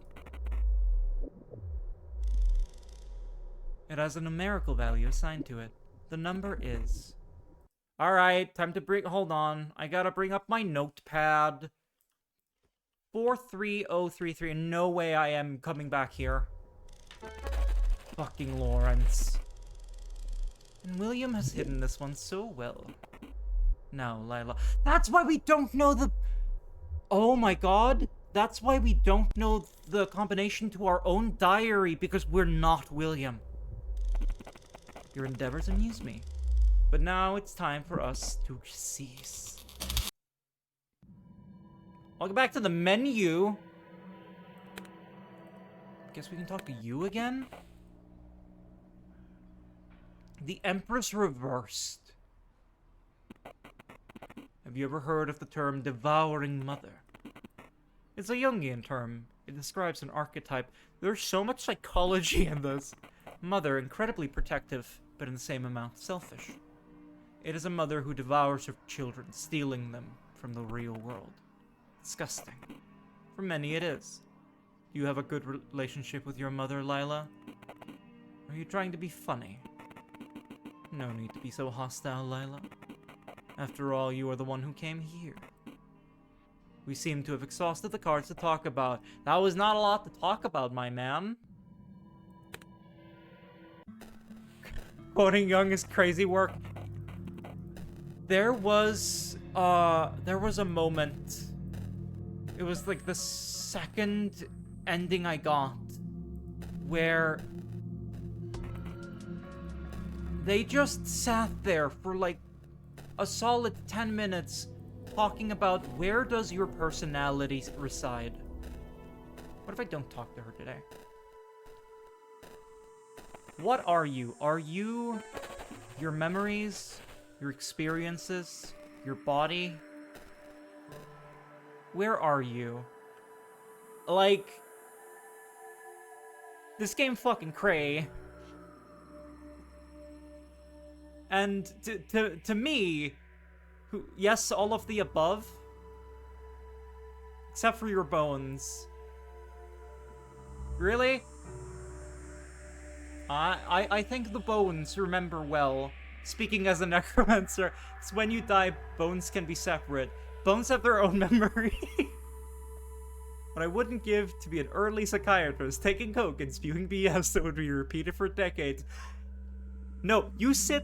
It has a numerical value assigned to it. The number is... Alright, time to bring... Hold on. I gotta bring up my notepad. 43033. No way I am coming back here. Fucking Lawrence. And William has hidden this one so well. Now, Lila. That's why we don't know the... Oh my god. That's why we don't know the combination to our own diary, because we're not William. Your endeavors amuse me. But now it's time for us to cease. Welcome back to the menu. Guess we can talk to you again? The Empress Reversed. Have you ever heard of the term devouring mother? It's a Jungian term. It describes an archetype. There's so much psychology in this. Mother, incredibly protective, but in the same amount selfish. It is a mother who devours her children, stealing them from the real world. Disgusting. For many it is. Do you have a good relationship with your mother, Lila? Are you trying to be funny? No need to be so hostile, Lila. After all, you are the one who came here. We seem to have exhausted the cards to talk about. That was not a lot to talk about, my man. Quoting Jung is crazy work. There was a moment. It was like the second ending I got where they just sat there for like a solid 10 minutes talking about where does your personality reside. What if I don't talk to her today? What are you? Are you your memories, your experiences, your body? Where are you? Like, this game fucking cray. And to me, who, yes, all of the above, except for your bones. Really? I think the bones remember well. Speaking as a necromancer, it's when you die, bones can be separate. Bones have their own memory. What I wouldn't give to be an early psychiatrist, taking coke and spewing BS that would be repeated for decades. No, you sit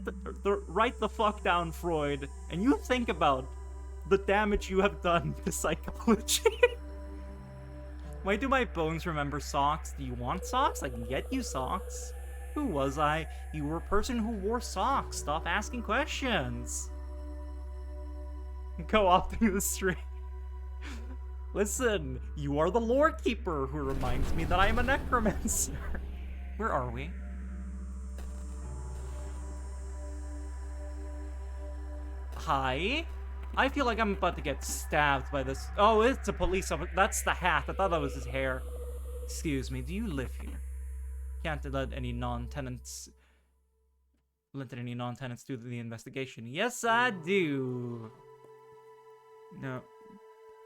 right the fuck down, Freud, and you think about the damage you have done to psychology. Why do my bones remember socks? Do you want socks? I can get you socks. Who was I? You were a person who wore socks. Stop asking questions. Co-opting the stream. Listen, you are the lore keeper who reminds me that I am a necromancer. Where are we? Hi? I feel like I'm about to get stabbed by this. Oh, it's a police officer. That's the hat. I thought that was his hair. Excuse me, do you live here? Can't let any non-tenants do the investigation. Yes, I do. No.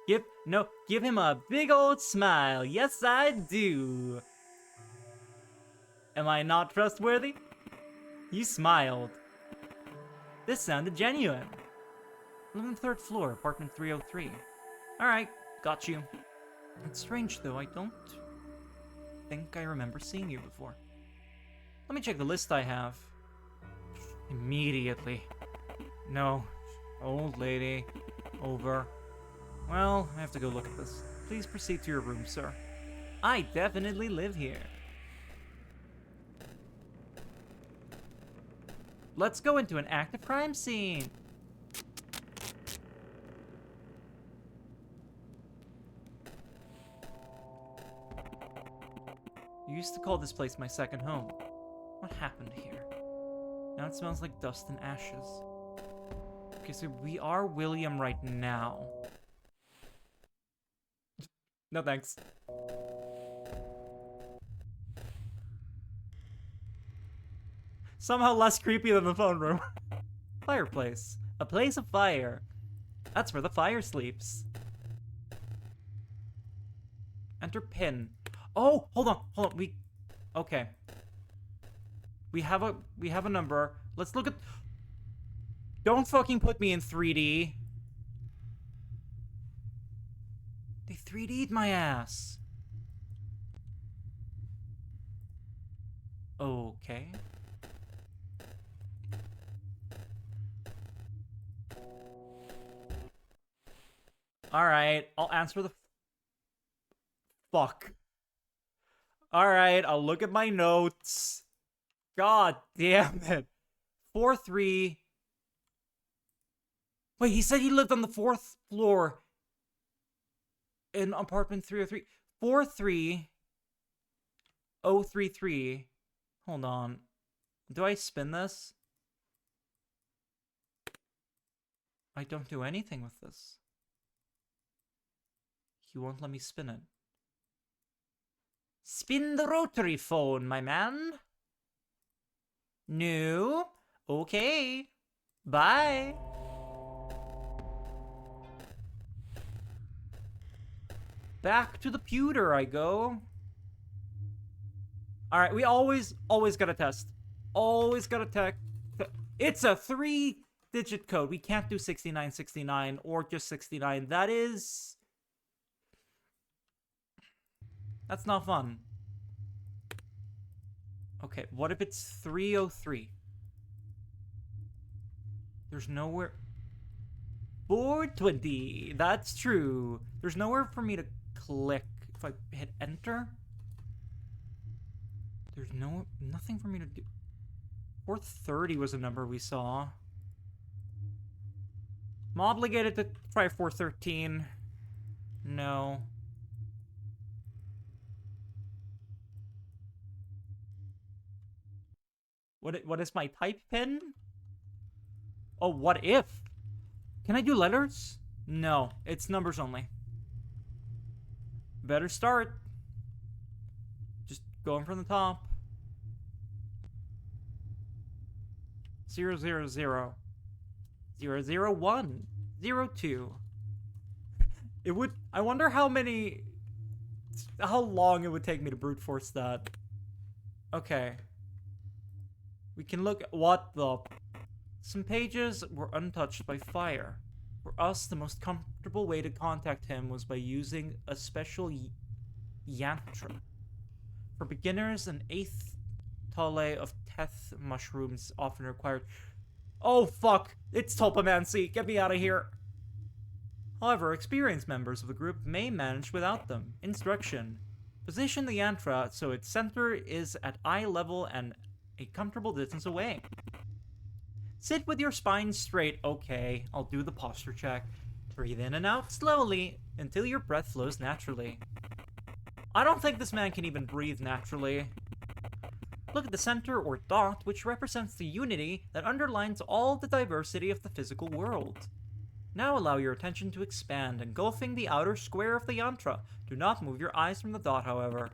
Give him a big old smile. Yes, I do. Am I not trustworthy? You smiled. This sounded genuine. Live on the 3rd floor, apartment 303. Alright, got you. It's strange though, I don't think I remember seeing you before. Let me check the list I have. Immediately. No. Old lady. Over. Well, I have to go look at this. Please proceed to your room, sir. I definitely live here. Let's go into an active crime scene. You used to call this place my second home. What happened here? Now it smells like dust and ashes. Okay, so we are William right now. No thanks. Somehow less creepy than the phone room. Fireplace. A place of fire. That's where the fire sleeps. Enter pin. Oh, hold on. Okay. We have a number. Let's look at. Don't fucking put me in 3D. They 3D'd my ass. Okay. Alright, I'll answer the fuck. Alright, I'll look at my notes. God damn it. 4-3. Wait, he said he lived on the 4th floor in apartment 303. 43033. Hold on. Do I spin this? I don't do anything with this. He won't let me spin it. Spin the rotary phone, my man. No. Okay. Bye. Back to the pewter I go. Alright, we always gotta test. Always gotta tech. It's a 3-digit code. We can't do 6969 or just 69. That's not fun. Okay, what if it's 303? There's nowhere... 420. That's true. There's nowhere for me to click. If I hit enter, there's nothing for me to do. 430 was a number we saw. I'm obligated to try 413. No. What is my type pin? Oh, what if? Can I do letters? No, it's numbers only. Better start. Just going from the top. 000. 001. 02. It would... I wonder how long it would take me to brute force that. Okay. We can look at what the... Some pages were untouched by fire. For us, the most comfortable way to contact him was by using a special yantra. For beginners, an 8th tale of teth mushrooms often required. Oh fuck! It's tulpamancy! Get me out of here! However, experienced members of the group may manage without them. Instruction. Position the yantra so its center is at eye level and a comfortable distance away. Sit with your spine straight. Okay, I'll do the posture check. Breathe in and out slowly until your breath flows naturally. I don't think this man can even breathe naturally. Look at the center or dot, which represents the unity that underlines all the diversity of the physical world. Now allow your attention to expand, engulfing the outer square of the yantra. Do not move your eyes from the dot, however.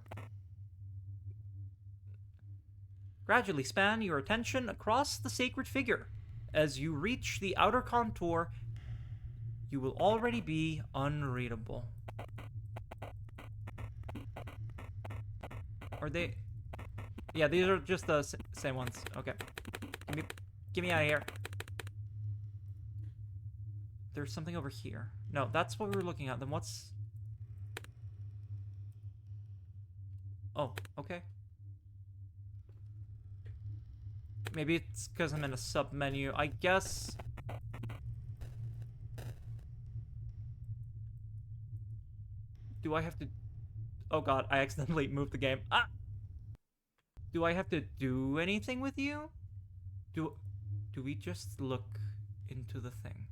Gradually span your attention across the sacred figure. As you reach the outer contour, you will already be unreadable. Are they... Yeah, these are just the same ones. Okay. Get me out of here. There's something over here. No, that's what we were looking at. Then what's... Oh, okay. Maybe it's because I'm in a sub-menu. I guess... Do I have to... Oh god, I accidentally moved the game. Ah! Do I have to do anything with you? Do we just look into the thing?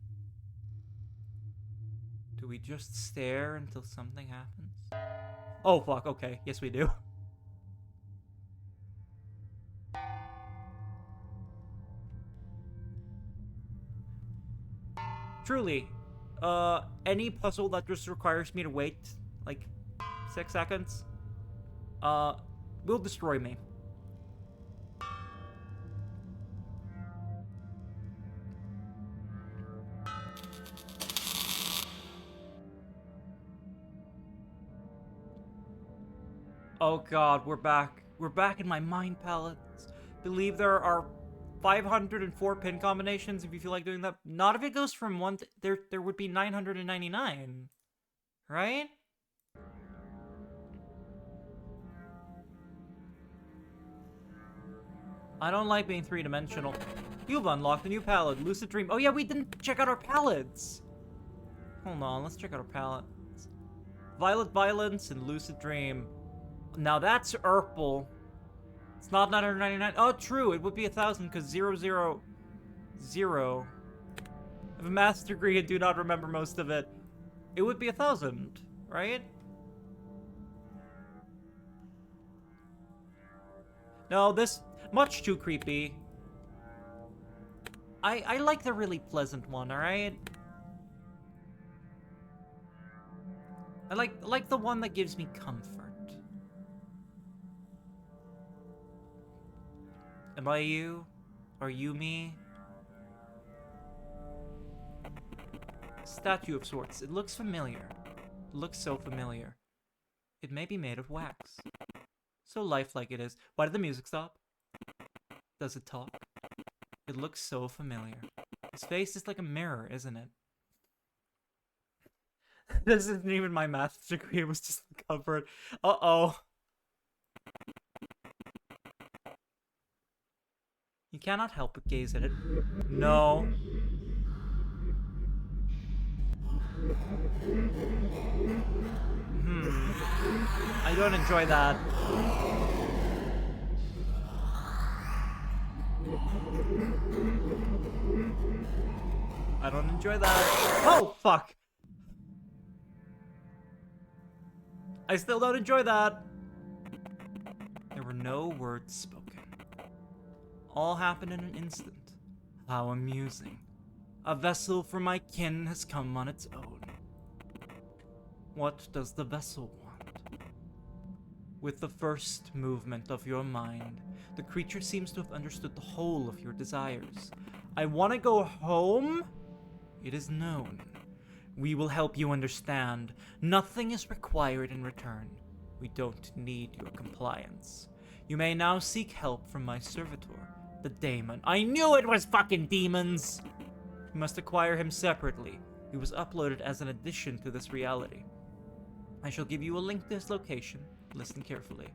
Do we just stare until something happens? Oh fuck, okay. Yes we do. Truly, any puzzle that just requires me to wait, like, 6 seconds, will destroy me. Oh god, we're back. We're back in my mind palettes. Believe there are 504 pin combinations if you feel like doing that. Not if it goes from 1 to... There would be 999. Right? I don't like being three-dimensional. You've unlocked a new palette, Lucid Dream. Oh yeah, we didn't check out our palettes. Hold on, let's check out our palettes. Violet Violence and Lucid Dream. Now that's Urple. It's not 999. Oh, true. It would be 1,000 because 000. I have a maths degree and do not remember most of it. It would be 1,000, right? No, this much too creepy. I like the really pleasant one, alright? I like the one that gives me comfort. Am I you? Are you me? Statue of sorts. It looks familiar. It looks so familiar. It may be made of wax. So lifelike it is. Why did the music stop? Does it talk? It looks so familiar. His face is like a mirror, isn't it? This isn't even my math degree, it was just comfort. Uh-oh. You cannot help but gaze at it. No. I don't enjoy that. I don't enjoy that. Oh, fuck. I still don't enjoy that. There were no words spoken. All happened in an instant. How amusing. A vessel for my kin has come on its own. What does the vessel want? With the first movement of your mind, the creature seems to have understood the whole of your desires. I want to go home? It is known. We will help you understand. Nothing is required in return. We don't need your compliance. You may now seek help from my servitor, the daemon. I knew it was fucking demons! You must acquire him separately. He was uploaded as an addition to this reality. I shall give you a link to his location. Listen carefully.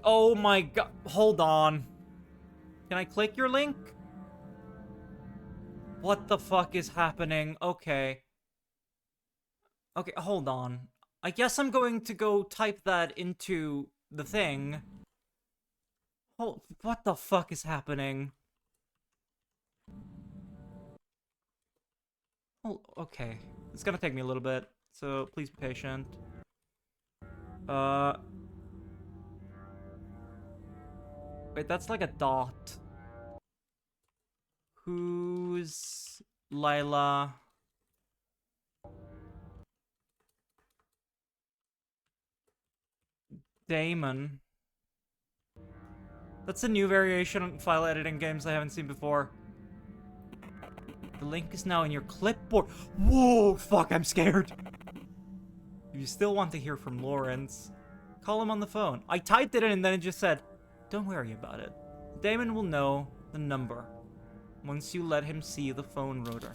Oh my god. Hold on. Can I click your link? What the fuck is happening? Okay. Okay, hold on. I guess I'm going to go type that into the thing. Oh, what the fuck is happening? Oh, okay. It's gonna take me a little bit, so please be patient. Uh... Wait, that's like a dot. Who's... Lila? Damon. That's a new variation on file editing games I haven't seen before. The link is now in your clipboard. Whoa, fuck, I'm scared. If you still want to hear from Lawrence, call him on the phone. I typed it in and then it just said, don't worry about it. Damon will know the number once you let him see the phone rotor.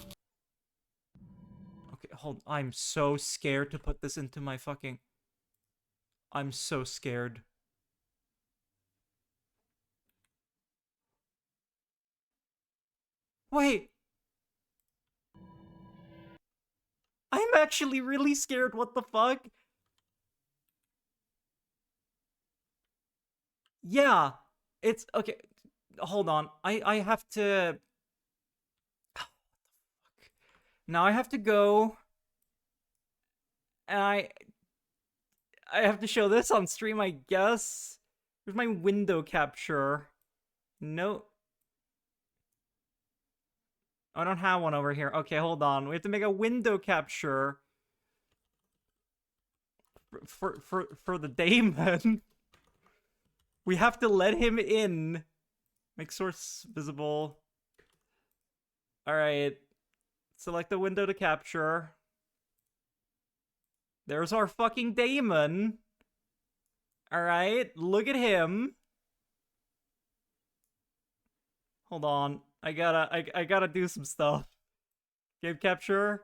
Okay, hold. I'm so scared to put this into my fucking... I'm so scared. Wait. I'm actually really scared. What the fuck? Yeah. It's... Okay. Hold on. I have to... Now I have to go... And I have to show this on stream, I guess. Where's my window capture? No. I don't have one over here. Okay, hold on. We have to make a window capture for the daemon. We have to let him in. Make source visible. All right. Select the window to capture. There's our fucking daemon. All right, look at him. Hold on. I gotta do some stuff. Game capture.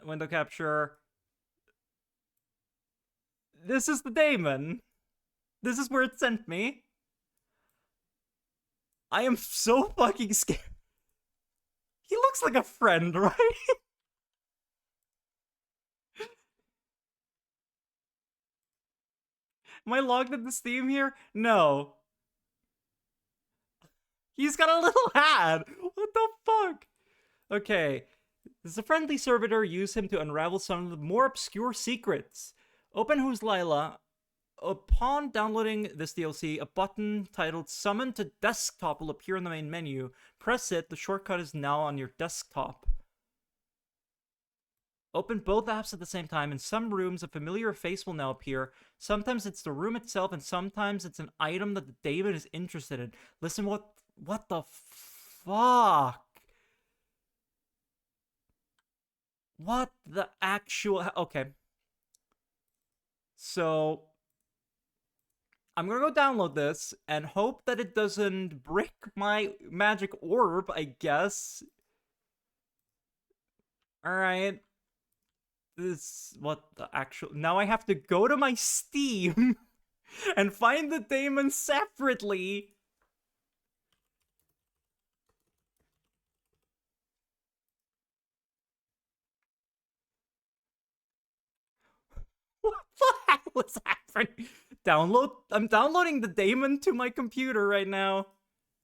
Window capture. This is the daemon. This is where it sent me. I am so fucking scared. He looks like a friend, right? Am I logged into Steam here? No. He's got a little hat. What the fuck? Okay. This is a friendly servitor. Use him to unravel some of the more obscure secrets. Open Who's Lila. Upon downloading this DLC, a button titled Summon to Desktop will appear in the main menu. Press it. The shortcut is now on your desktop. Open both apps at the same time. In some rooms, a familiar face will now appear. Sometimes it's the room itself, and sometimes it's an item that the daemon is interested in. Listen, what the fuck? What the actual... Okay. So... I'm gonna go download this and hope that it doesn't break my magic orb, I guess. Alright. This... What the actual... Now I have to go to my Steam and find the daemon separately. What the hell is happening? I'm downloading the daemon to my computer right now.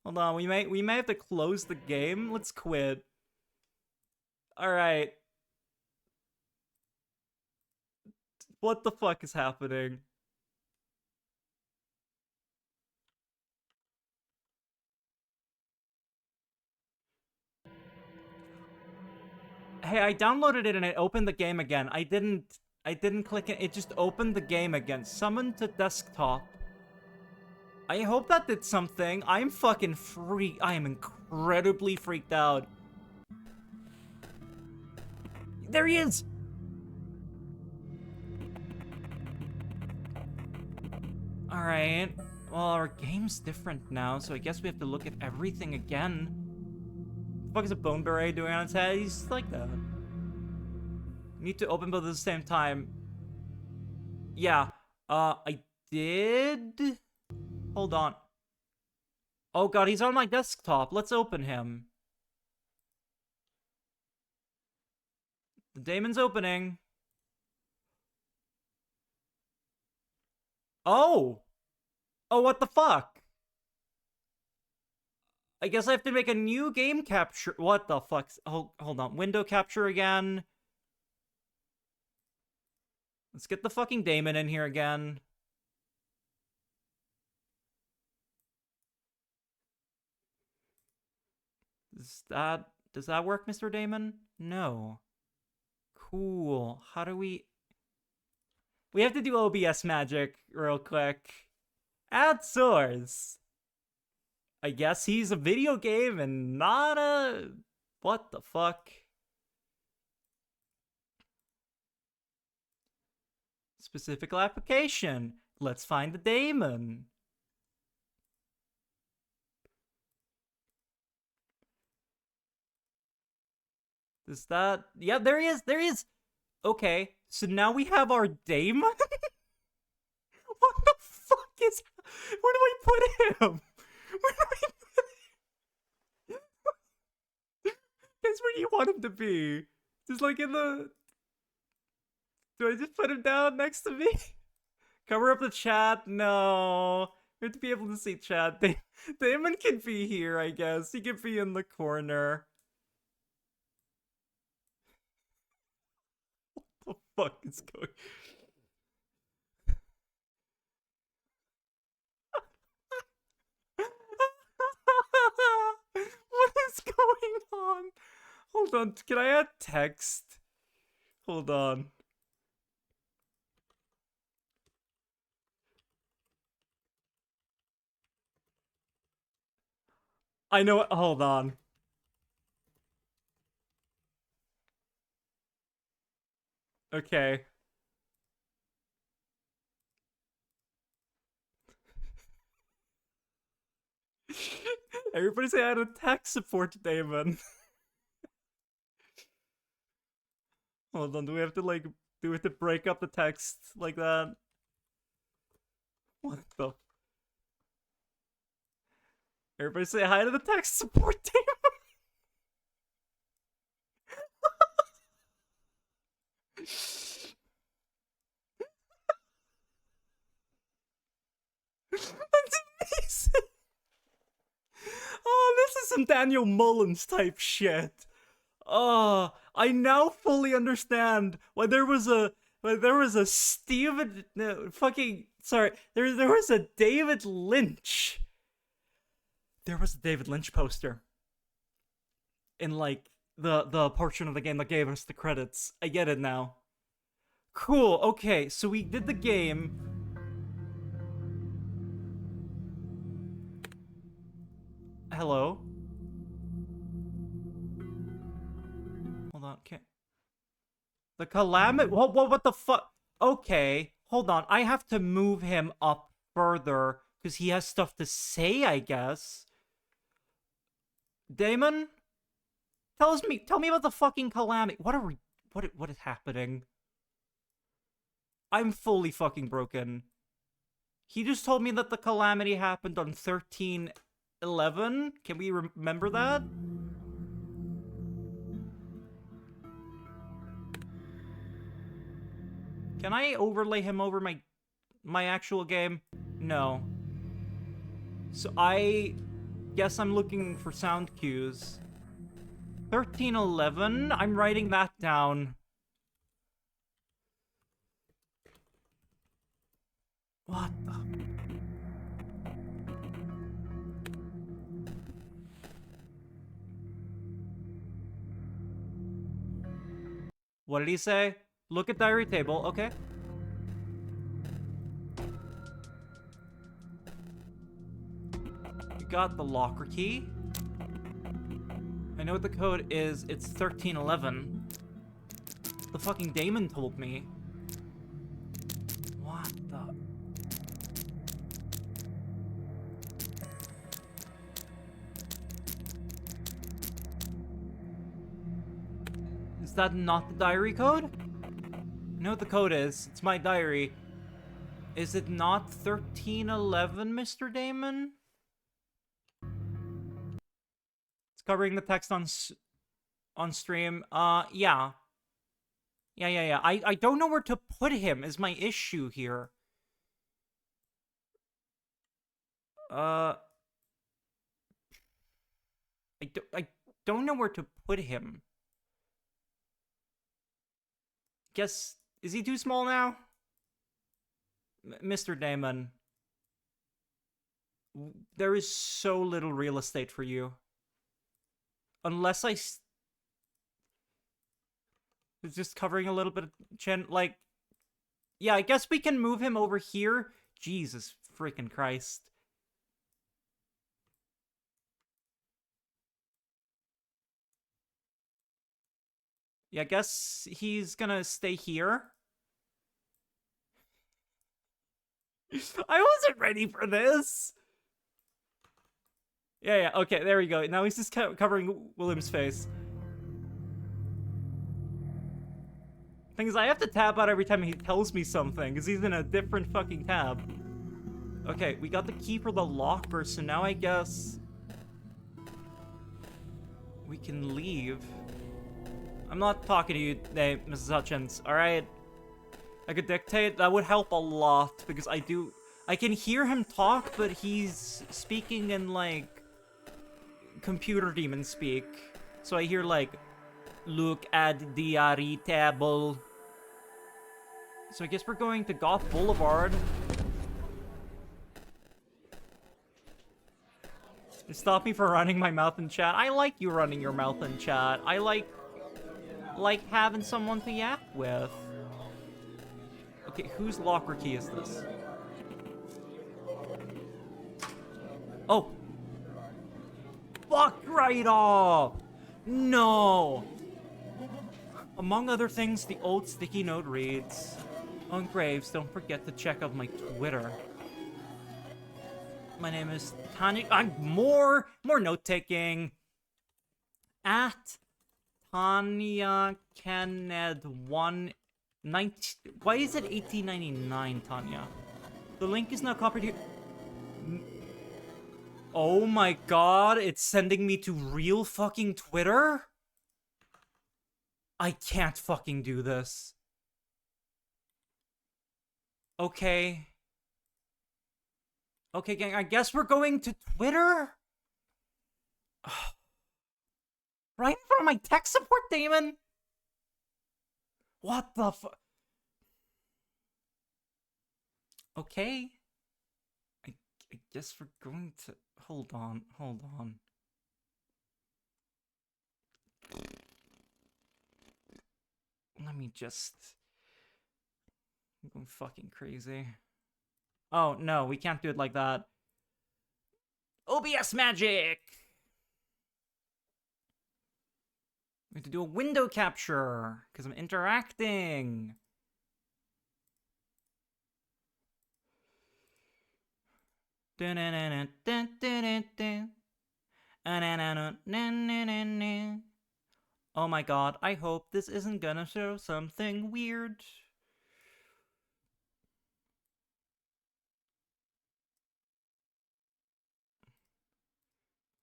Hold on, we may have to close the game. Let's quit. Alright. What the fuck is happening? Hey, I downloaded it and it opened the game again. I didn't click it. It just opened the game again. Summon to desktop. I hope that did something. I'm fucking freaked. I am incredibly freaked out. There he is! Alright. Well, our game's different now, so I guess we have to look at everything again. What the fuck is a bone beret doing on its head? He's like that. Need to open both at the same time. Yeah. I did... Hold on. Oh god, he's on my desktop. Let's open him. The daemon's opening. Oh! Oh, what the fuck? I guess I have to make a new game capture. What the fuck? Hold on. Window capture again. Let's get the fucking Damon in here again. Does that work, Mr. Damon? No. Cool. How do we have to do OBS magic real quick. Add source. I guess he's a video game and not a... What the fuck? Specific application. Let's find the daemon. Is that... Yeah, there he is. There he is. Okay, so now we have our daemon? What the fuck is... Where do we put him? Where do we put him? Guess where do you want him to be? Just like in the... Do I just put him down next to me? Cover up the chat? No. We have to be able to see chat. Damon can be here, I guess. He can be in the corner. What the fuck is going... What is going on? Hold on. Can I add text? Hold on. I know it. Hold on. Okay. Everybody say I had a tech support Damon. Hold on, do we have to break up the text like that? What the? Everybody say hi to the text support Damon. That's amazing. Oh, this is some Daniel Mullins type shit. Oh, I now fully understand why there was a Steven no, fucking sorry. There was a David Lynch. There was a David Lynch poster in like the portion of the game that gave us the credits. I get it now. Cool. Okay, so we did the game. Hello. Hold on. Can't. The calamity. What the fuck? Okay, hold on. I have to move him up further because he has stuff to say, I guess. Damon, tell me about the fucking calamity. What is happening? I'm fully fucking broken. He just told me that the calamity happened on 13/11. Can we remember that? Can I overlay him over my actual game? No. So I guess I'm looking for sound cues. 13/11. I'm writing that down. What the? What did he say? Look at diary table. Okay. You got the locker key. I know what the code is. It's 13/11. The fucking Damon told me. What the? Is that not the diary code? I know what the code is. It's my diary. Is it not 13/11, Mr. Damon? It's covering the text on stream. Yeah. Yeah. I don't know where to put him is my issue here. I I don't know where to put him. Guess, is he too small now? Mr. Damon, there is so little real estate for you. Unless it's just covering a little bit of chin, like, yeah, I guess we can move him over here. Jesus freaking Christ. Yeah, I guess he's gonna stay here. I wasn't ready for this. Yeah, okay, there we go. Now he's just covering William's face. Thing is, I have to tab out every time he tells me something, because he's in a different fucking tab. Okay, we got the key for the locker, so now I guess we can leave. I'm not talking to you today, Mrs. Hutchins, alright? I could dictate, that would help a lot, because I can hear him talk, but he's speaking in, like, computer demon speak. So I hear, like, look at the table. So I guess we're going to Goth Boulevard. Stop me from running my mouth in chat. I like you running your mouth in chat. I like having someone to yak with. Okay, whose locker key is this? Oh. Fuck right off! No! Among other things, the old sticky note reads, on Graves, don't forget to check out my Twitter. My name is Tanya. I'm more note-taking. At Tanya Kenneth 190. Why is it 1899, Tanya? The link is now copied here. Oh my god, it's sending me to real fucking Twitter? I can't fucking do this. Okay. Okay, gang, I guess we're going to Twitter? Right in front of my tech support, Damon? What the fu- Okay. I guess we're going to... Hold on. Let me just... I'm going fucking crazy. Oh, no, we can't do it like that. OBS magic! We have to do a window capture, because I'm interacting. Oh my god, I hope this isn't gonna show something weird.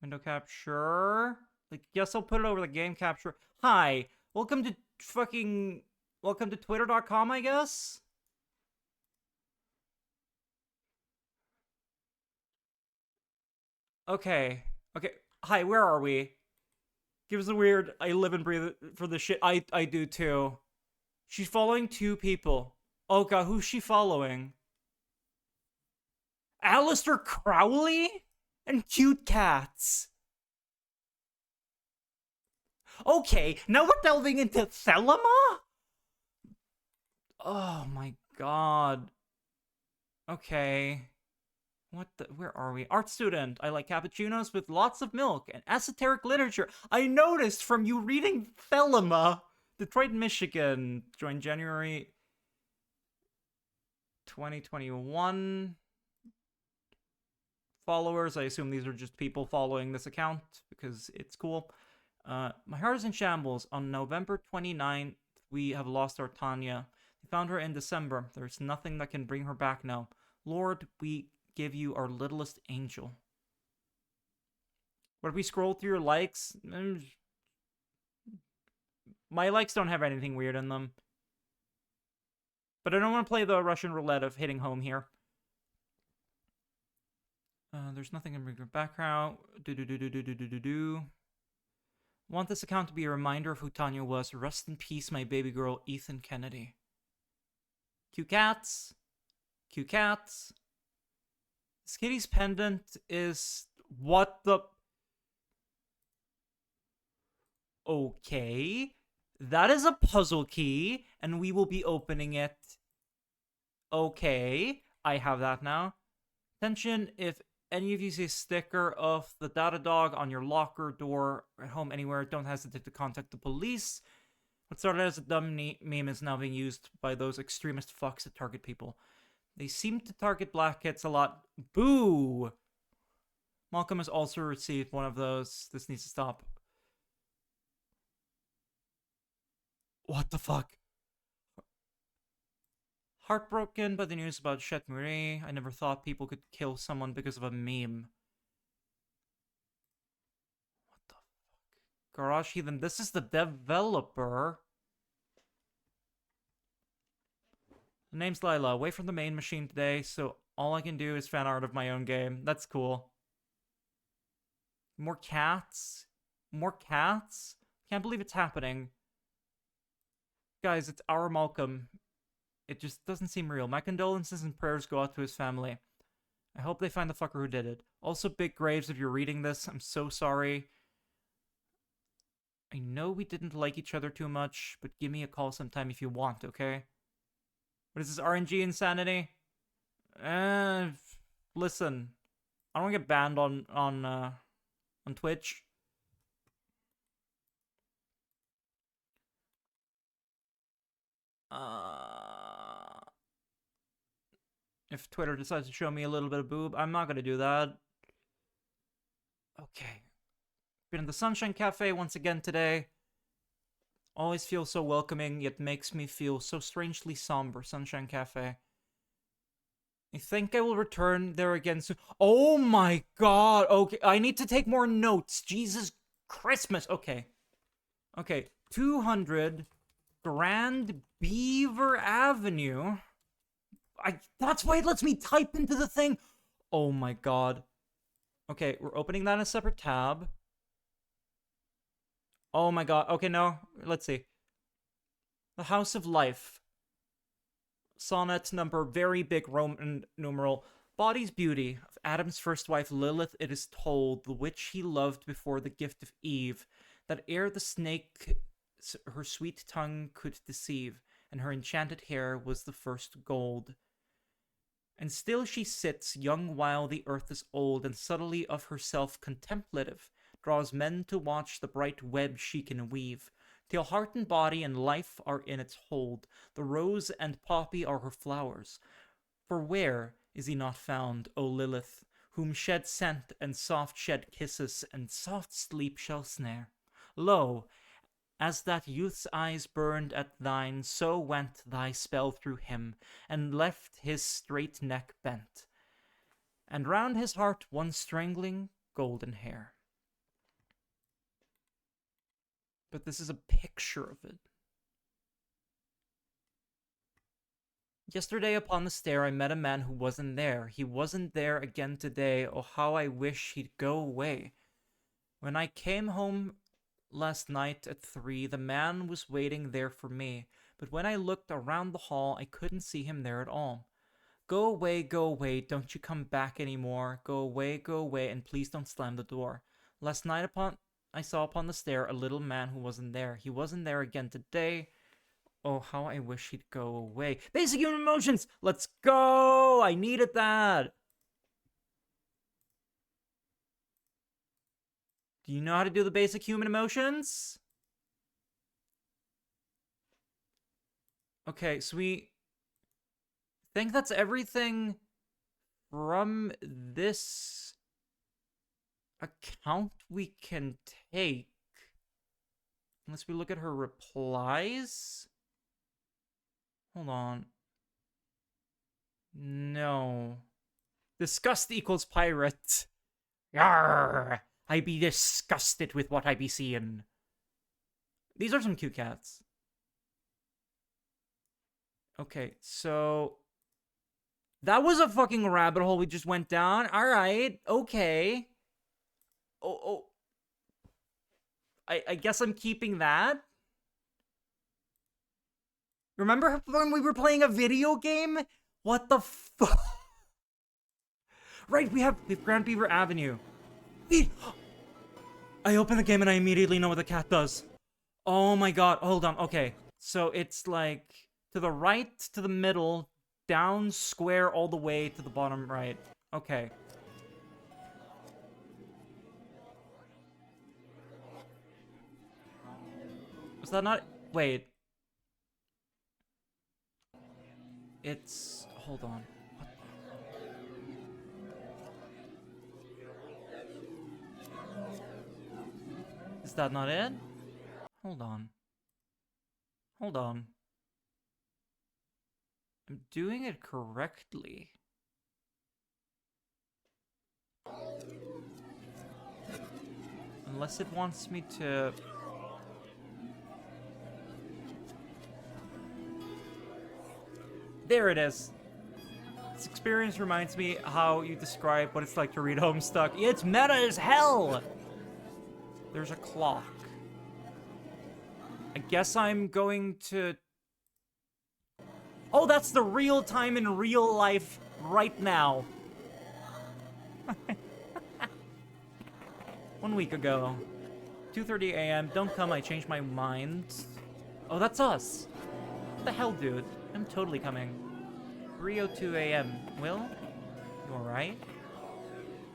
Window capture. Like, guess I'll put it over the game capture. Hi, welcome to twitter.com, I guess? Okay. Hi, where are we? Give us a weird, I live and breathe for this shit. I do too. She's following 2 people. Oh god, who's she following? Alistair Crowley? And cute cats. Okay, now we're delving into Thelema? Oh my god. Okay. Where are we? Art student. I like cappuccinos with lots of milk and esoteric literature. I noticed from you reading Thelema. Detroit, Michigan. Joined January 2021. Followers. I assume these are just people following this account because it's cool. My heart is in shambles. On November 29th, we have lost our Tanya. We found her in December. There's nothing that can bring her back now. Lord, we give you our littlest angel. What if we scroll through your likes? My likes don't have anything weird in them. But I don't want to play the Russian roulette of hitting home here. There's nothing in the background. Want this account to be a reminder of who Tanya was. Rest in peace, my baby girl, Ethan Kennedy. Cute cats. Cute cats. This kitty's pendant is... What the... Okay. That is a puzzle key, and we will be opening it. Okay. I have that now. Attention, if any of you see a sticker of the data dog on your locker, door, at home, anywhere, don't hesitate to contact the police. What started as a dumb meme is now being used by those extremist fucks that target people. They seem to target black kids a lot. Boo! Malcolm has also received one of those. This needs to stop. What the fuck? Heartbroken by the news about Chet Marie. I never thought people could kill someone because of a meme. What the fuck? Garage Heathen. This is the developer. The name's Lila. Away from the main machine today, so all I can do is fan art of my own game. That's cool. More cats? More cats? Can't believe it's happening. Guys, it's our Malcolm. It just doesn't seem real. My condolences and prayers go out to his family. I hope they find the fucker who did it. Also, Big Graves, if you're reading this, I'm so sorry. I know we didn't like each other too much, but give me a call sometime if you want, okay? What is this, RNG insanity? Listen. I don't get banned on Twitch. If Twitter decides to show me a little bit of boob, I'm not gonna do that. Okay. Been in the Sunshine Cafe once again today. Always feels so welcoming, yet makes me feel so strangely somber. Sunshine Cafe. I think I will return there again soon. Oh my god! Okay, I need to take more notes. Jesus Christmas! Okay. Okay, 200 Grand Beaver Avenue. That's why it lets me type into the thing. Oh my god. Okay, we're opening that in a separate tab. Oh my god. Okay, no. Let's see. The House of Life. Sonnet number, very big Roman numeral. Body's beauty. Of Adam's first wife Lilith, it is told, the witch he loved before the gift of Eve, that ere the snake her sweet tongue could deceive, and her enchanted hair was the first gold. And still she sits, young while the earth is old, and subtly of herself contemplative, draws men to watch the bright web she can weave, till heart and body and life are in its hold. The rose and poppy are her flowers. For where is he not found, O Lilith, whom shed scent and soft shed kisses and soft sleep shall snare? Lo, as that youth's eyes burned at thine, so went thy spell through him, and left his straight neck bent, and round his heart one strangling golden hair. But this is a picture of it. Yesterday upon the stair I met a man who wasn't there. He wasn't there again today. Oh, how I wish he'd go away. When I came home last night at 3, the man was waiting there for me, but when I looked around the hall, I couldn't see him there at all. Go away, don't you come back anymore. Go away, and please don't slam the door. Last night I saw upon the stair a little man who wasn't there. He wasn't there again today. Oh, how I wish he'd go away. Basic human emotions! Let's go! I needed that! Do you know how to do the basic human emotions? Okay, so we think that's everything from this account we can take. Unless we look at her replies. Hold on. No. Disgust equals pirate. Yarr! I be disgusted with what I be seeing. These are some cute cats. Okay, so That was a fucking rabbit hole we just went down. Alright, okay. Oh. I guess I'm keeping that. Remember when we were playing a video game? What the fuck? Right, we have Grand Beaver Avenue. Wait! I open the game and I immediately know what the cat does. Oh my god, hold on, okay. So it's like to the right, to the middle, down, square, all the way to the bottom right. Okay. Was that not... Wait. It's... Hold on. What? Is that not it? Hold on. Hold on. I'm doing it correctly. Unless it wants me to... There it is. This experience reminds me how you describe what it's like to read Homestuck. It's meta as hell! There's a clock. I guess I'm going to... Oh, that's the real time in real life right now. 1 week ago. 2:30 a.m. Don't come, I changed my mind. Oh, that's us. What the hell, dude? I'm totally coming. 3:02 a.m. Will? You alright?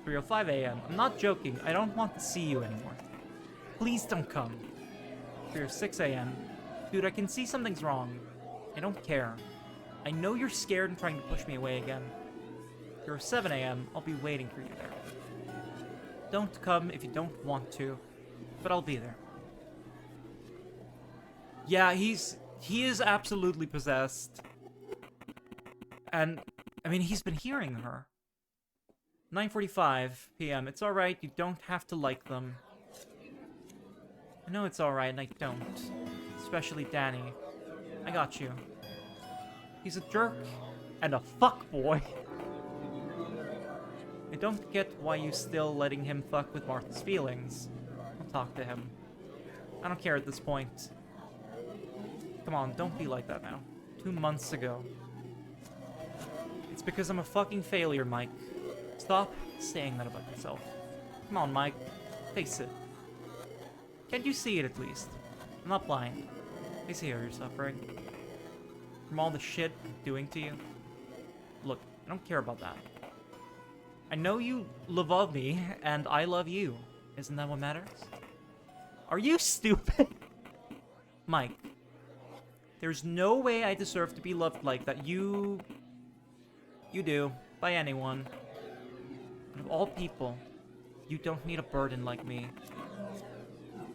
3:05 a.m. I'm not joking. I don't want to see you anymore. Please don't come. 3:06 a.m. Dude, I can see something's wrong. I don't care. I know you're scared and trying to push me away again. 3:07 a.m. I'll be waiting for you there. Don't come if you don't want to, but I'll be there. Yeah, he is absolutely possessed. And, I mean, he's been hearing her. 9:45 p.m. It's alright, you don't have to like them. I know it's alright, and I don't. Especially Danny. I got you. He's a jerk and a fuckboy. I don't get why you still letting him fuck with Martha's feelings. I'll talk to him. I don't care at this point. Come on, don't be like that now. 2 months ago. It's because I'm a fucking failure, Mike. Stop saying that about yourself. Come on, Mike. Face it. Can't you see it at least? I'm not blind. I see how you're suffering. From all the shit I'm doing to you. Look, I don't care about that. I know you love me, and I love you. Isn't that what matters? Are you stupid? Mike. There's no way I deserve to be loved like that. You do. By anyone. And of all people, you don't need a burden like me.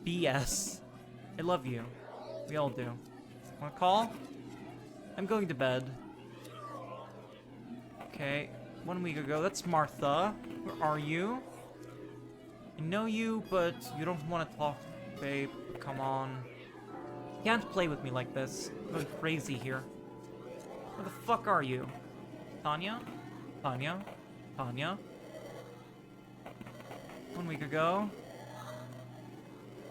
BS. I love you. We all do. Wanna call? I'm going to bed. Okay. 1 week ago. That's Martha. Where are you? I know you, but you don't want to talk, babe. Come on. You can't play with me like this. I'm going crazy here. Where the fuck are you? Tanya? Tanya? Tanya? 1 week ago.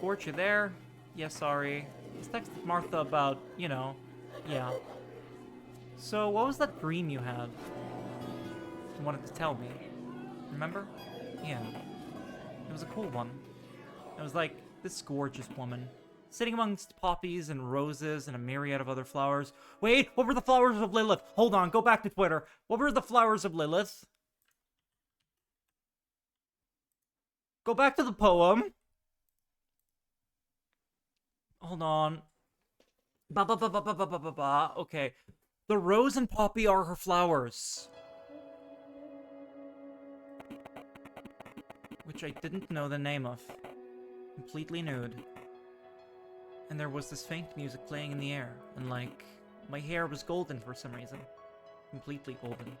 Gort, you there? Yeah, sorry. Just texted Martha about, you know, yeah. So, what was that dream you had? You wanted to tell me. Remember? Yeah. It was a cool one. It was like this gorgeous woman, sitting amongst poppies and roses and a myriad of other flowers. Wait, what were the flowers of Lilith? Hold on, go back to Twitter. What were the flowers of Lilith? Go back to the poem. Hold on. Okay. The rose and poppy are her flowers. Which I didn't know the name of. Completely nude. And there was this faint music playing in the air, and like, my hair was golden for some reason. Completely golden.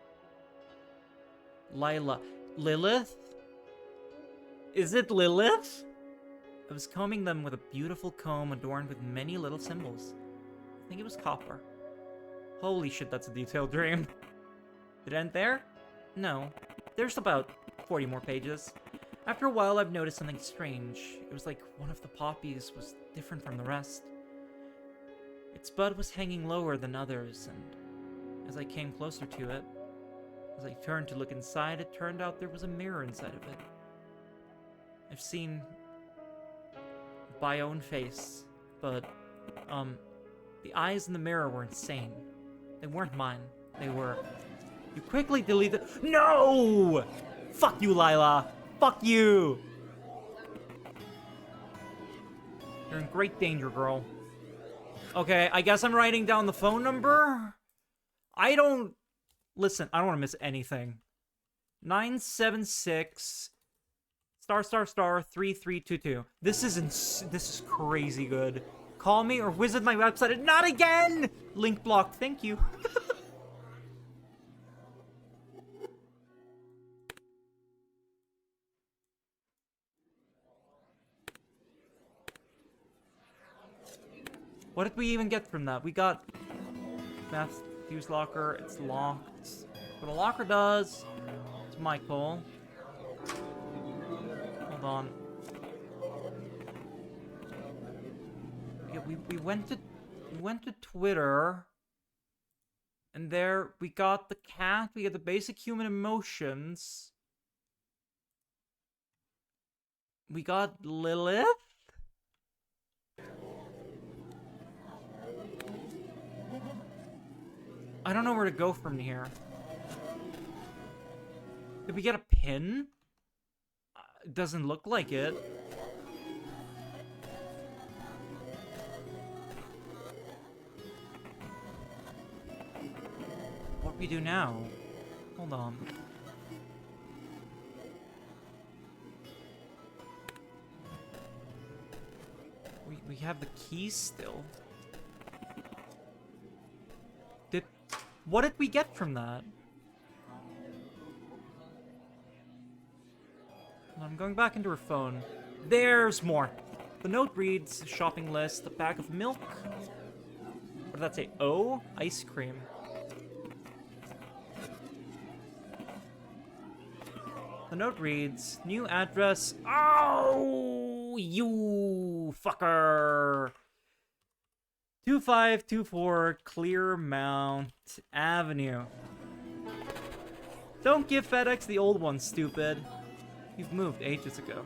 Lila. Lilith? Is it Lilith? I was combing them with a beautiful comb adorned with many little symbols. I think it was copper. Holy shit, that's a detailed dream. Did it end there? No. There's about 40 more pages. After a while, I've noticed something strange. It was like one of the poppies was different from the rest. Its bud was hanging lower than others, and as I came closer to it, as I turned to look inside, it turned out there was a mirror inside of it. I've seen my own face, but, the eyes in the mirror were insane. They weren't mine. They were... You quickly delete the... No! Fuck you, Lila! Fuck you! You're in great danger, girl. Okay, I guess I'm writing down the phone number? I don't... Listen, I don't want to miss anything. 976... *** 3322. This is crazy good. Call me or visit my website. Not again! Link blocked. Thank you. What did we even get from that? We got Matthew's locker. It's locked. What a locker does. It's Michael. Hold on. Yeah, we went to Twitter, and there we got the cat. We got the basic human emotions. We got Lilith. I don't know where to go from here. Did we get a pin? It doesn't look like it. What do we do now? Hold on. We have the keys still. What did we get from that? I'm going back into her phone. There's more. The note reads, shopping list, a bag of milk. What did that say? Oh, ice cream. The note reads, new address. Oh, you fucker. 2524 Clearmount Avenue. Don't give FedEx the old one, stupid. You've moved ages ago.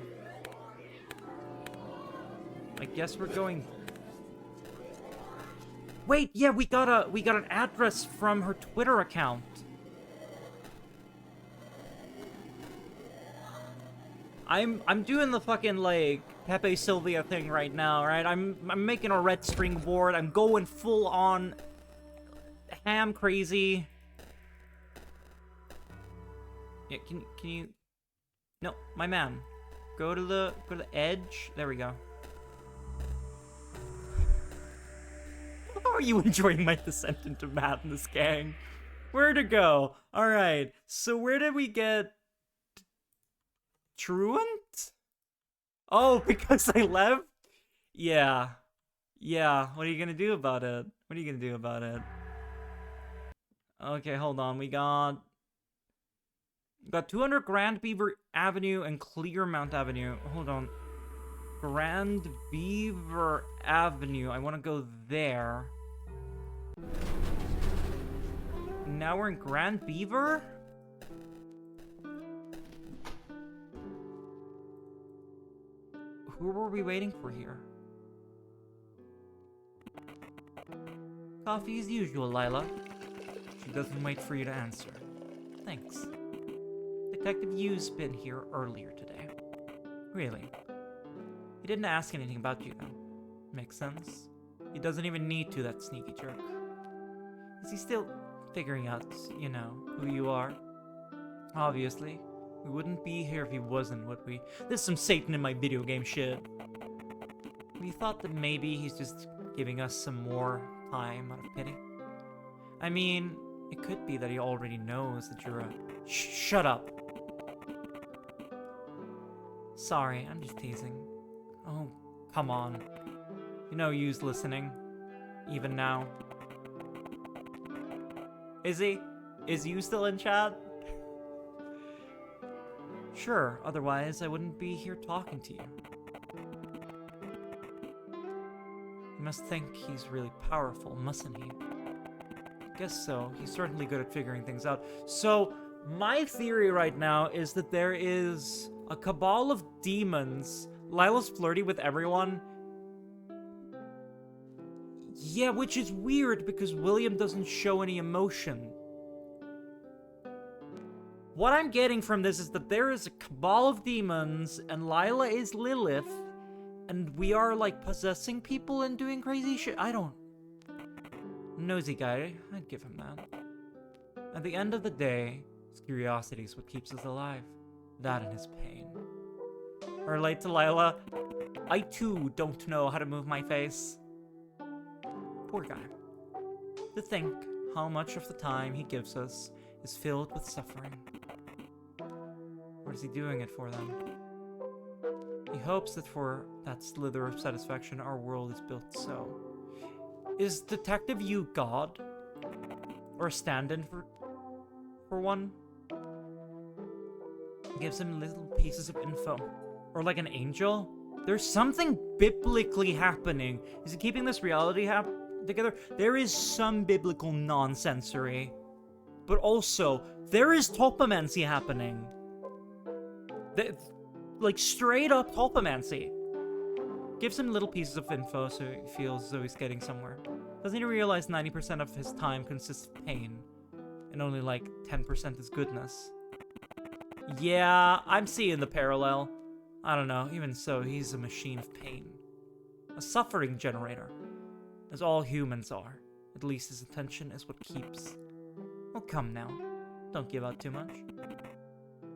I guess we're going... Wait, yeah, we got an address from her Twitter account. I'm doing the fucking, like, Pepe Sylvia thing right now, right? I'm making a red string board. I'm going full on ham crazy. Yeah, can you... No, my man. Go to the edge. There we go. How are you enjoying my descent into madness, gang? Where to go? Alright, so where did we get... Truant? Oh, because I left? Yeah. Yeah, what are you gonna do about it? What are you gonna do about it? Okay, hold on. We got 200 Grand Beaver Avenue and Clearmount Avenue. Hold on. Grand Beaver Avenue. I want to go there. Now we're in Grand Beaver? Who were we waiting for here? Coffee as usual, Lila. She doesn't wait for you to answer. Thanks. Detective Yu's been here earlier today. Really? He didn't ask anything about you, though. Makes sense. He doesn't even need to, that sneaky jerk. Is he still figuring out, you know, who you are? Obviously. We wouldn't be here if he wasn't, would we? There's some Satan in my video game shit. We thought that maybe he's just giving us some more time out of pity. I mean, it could be that he already knows that you're a... Shut up! Sorry, I'm just teasing. Oh, come on. You know Yu's listening. Even now. Is he? Is you still in chat? Sure, otherwise I wouldn't be here talking to you. You must think he's really powerful, mustn't he? I guess so. He's certainly good at figuring things out. So, my theory right now is that there is a cabal of demons. Lila's flirty with everyone. Yeah, which is weird because William doesn't show any emotion. What I'm getting from this is that there is a cabal of demons, and Lila is Lilith, and we are, like, possessing people and doing crazy shit. I don't... Nosy guy, I'd give him that. At the end of the day, his curiosity is what keeps us alive. That and his pain. I relate to Lila. I, too, don't know how to move my face. Poor guy. To think how much of the time he gives us is filled with suffering. What is he doing it for, then? He hopes that for that slither of satisfaction our world is built so. Is Detective You God? Or a stand-in for one? Gives him little pieces of info. Or like an angel? There's something biblically happening. Is he keeping this reality together? There is some biblical nonsensory. But also, there is topomancy happening. Like, straight up topomancy. Gives him little pieces of info so he feels as though he's getting somewhere. Doesn't he realize 90% of his time consists of pain? And only like 10% is goodness? Yeah, I'm seeing the parallel. I don't know, even so, he's a machine of pain. A suffering generator. As all humans are. At least his attention is what keeps. Oh, come now. Don't give out too much.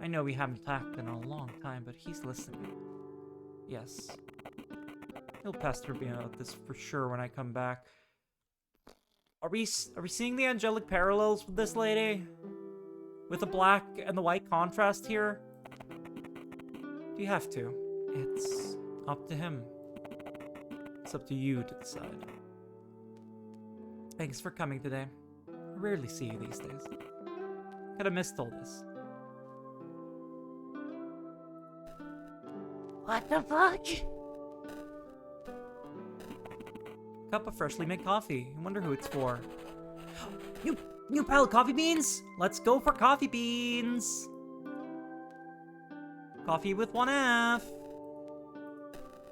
I know we haven't talked in a long time, but he's listening. Yes. He'll pester me about this for sure when I come back. Are we seeing the angelic parallels with this lady? With the black and the white contrast here? Do you have to? It's up to him. It's up to you to decide. Thanks for coming today. I rarely see you these days. Kinda missed all this. What the fuck? Cup of freshly made coffee. I wonder who it's for. New pile of coffee beans? Let's go for coffee beans. Coffee with 1F.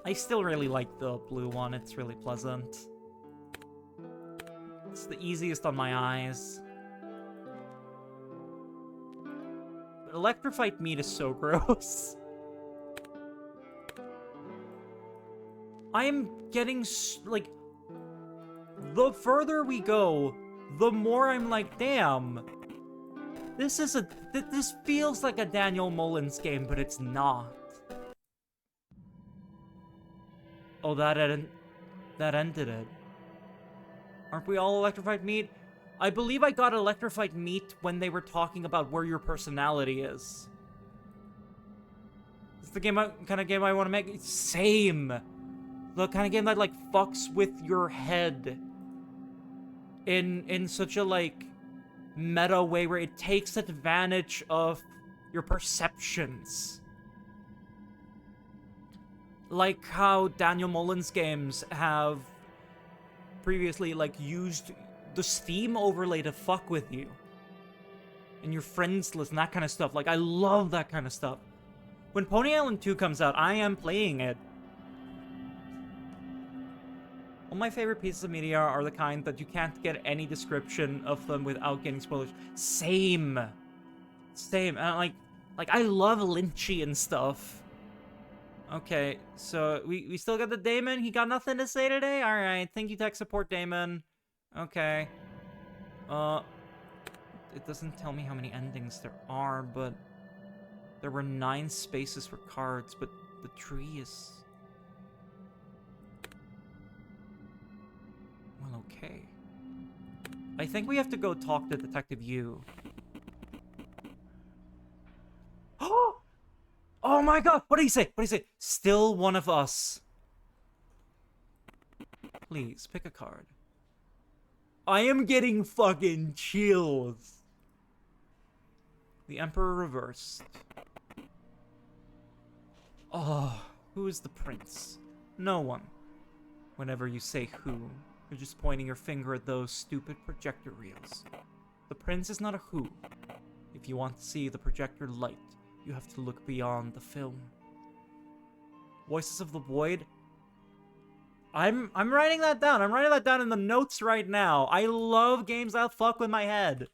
I still really like the blue one. It's really pleasant. It's the easiest on my eyes. Electrified meat is so gross. I am getting, like, the further we go, the more I'm like, damn. This feels like a Daniel Mullins game, but it's not. Oh, that ended it. Aren't we all electrified meat? I believe I got electrified meat when they were talking about where your personality is. It's the kind of game I want to make. Same. The kind of game that, like, fucks with your head in such a, like, meta way where it takes advantage of your perceptions. Like how Daniel Mullins games have previously, like, used the Steam overlay to fuck with you. And your friends list and that kind of stuff. Like, I love that kind of stuff. When Pony Island 2 comes out, I am playing it. All my favorite pieces of media are the kind that you can't get any description of them without getting spoilers. Same. And like I love Lynchy and stuff. Okay, so we still got the Damon. He got nothing to say today? Alright, thank you, tech support Damon. Okay. It doesn't tell me how many endings there are, but there were 9 spaces for cards, but the tree is... Well, okay. I think we have to go talk to Detective Yu. Oh my god! What did he say? What did he say? Still one of us. Please, pick a card. I am getting fucking chills. The Emperor reversed. Oh, who is the prince? No one. Whenever you say who, you're just pointing your finger at those stupid projector reels. The prince is not a who. If you want to see the projector light, you have to look beyond the film. Voices of the Void. I'm writing that down. I'm writing that down in the notes right now. I love games that fuck with my head.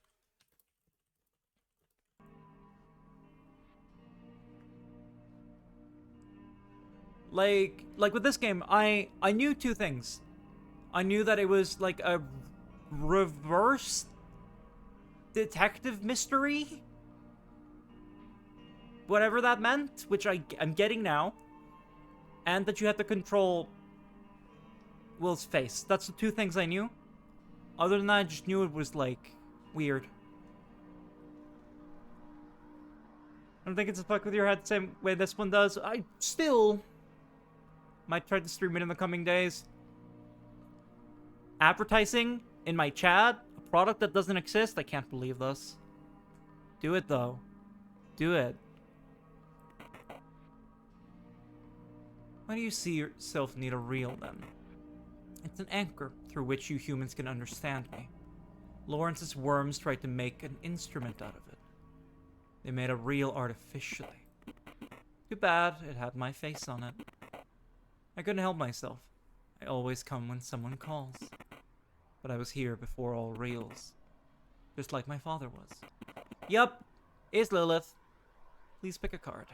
Like with this game, I knew two things. I knew that it was like a reverse detective mystery. Whatever that meant, which I'm getting now. And that you had to control Will's face. That's the two things I knew. Other than that, I just knew it was, like, weird. I don't think it's a fuck with your head the same way this one does. I still might try to stream it in the coming days. Advertising in my chat, a product that doesn't exist? I can't believe this. Do it, though. Do it. Why do you see yourself need a reel, then? It's an anchor through which you humans can understand me. Lawrence's worms tried to make an instrument out of it. They made a reel artificially. Too bad it had my face on it. I couldn't help myself. I always come when someone calls. But I was here before all reels. Just like my father was. Yup, it's Lilith. Please pick a card.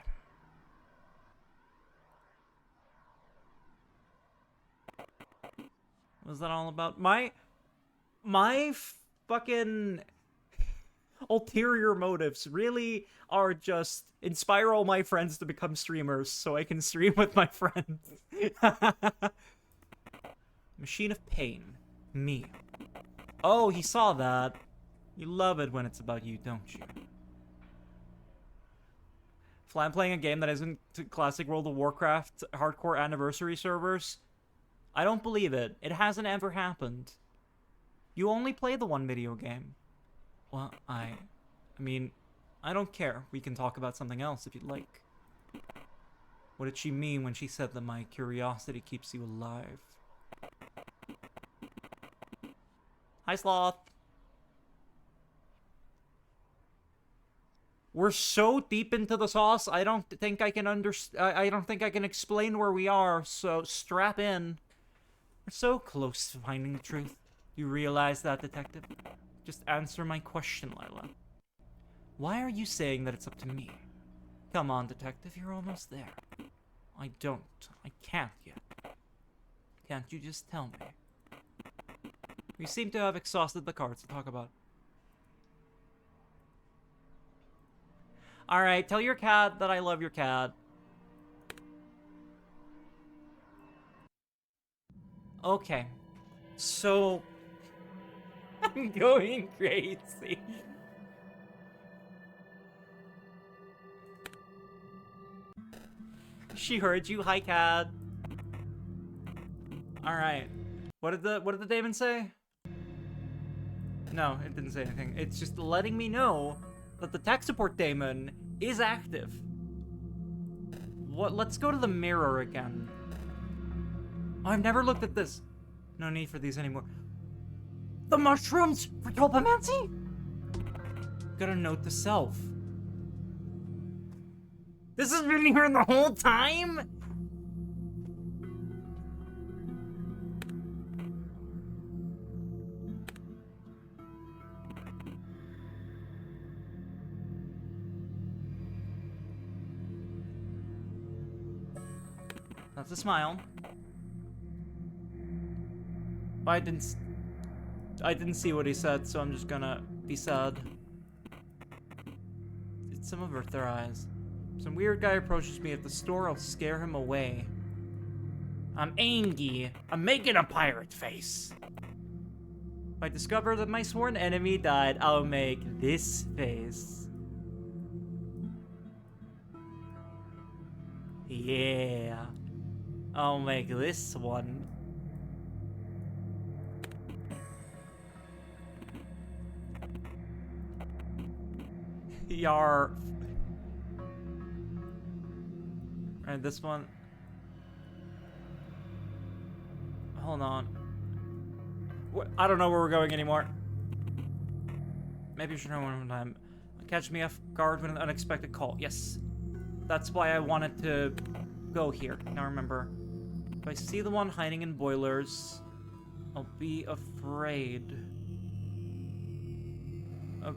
What was that all about? My fucking ulterior motives really are just inspire all my friends to become streamers so I can stream with my friends. Machine of Pain. Me. Oh, he saw that. You love it when it's about you, don't you? I'm playing a game that isn't classic World of Warcraft hardcore anniversary servers. I don't believe it. It hasn't ever happened. You only play the one video game. Well, I mean, I don't care. We can talk about something else if you'd like. What did she mean when she said that my curiosity keeps you alive? Hi, Sloth. We're so deep into the sauce, I don't think I can I don't think I can explain where we are, so strap in. We're so close to finding the truth. You realize that, detective? Just answer my question, Lila. Why are you saying that it's up to me? Come on, detective, you're almost there. I don't. I can't yet. Can't you just tell me? We seem to have exhausted the cards to talk about. Alright, tell your cat that I love your cat. Okay. So... I'm going crazy. She heard you. Hi, cat. Alright. What did the daemon say? No, it didn't say anything. It's just letting me know that the tech support daemon is active. What? Let's go to the mirror again. Oh, I've never looked at this. No need for these anymore. The mushrooms for tulpamancy? Got a note to self. This has been here the whole time? That's a smile. I didn't see what he said, so I'm just gonna be sad. Did some avert their eyes? Some weird guy approaches me at the store. I'll scare him away. I'm angry. I'm making a pirate face. If I discover that my sworn enemy died, I'll make this face. Yeah. I'll make this one. Yar. Alright, this one. Hold on. I don't know where we're going anymore. Maybe you should know one more time. Catch me off guard with an unexpected call. Yes. That's why I wanted to go here. Now remember, if I see the one hiding in boilers, I'll be afraid. A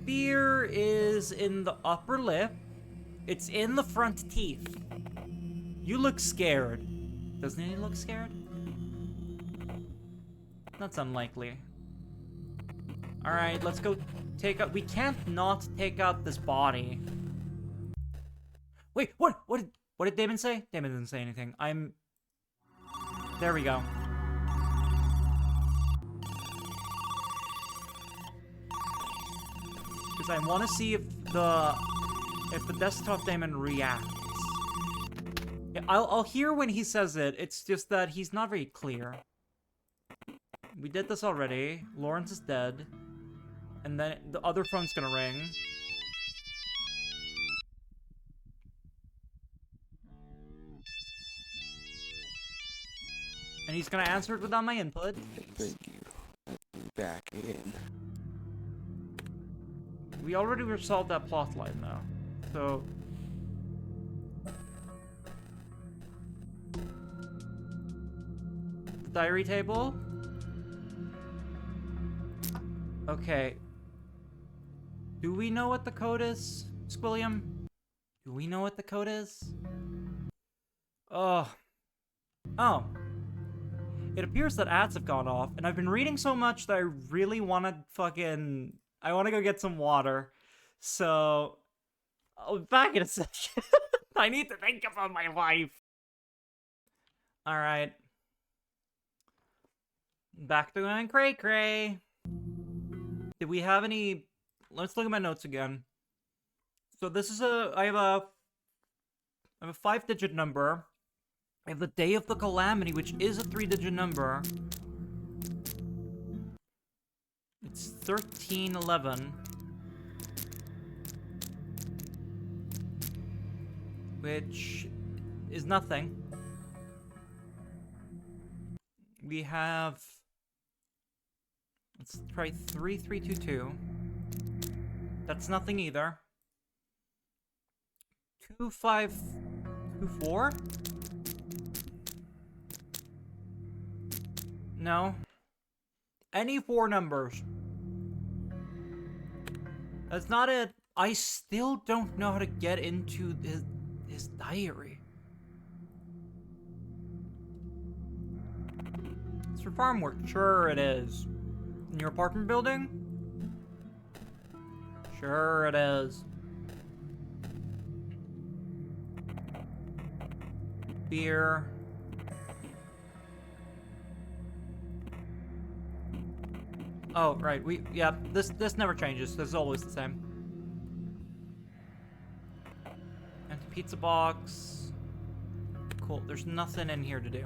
beer is in the upper lip. It's in the front teeth. You look scared. Doesn't he look scared? That's unlikely. Alright, let's go take out... We can't not take out this body. Wait, what? What did Damon say? Damon didn't say anything. There we go. Because I want to see if the desktop Damon reacts. Yeah, I'll hear when he says it. It's just that he's not very clear. We did this already. Lawrence is dead. And then the other phone's gonna ring. And he's gonna answer it without my input. I beg you, let me back in. We already resolved that plot line, though. So... The diary table? Okay. Do we know what the code is, Squilliam? Do we know what the code is? Oh. It appears that ads have gone off, and I've been reading so much that I really want to I want to go get some water. So... I'll be back in a second. I need to think about my life. Alright. Back to going cray-cray. Did we have any... Let's look at my notes again. So this is I have a 5-digit number. I have the day of the calamity, which is a 3-digit number. It's 1311. Which is nothing. We have... Let's try 3322. That's nothing either. 2524? No. Any 4 numbers. That's not it. I still don't know how to get into his diary. It's for farm work. Sure it is. In your apartment building? Sure it is. Beer. Oh, right. Yeah, this never changes. This is always the same. Empty pizza box. Cool. There's nothing in here to do.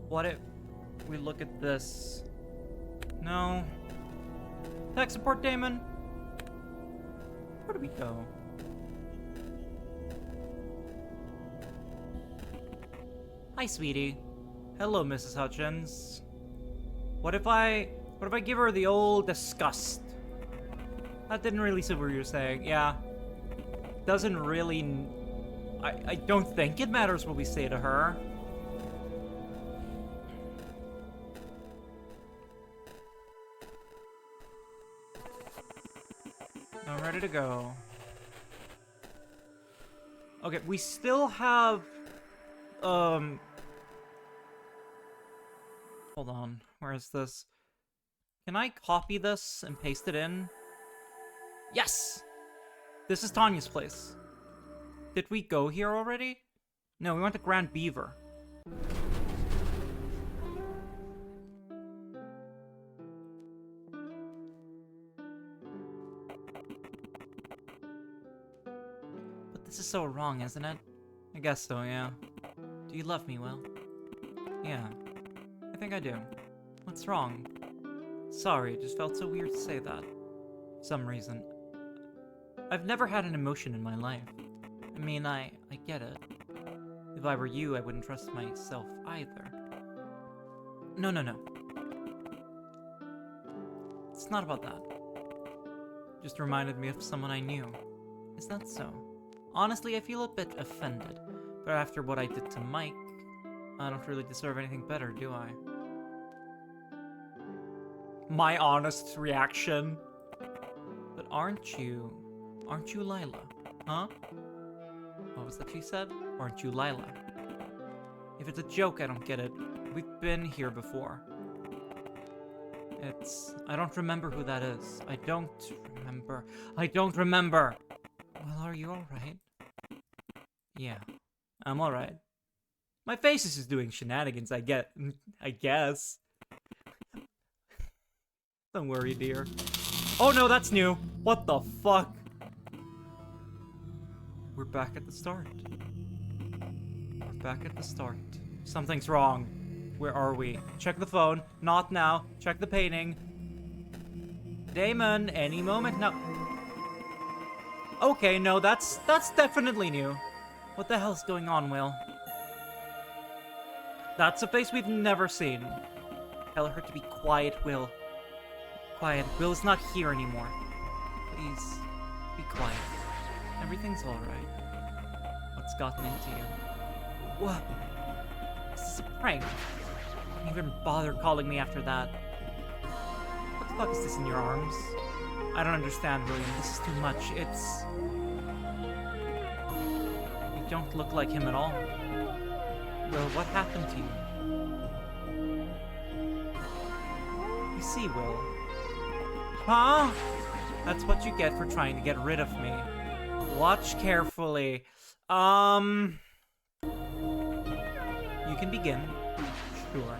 What if we look at this? No. Tech support, Damon. Where do we go? Hi, sweetie. Hello, Mrs. Hutchins. What if I give her the old disgust? That didn't really suit what you were saying. Yeah. Doesn't really... I don't think it matters what we say to her. I'm ready to go. Okay, we still have... Hold on. Where is this? Can I copy this and paste it in? Yes! This is Tanya's place. Did we go here already? No, we went to Grand Beaver. But this is so wrong, isn't it? I guess so, yeah. Do you love me, Will? Yeah. I think I do. What's wrong? Sorry, it just felt so weird to say that. For some reason. I've never had an emotion in my life. I mean, I get it. If I were you, I wouldn't trust myself either. No. It's not about that. Just reminded me of someone I knew. Is that so? Honestly, I feel a bit offended. But after what I did to Mike, I don't really deserve anything better, do I? My honest reaction. But aren't you Lila? Huh? What was that she said? Aren't you Lila? If it's a joke, I don't get it. We've been here before. I don't remember who that is. I don't remember. Well, are you alright? Yeah, I'm alright. My face is just doing shenanigans, I guess. Don't worry, dear. Oh no, that's new. What the fuck? We're back at the start. Something's wrong. Where are we? Check the phone. Not now. Check the painting. Damon, any moment now. Okay, no, that's definitely new. What the hell's going on, Will? That's a face we've never seen. Tell her to be quiet, Will. Quiet. Will is not here anymore. Please, be quiet. Everything's alright. What's gotten into you? What? This is a prank. Don't even bother calling me after that. What the fuck is this in your arms? I don't understand, William. This is too much. You don't look like him at all. Will, what happened to you? You see, Will. Huh? That's what you get for trying to get rid of me. Watch carefully. You can begin. Sure.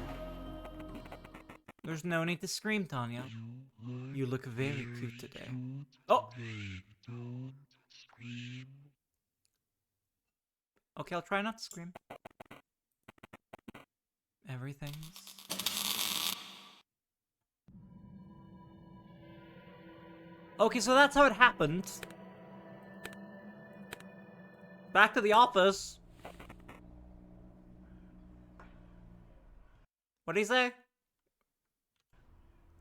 There's no need to scream, Tanya. You look very cute today. Oh! Okay, I'll try not to scream. Everything's... Okay, so that's how it happened. Back to the office. What'd he say?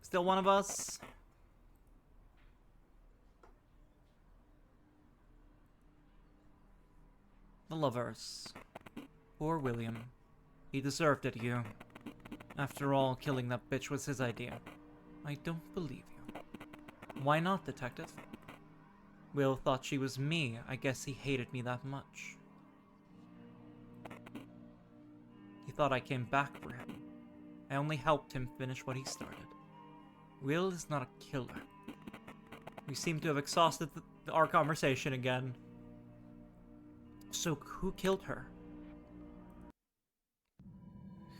Still one of us? The lovers. Poor William. He deserved it, you. After all, killing that bitch was his idea. I don't believe you. Why not, detective? Will thought she was me. I guess he hated me that much. He thought I came back for him. I only helped him finish what he started. Will is not a killer. We seem to have exhausted our conversation again. So, who killed her?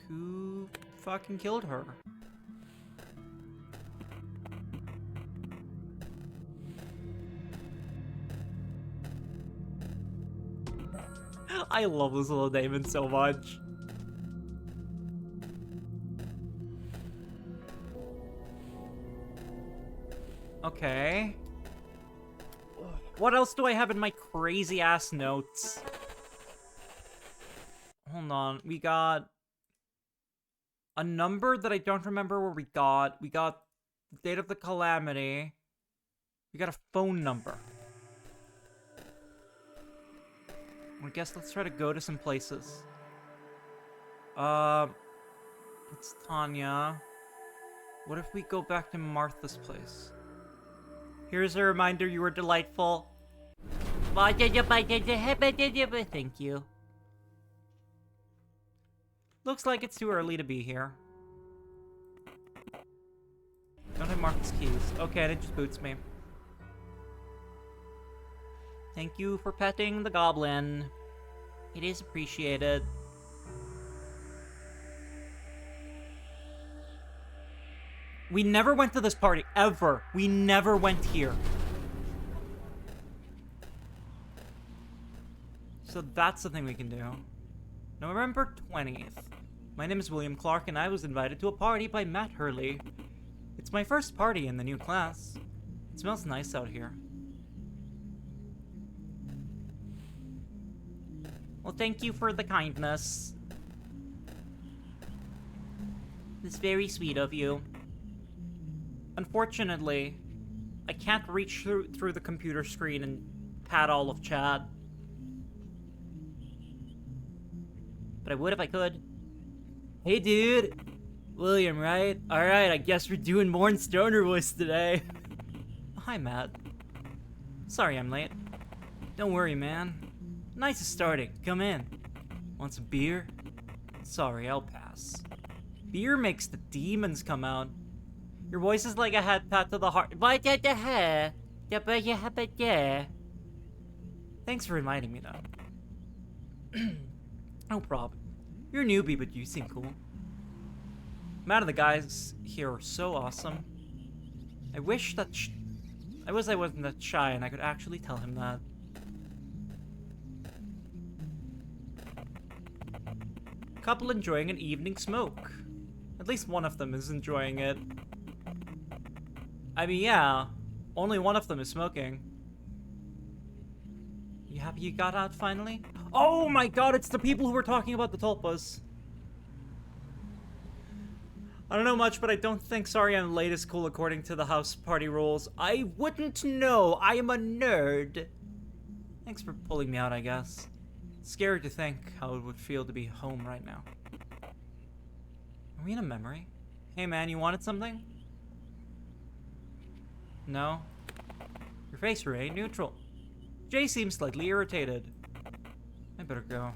Who fucking killed her? I love this little Damon so much. Okay. What else do I have in my crazy ass notes? Hold on. We got a number that I don't remember where we got. We got the date of the calamity. We got a phone number. I guess let's try to go to some places. It's Tanya. What if we go back to Martha's place? Here's a reminder you were delightful. Thank you. Looks like it's too early to be here. Don't have Martha's keys. Okay, it just boots me. Thank you for petting the goblin. It is appreciated. We never went to this party, ever. We never went here. So that's the thing we can do. November 20th. My name is William Clark, and I was invited to a party by Matt Hurley. It's my first party in the new class. It smells nice out here. Well, thank you for the kindness. It's very sweet of you. Unfortunately, I can't reach through the computer screen and pat all of Chad. But I would if I could. Hey, dude. William, right? Alright, I guess we're doing more in Stoner Voice today. Hi, Matt. Sorry I'm late. Don't worry, man. Night is starting. Come in. Want some beer? Sorry, I'll pass. Beer makes the demons come out. Your voice is like a head pat to the heart. Thanks for reminding me, though. No problem. You're a newbie, but you seem cool. Matt and the guys here are so awesome. I wish that I wasn't that shy and I could actually tell him that. Couple enjoying an evening smoke. At least one of them is enjoying it. I mean, yeah, only one of them is smoking. You happy you got out finally? Oh my god, it's the people who were talking about the tulpas. I don't know much, but I don't think Sorry I'm Late is cool according to the house party rules. I wouldn't know. I am a nerd. Thanks for pulling me out, I guess. It's scary to think how it would feel to be home right now. Are we in a memory? Hey man, you wanted something? No? Your face remained neutral. Jay seems slightly irritated. I better go.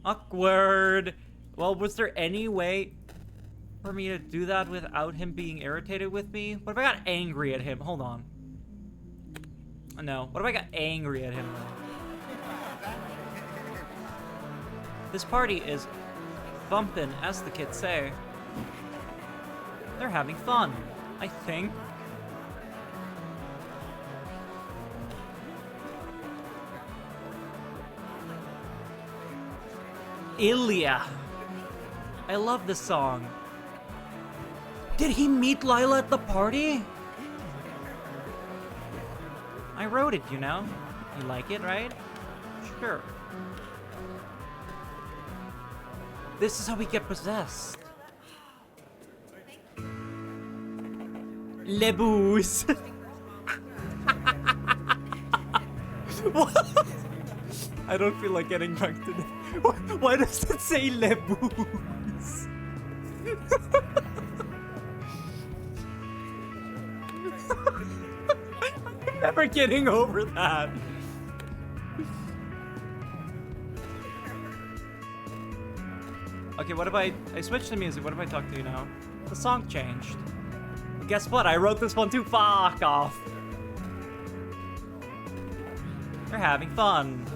Awkward. Well, was there any way for me to do that without him being irritated with me? What if I got angry at him? Hold on. No. What if I got angry at him? This party is bumpin', as the kids say. They're having fun, I think. Ilya. I love this song. Did he meet Lila at the party? I wrote it, you know. You like it, right? Sure. This is how we get possessed. Le booze. I don't feel like getting drunk today. Why does it say le booze? I'm never getting over that. Okay, what if I switched to music? What if I talk to you now? The song changed. Guess what? I wrote this one too. Fuck off. They're having fun.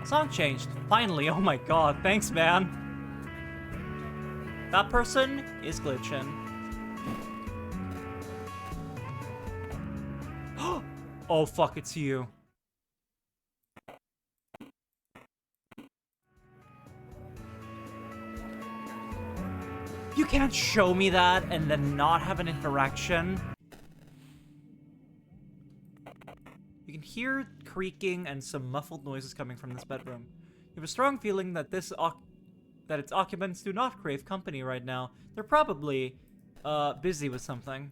Song changed. Finally. Oh my god. Thanks, man. That person is glitching. Oh fuck, it's you. You can't show me that and then not have an interaction. You can hear creaking and some muffled noises coming from this bedroom. You have a strong feeling that its occupants do not crave company right now. They're probably busy with something.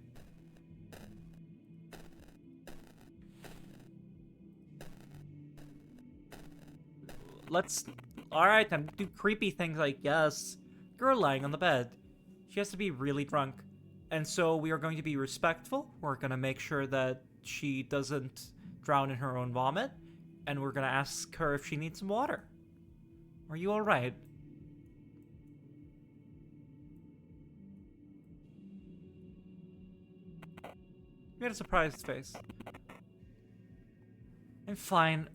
Alright, time to do creepy things, I guess. Girl lying on the bed. She has to be really drunk. And so we are going to be respectful. We're going to make sure that she doesn't drown in her own vomit. And we're going to ask her if she needs some water. Are you alright? You had a surprised face. I'm fine.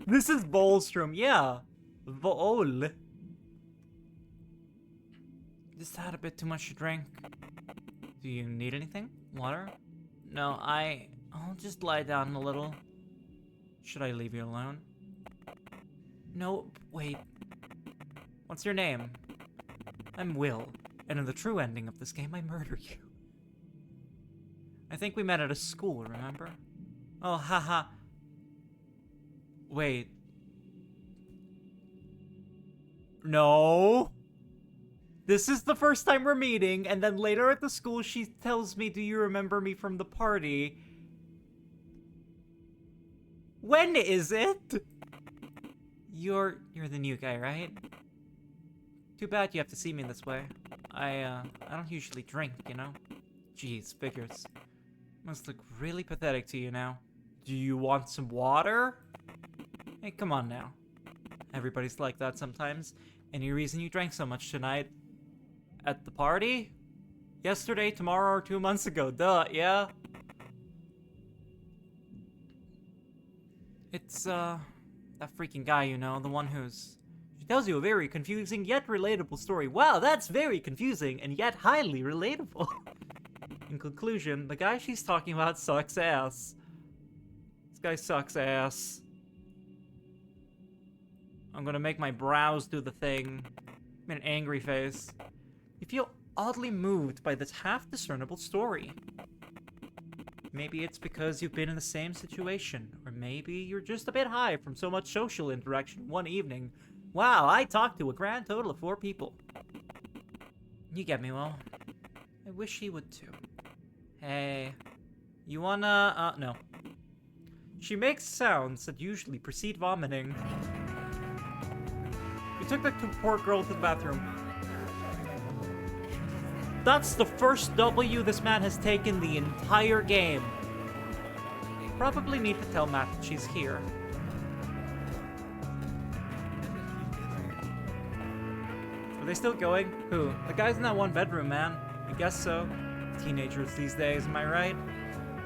This is Bolstrom, yeah. Vol. just had a bit too much to drink. Do you need anything? Water? No, I'll just lie down a little. Should I leave you alone? No, wait. What's your name? I'm Will, and in the true ending of this game, I murder you. I think we met at a school, remember? Oh, haha. Wait. No. This is the first time we're meeting, and then later at the school she tells me, do you remember me from the party? When is it? You're the new guy, right? Too bad you have to see me this way. I don't usually drink, you know? Jeez, figures. Must look really pathetic to you now. Do you want some water? Hey, come on now. Everybody's like that sometimes. Any reason you drank so much tonight? At the party? Yesterday, tomorrow, or 2 months ago? Duh, yeah? It's, that freaking guy, you know, the one who's... She tells you a very confusing yet relatable story. Wow, that's very confusing and yet highly relatable. In conclusion, the guy she's talking about sucks ass. This guy sucks ass. I'm gonna make my brows do the thing. I'm an angry face. You feel oddly moved by this half-discernible story. Maybe it's because you've been in the same situation, or maybe you're just a bit high from so much social interaction one evening. Wow, I talked to a grand total of 4 people. You get me, Will. I wish he would too. Hey, you wanna, no. She makes sounds that usually precede vomiting. You took that poor girl to the bathroom. That's the first W this man has taken the entire game. Probably need to tell Matt that she's here. Are they still going? Who? The guys in that one bedroom, man. I guess so. Teenagers these days, am I right?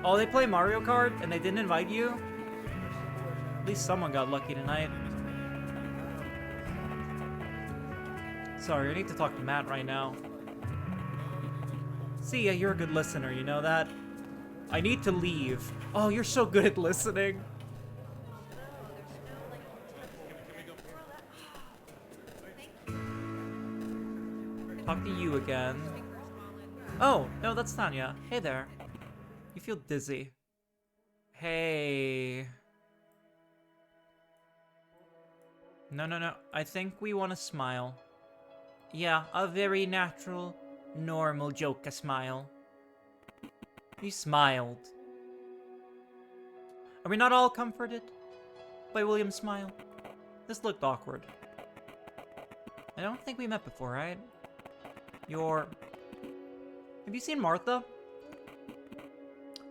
Oh, they play Mario Kart and they didn't invite you? At least someone got lucky tonight. Sorry, I need to talk to Matt right now. See ya, you're a good listener, you know that? I need to leave. Oh, you're so good at listening. Talk to you again. Oh, no, that's Tanya. Hey there. You feel dizzy. Hey. No. I think we want to smile. Yeah, a very natural, normal Joker smile. He smiled. Are we not all comforted by William's smile? This looked awkward. I don't think we met before, right? Have you seen Martha?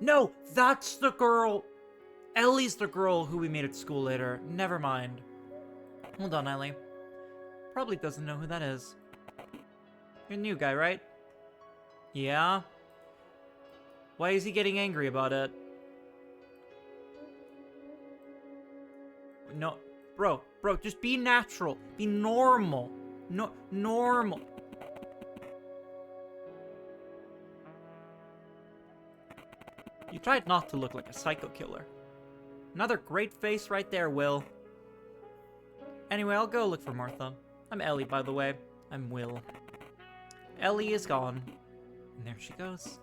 No, that's the girl. Ellie's the girl who we meet at school later. Never mind. Hold on, Ellie. Probably doesn't know who that is. You're a new guy, right? Yeah? Why is he getting angry about it? No, bro, just be natural. Be normal. No, normal. You tried not to look like a psycho killer. Another great face right there, Will. Anyway, I'll go look for Martha. I'm Ellie, by the way. I'm Will. Ellie is gone. And there she goes.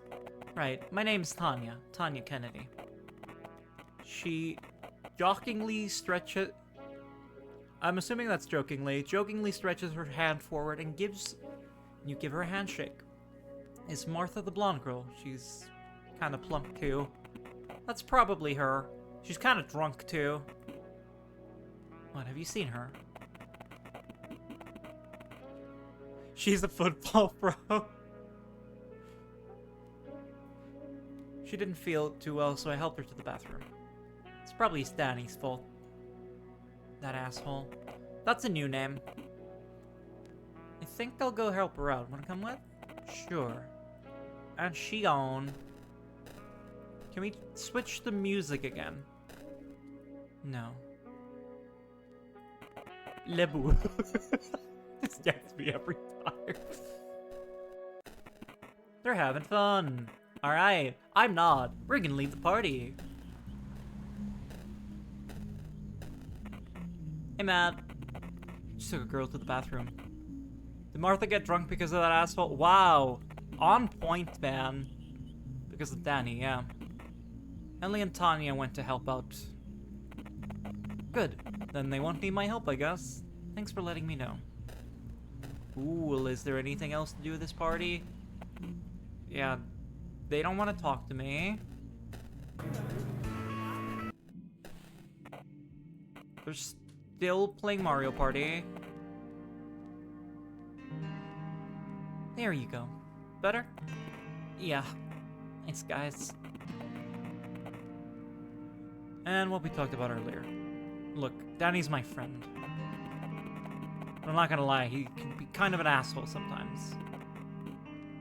Right, my name's Tanya. Tanya Kennedy. She jokingly stretches... I'm assuming that's jokingly stretches her hand forward and gives... You give her a handshake. Is Martha the blonde girl? She's kind of plump too. That's probably her. She's kind of drunk too. What, have you seen her? She's a football pro. She didn't feel too well, so I helped her to the bathroom. It's probably Danny's fault. That asshole. That's a new name. I think I'll go help her out. Wanna come with? Sure. And she gone. Can we switch the music again? No. Lebu. This gets me every time. They're having fun. Alright, I'm not. We're gonna leave the party. Hey, Matt. Just took a girl to the bathroom. Did Martha get drunk because of that asshole? Wow. On point, man. Because of Danny, yeah. Ellie and Tanya went to help out. Good. Then they won't need my help, I guess. Thanks for letting me know. Ooh, well, is there anything else to do with this party? Yeah, they don't want to talk to me. They're still playing Mario Party. There you go. Better? Yeah. Thanks, guys. And what we talked about earlier. Look, Danny's my friend. But I'm not gonna lie, he can be kind of an asshole sometimes.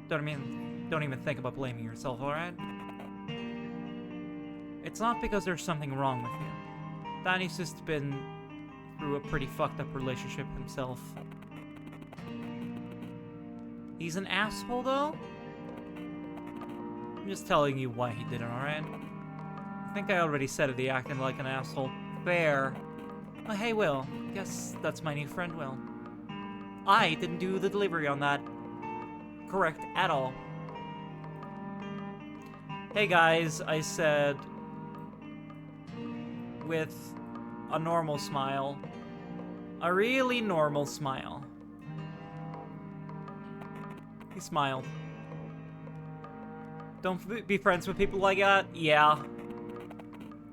Don't even think about blaming yourself, alright? It's not because there's something wrong with you. Danny's just been through a pretty fucked up relationship himself. He's an asshole, though? I'm just telling you why he did it, alright? I think I already said it, he acted like an asshole. Fair. Oh, hey, Will. Guess that's my new friend, Will. I didn't do the delivery on that. Correct at all. Hey, guys, I said... with a normal smile. A really normal smile. He smiled. Don't be friends with people like that? Yeah.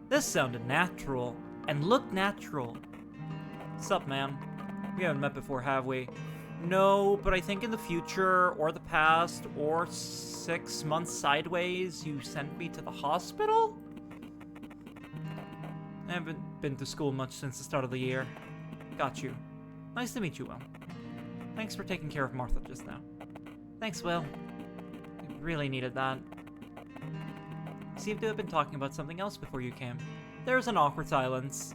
This sounded natural. And looked natural. Sup, man? We haven't met before, have we? No, but I think in the future, or the past, or 6 months sideways, you sent me to the hospital? I haven't been to school much since the start of the year. Got you. Nice to meet you, Will. Thanks for taking care of Martha just now. Thanks, Will. You really needed that. You seem to have been talking about something else before you came. There's an awkward silence.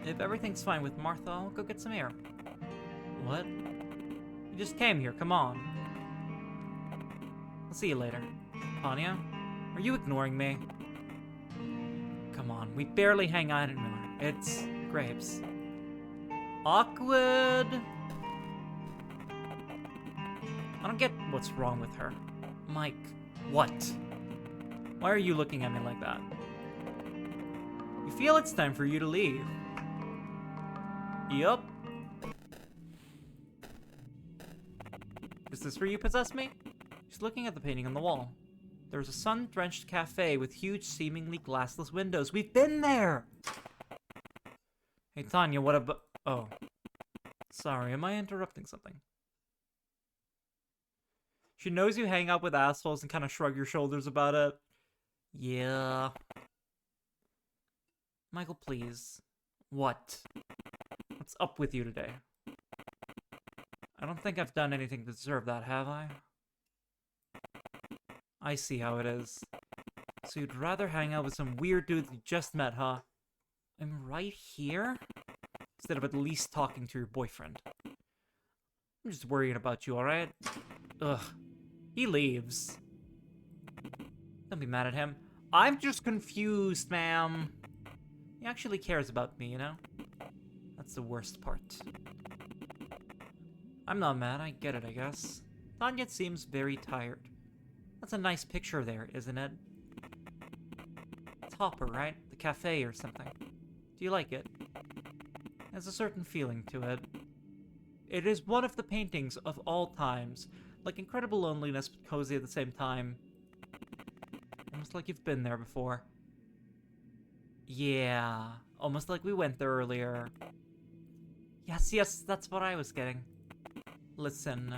If everything's fine with Martha, I'll go get some air. What? You just came here, come on. I'll see you later. Tanya, are you ignoring me? Come on, we barely hang out anymore. It's grapes. Awkward. I don't get what's wrong with her. Mike, what? Why are you looking at me like that? You feel it's time for you to leave. Yup. Is this where you possess me? She's looking at the painting on the wall. There's a sun-drenched cafe with huge, seemingly glassless windows. We've been there! Hey, Tanya, what about... Oh. Sorry, am I interrupting something? She knows you hang out with assholes and kind of shrug your shoulders about it. Yeah. Michael, please. What? What's up with you today? I don't think I've done anything to deserve that, have I? I see how it is. So you'd rather hang out with some weird dude you just met, huh? I'm right here? Instead of at least talking to your boyfriend. I'm just worried about you, alright? Ugh. He leaves. Don't be mad at him. I'm just confused, ma'am. He actually cares about me, you know? That's the worst part. I'm not mad, I get it, I guess. Tanya seems very tired. That's a nice picture there, isn't it? It's Hopper, right? The cafe or something. Do you like it? It has a certain feeling to it. It is one of the paintings of all times. Like incredible loneliness, but cozy at the same time. Almost like you've been there before. Yeah, almost like we went there earlier. Yes, that's what I was getting. Listen,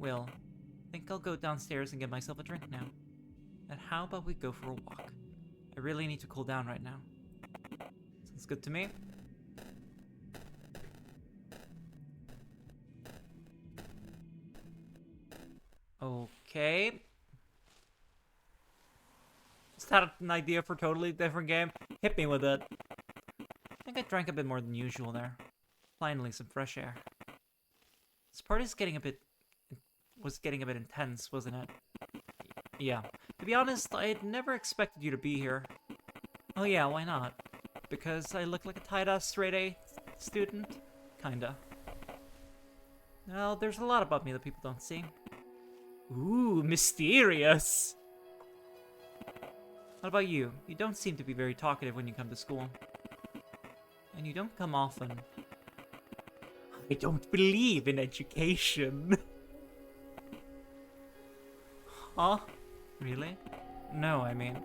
Will, I think I'll go downstairs and get myself a drink now. And how about we go for a walk? I really need to cool down right now. Sounds good to me. Okay. Just had an idea for a totally different game. Hit me with it. I think I drank a bit more than usual there. Finally, some fresh air. This party's getting a bit was getting a bit intense, wasn't it? Yeah. To be honest, I had never expected you to be here. Oh yeah, why not? Because I look like a tight-ass straight-A student? Kinda. Well, there's a lot about me that people don't see. Ooh, mysterious! What about you? You don't seem to be very talkative when you come to school. And you don't come often. I don't believe in education. Huh? Really? No, I mean...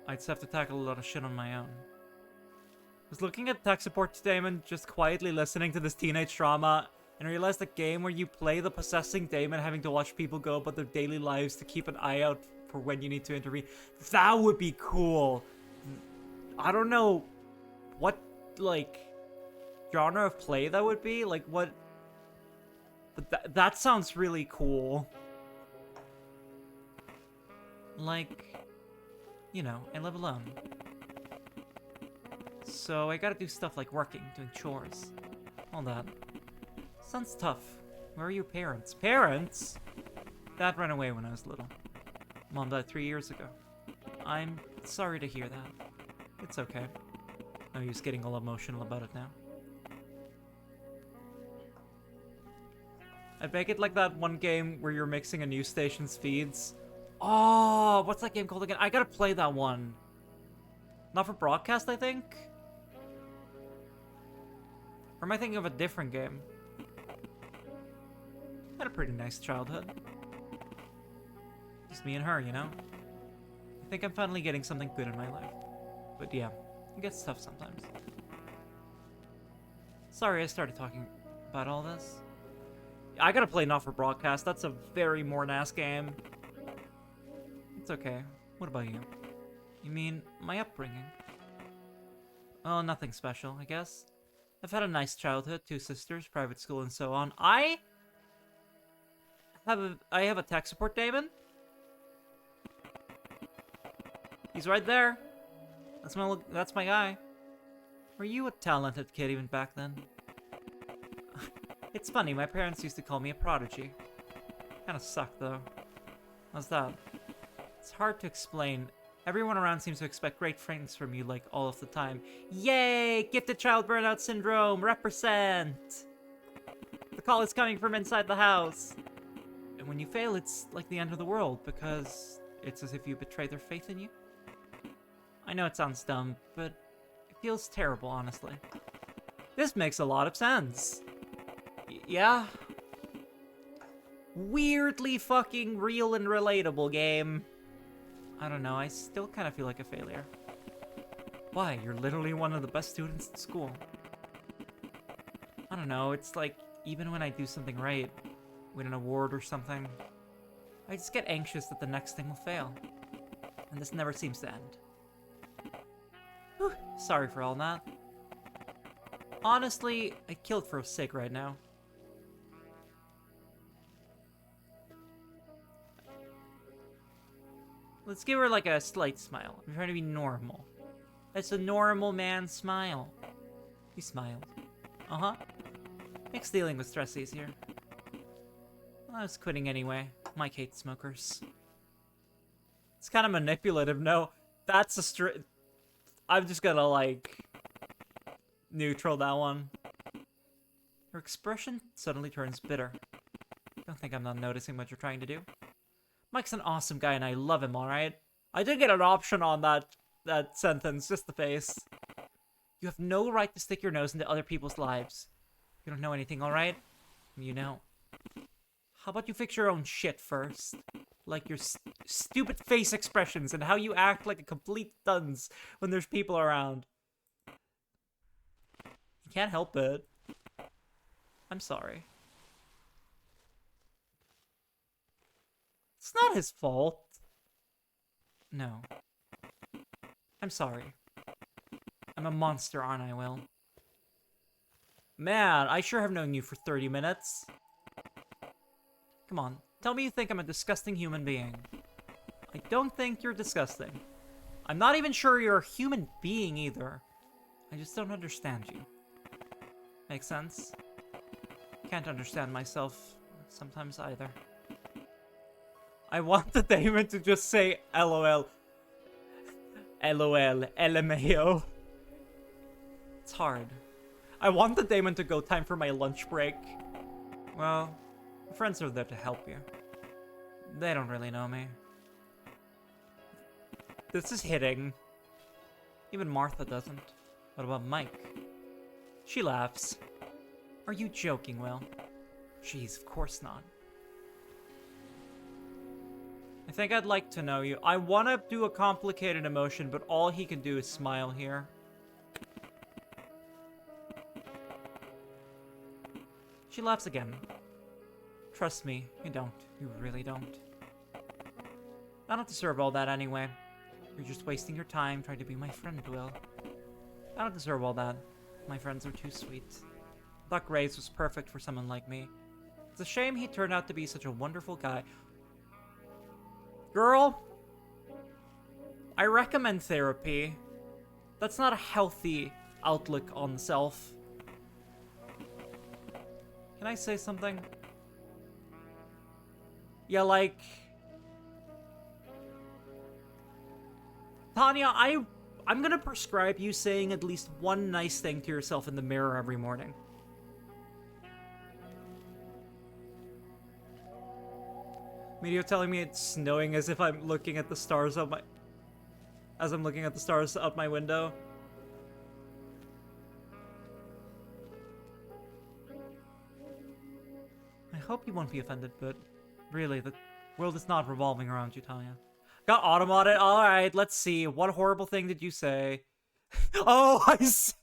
I'd just have to tackle a lot of shit on my own. I was looking at tech support today and just quietly listening to this teenage drama and realized the game where you play the possessing demon having to watch people go about their daily lives to keep an eye out for when you need to intervene. That would be cool. I don't know what, like, genre of play that would be. Like, what... But that sounds really cool. Like, you know, I live alone. So I gotta do stuff like working, doing chores, all that. Sounds tough. Where are your parents? Parents? Dad ran away when I was little. Mom died 3 years ago. I'm sorry to hear that. It's okay. No use getting all emotional about it now. I'd make it like that one game where you're mixing a news station's feeds. Oh, what's that game called again? I gotta play that one. Not for broadcast, I think? Or am I thinking of a different game? Had a pretty nice childhood. Just me and her, you know? I think I'm finally getting something good in my life. But yeah, it gets tough sometimes. Sorry I started talking about all this. I gotta play Not for Broadcast. That's a very morn-ass game. It's okay. What about you? You mean my upbringing? Oh, nothing special, I guess. I've had a nice childhood, 2 sisters, private school, and so on. I have a tech support daemon. He's right there. That's my guy. Were you a talented kid even back then? It's funny, my parents used to call me a prodigy. Kinda sucked though. How's that? It's hard to explain. Everyone around seems to expect great things from you, like, all of the time. Yay! Gifted child burnout syndrome! Represent! The call is coming from inside the house! And when you fail, it's like the end of the world, because it's as if you betray their faith in you. I know it sounds dumb, but it feels terrible, honestly. This makes a lot of sense. Yeah? Weirdly fucking real and relatable game. I don't know, I still kind of feel like a failure. Why? You're literally one of the best students in school. I don't know, it's like, even when I do something right, win an award or something, I just get anxious that the next thing will fail. And this never seems to end. Whew, sorry for all that. Honestly, I'd kill it for a cig right now. Let's give her like a slight smile. I'm trying to be normal. That's a normal man smile. He smiled. Uh-huh. Makes dealing with stress easier. I was quitting anyway. Mike hates smokers. It's kind of manipulative. No, that's a straight... I'm just gonna, like... neutral that one. Her expression suddenly turns bitter. Don't think I'm not noticing what you're trying to do. Mike's an awesome guy and I love him, alright? I did get an option on that sentence, just the face. You have no right to stick your nose into other people's lives. You don't know anything, alright? You know. How about you fix your own shit first? Like your stupid face expressions and how you act like a complete dunce when there's people around. You can't help it. I'm sorry. It's not his fault. No. I'm sorry. I'm a monster, aren't I, Will? Man, I sure have known you for 30 minutes. Come on, tell me you think I'm a disgusting human being. I don't think you're disgusting. I'm not even sure you're a human being either. I just don't understand you. Makes sense? Can't understand myself sometimes either. I want the Damon to just say LOL. LOL. LMAO. It's hard. I want the Damon to go time for my lunch break. Well, friends are there to help you. They don't really know me. This is hitting. Even Martha doesn't. What about Mike? She laughs. Are you joking, Will? Jeez, of course not. I think I'd like to know you. I want to do a complicated emotion, but all he can do is smile here. She laughs again. Trust me, you don't. You really don't. I don't deserve all that anyway. You're just wasting your time trying to be my friend, Will. I don't deserve all that. My friends are too sweet. I thought Graves was perfect for someone like me. It's a shame he turned out to be such a wonderful guy. Girl, I recommend therapy. That's not a healthy outlook on self. Can I say something? Yeah, like... Tanya, I'm gonna prescribe you saying at least one nice thing to yourself in the mirror every morning. Medio telling me it's snowing as if I'm looking at the stars out my... As I'm looking at the stars out my window. I hope you won't be offended, but really, the world is not revolving around you, Tanya. Got automated. Alright, let's see. What horrible thing did you say? Oh, I see.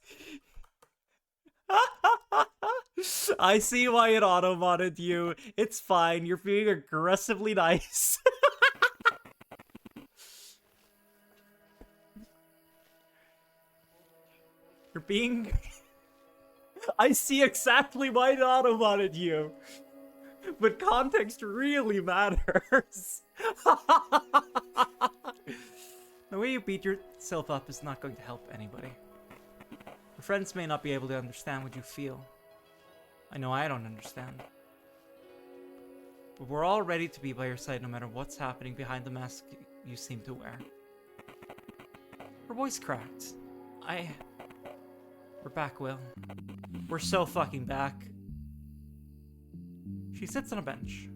I see why it auto-modded you. It's fine. You're being aggressively nice. You're being... I see exactly why it auto-modded you. But context really matters. The way you beat yourself up is not going to help anybody. Your friends may not be able to understand what you feel. I know I don't understand. But we're all ready to be by your side no matter what's happening behind the mask you seem to wear. Her voice cracked. We're back, Will. We're so fucking back. She sits on a bench.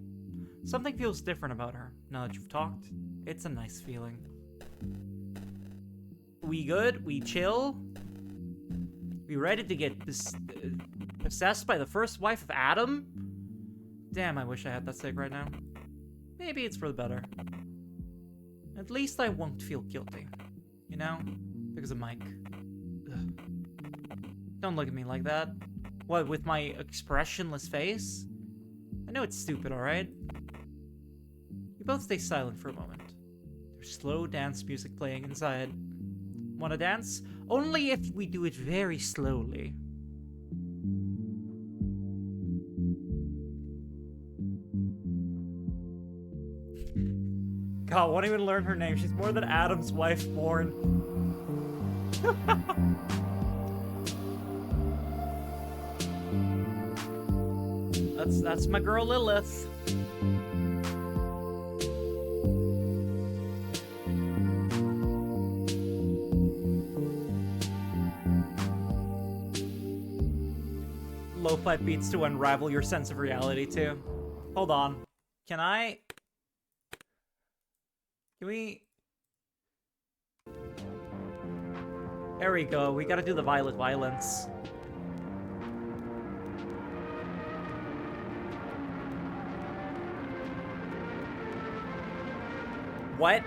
Something feels different about her. Now that you've talked, it's a nice feeling. We good? We chill? We ready to get possessed by the first wife of Adam? Damn, I wish I had that cig right now. Maybe it's for the better. At least I won't feel guilty. You know? Because of Mike. Ugh. Don't look at me like that. What, with my expressionless face? I know it's stupid, alright? We both stay silent for a moment. There's slow dance music playing inside. Wanna dance? Only if we do it very slowly. God, won't even learn her name. She's more than Adam's wife born. That's my girl Lilith. Lo-fi beats to unravel your sense of reality too. Hold on. Can we... There we go. We gotta do the violet violence. What?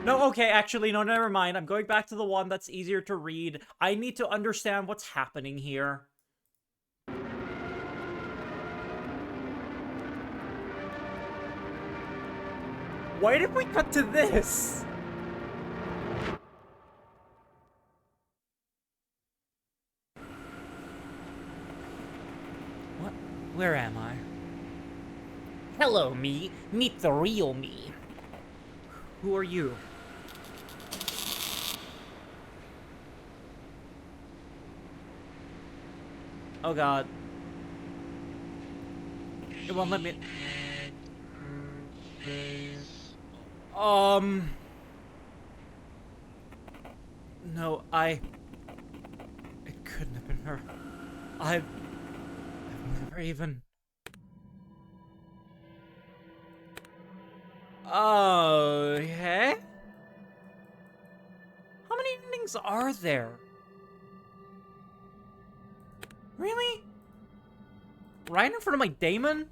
No, okay, actually, no, never mind. I'm going back to the one that's easier to read. I need to understand what's happening here. Why did we cut to this? What? Where am I? Hello, me. Meet the real me. Who are you? Oh god. It won't let me... No, It couldn't have been her. I've never even... Okay? How many endings are there? Really? Right in front of my daemon?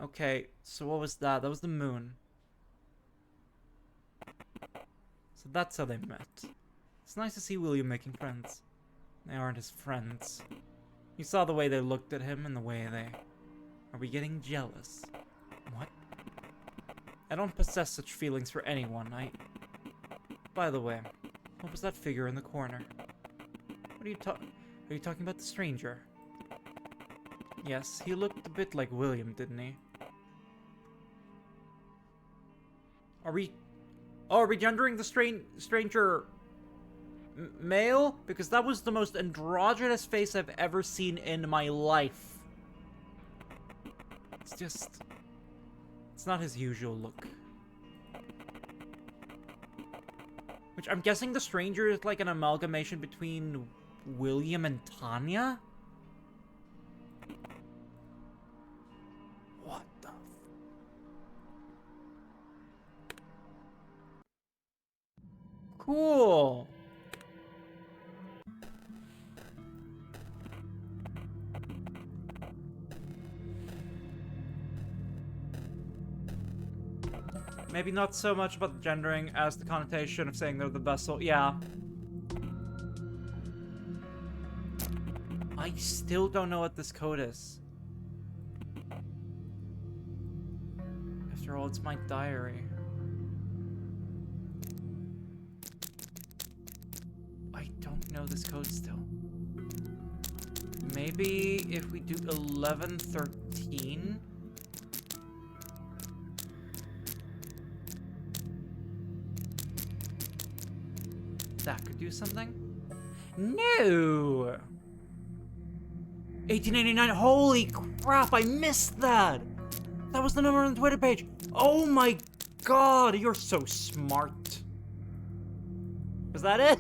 Okay, so what was that? That was the moon. So that's how they met. It's nice to see William making friends. They aren't his friends. You saw the way they looked at him and the way they... Are we getting jealous? What? I don't possess such feelings for anyone. By the way, what was that figure in the corner? What are you talking about the stranger? Yes, he looked a bit like William, didn't he? Are we gendering the stranger male? Because that was the most androgynous face I've ever seen in my life. It's not his usual look. Which I'm guessing the stranger is like an amalgamation between William and Tanya? What the Cool. Maybe not so much about the gendering as the connotation of saying they're the vessel. Yeah. I still don't know what this code is. After all, it's my diary. I don't know this code still. Maybe if we do 1113? That could do something? No! 1889, holy crap, I missed that! That was the number on the Twitter page. Oh my god, you're so smart. Was that it?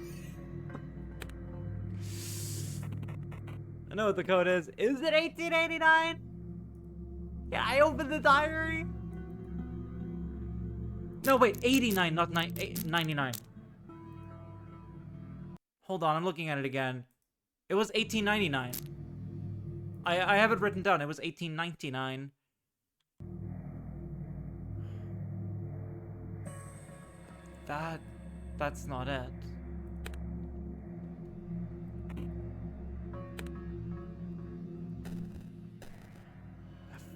I know what the code is. Is it 1889? Yeah, I opened the diary. No, wait, 89, not 99. Hold on, I'm looking at it again. It was 1899. I have it written down. It was 1899. That's not it.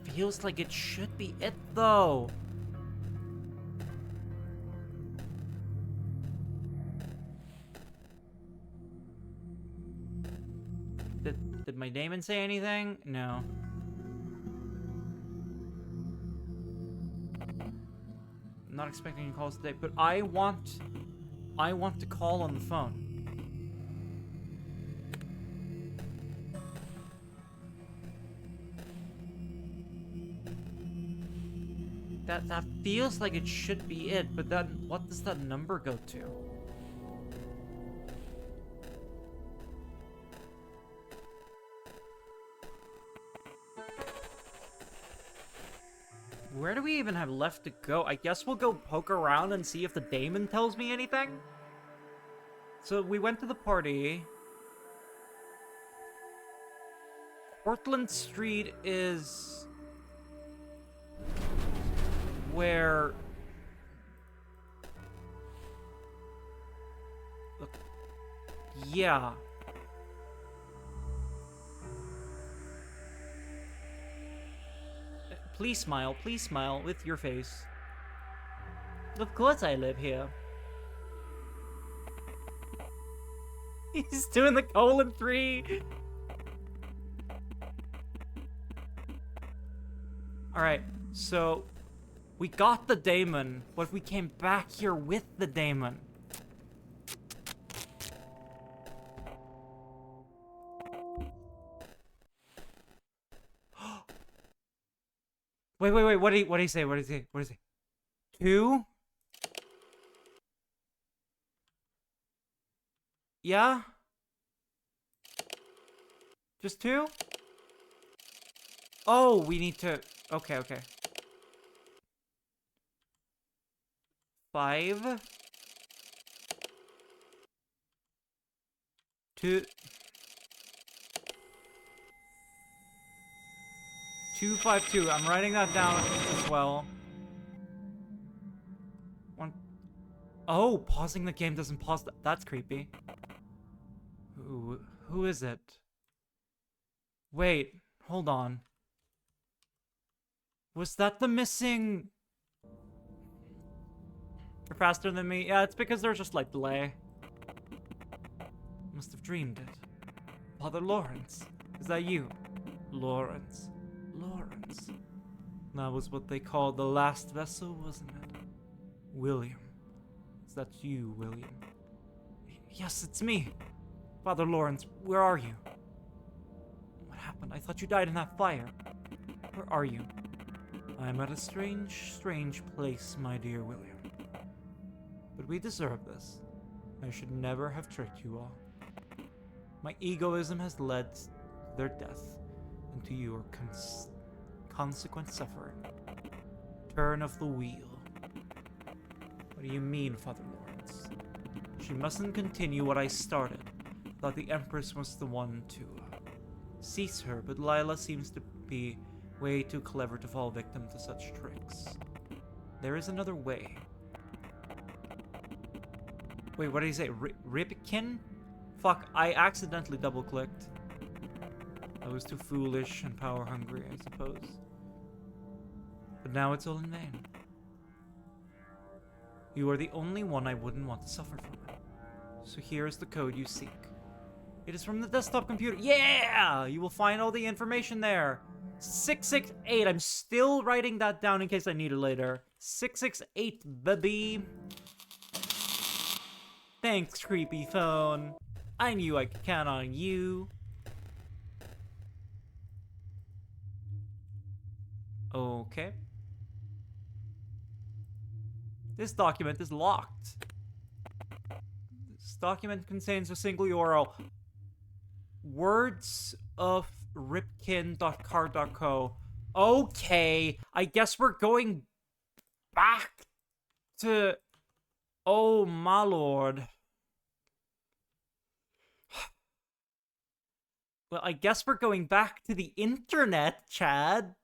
It feels like it should be it, though. Did my daemon say anything? No. I'm not expecting any calls today, but I want to call on the phone. That feels like it should be it, but then what does that number go to? Where do we even have left to go? I guess we'll go poke around and see if the daemon tells me anything. So we went to the party. Portland Street is where... Look. Yeah. Please smile with your face. Of course I live here. He's doing the :3. Alright, so we got the daemon, but we came back here with the daemon. Wait. What did he say? What did he say? What did he say? 2? Yeah? Just 2? Oh, we need to... Okay. 5? 2... 252. I'm writing that down as well. 1... Oh, pausing the game doesn't pause... That's creepy. Who is it? Wait, hold on. Was that the missing... You're faster than me? Yeah, it's because there's just like delay. Must have dreamed it. Father Lawrence, is that you? Lawrence. That was what they called the last vessel, wasn't it? William. Is that you, William? Yes, it's me. Father Lawrence, where are you? What happened? I thought you died in that fire. Where are you? I'm at a strange place, my dear William. But we deserve this. I should never have tricked you all. My egoism has led to their death and to your consequent suffering. Turn of the wheel. What do you mean, Father Lawrence? She mustn't continue what I started. Thought the Empress was the one to cease her, but Lila seems to be way too clever to fall victim to such tricks. There is another way. Wait, what did he say? Ripkin? Fuck, I accidentally double-clicked. I was too foolish and power-hungry, I suppose. But now it's all in vain. You are the only one I wouldn't want to suffer from it. So here is the code you seek. It is from the desktop computer. Yeah! You will find all the information there. 668. I'm still writing that down in case I need it later. 668, baby. Thanks, creepy phone. I knew I could count on you. Okay. This document is locked. This document contains a single URL. Words of ripkin.card.co. Okay, I guess we're going back to... Oh, my lord. Well, I guess we're going back to the internet, Chad.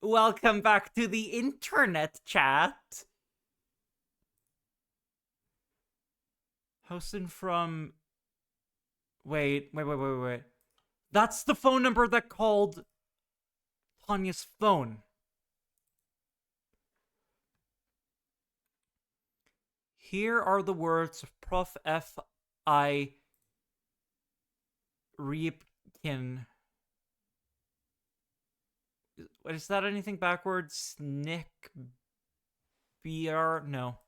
Welcome back to the internet, chat. Hosted from... Wait. That's the phone number that called Tanya's phone. Here are the words of Prof. F.I. Riepkin. Is that anything backwards? Nick BR? No.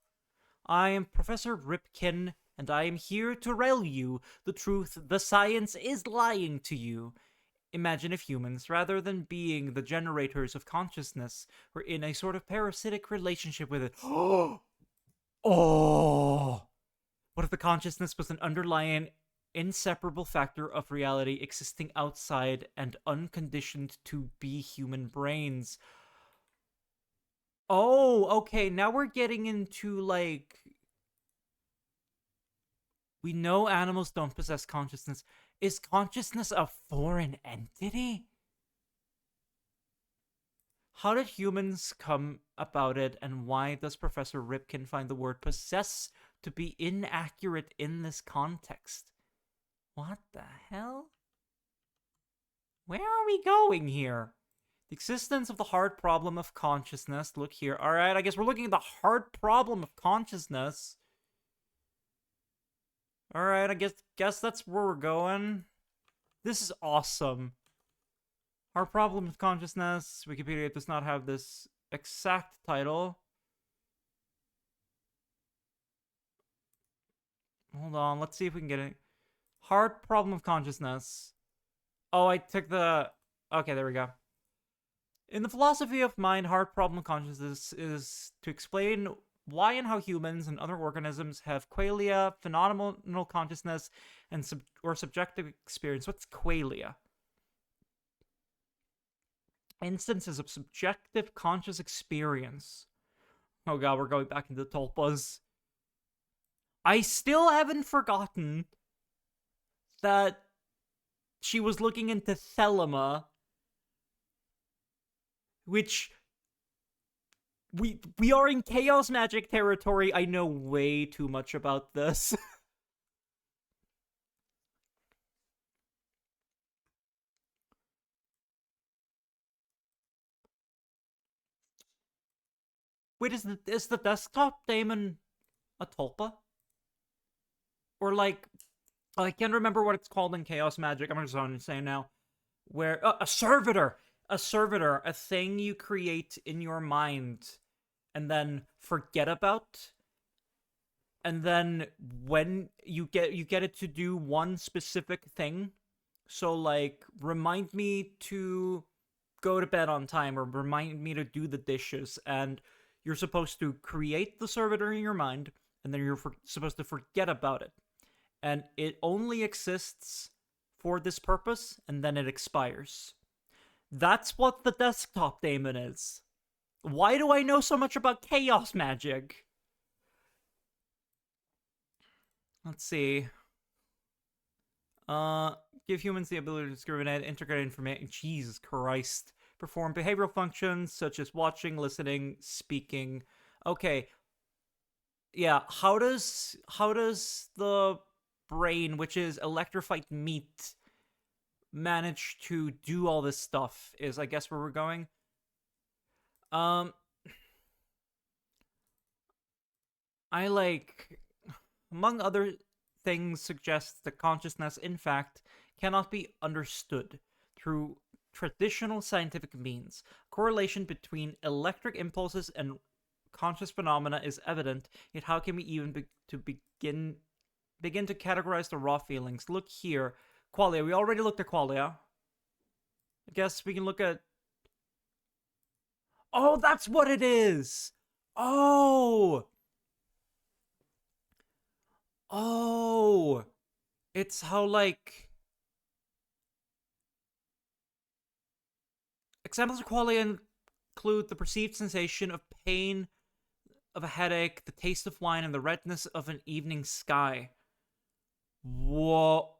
I am Professor Ripkin, and I am here to tell you the truth. The science is lying to you. Imagine if humans, rather than being the generators of consciousness, were in a sort of parasitic relationship with it. Oh! What if the consciousness was an underlying, inseparable factor of reality existing outside and unconditioned to be human brains? Oh, okay, now we're getting into, like... We know animals don't possess consciousness. Is consciousness a foreign entity? How did humans come about it, and why does Professor Ripkin find the word possess to be inaccurate in this context? What the hell? Where are we going here? The existence of the hard problem of consciousness. Look here. Alright, I guess we're looking at the hard problem of consciousness. Alright, I guess that's where we're going. This is awesome. Hard problem of consciousness. Wikipedia does not have this exact title. Hold on, let's see if we can get it. Hard problem of consciousness. Oh, I took the Okay, there we go. In the philosophy of mind, hard problem consciousness is to explain why and how humans and other organisms have qualia, phenomenal consciousness, and or subjective experience. What's qualia? Instances of subjective conscious experience. Oh god, we're going back into tulpas. I still haven't forgotten that she was looking into Thelema, which we are in chaos magic territory. I know way too much about this. Wait, is the desktop daemon a tulpa? Or like I can't remember what it's called in chaos magic. I'm just going to say now. Where a servitor, a thing you create in your mind and then forget about, and then when you get it to do one specific thing. So like remind me to go to bed on time, or remind me to do the dishes, and you're supposed to create the servitor in your mind, and then you're supposed to forget about it, and it only exists for this purpose, and then it expires. That's what the desktop daemon is. Why do I know so much about chaos magic? Let's see. Uh, give humans the ability to discriminate, integrate information. Jesus Christ. Perform behavioral functions such as watching, listening, speaking. Okay. Yeah, how does the brain, which is electrified meat, manage to do all this stuff? Is I guess where we're going. Um, I like, among other things, suggests that consciousness, in fact, cannot be understood through traditional scientific means. Correlation between electric impulses and conscious phenomena is evident, yet how can we even begin to categorize the raw feelings? Look here. Qualia. We already looked at qualia. I guess we can look at... Oh, that's what it is! Oh! Oh! It's how, like... Examples of qualia include the perceived sensation of pain of a headache, the taste of wine, and the redness of an evening sky. Whoa.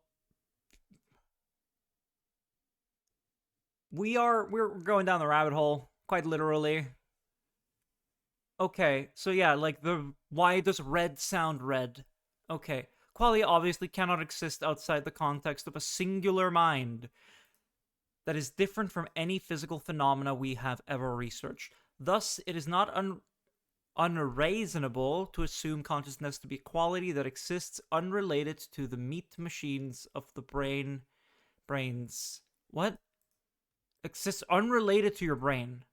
We're going down the rabbit hole, quite literally. Okay, so yeah, like why does red sound red? Okay. Qualia obviously cannot exist outside the context of a singular mind that is different from any physical phenomena we have ever researched. Thus, it is not unreasonable to assume consciousness to be a quality that exists unrelated to the meat machines of the brains. What? Exists unrelated to your brain.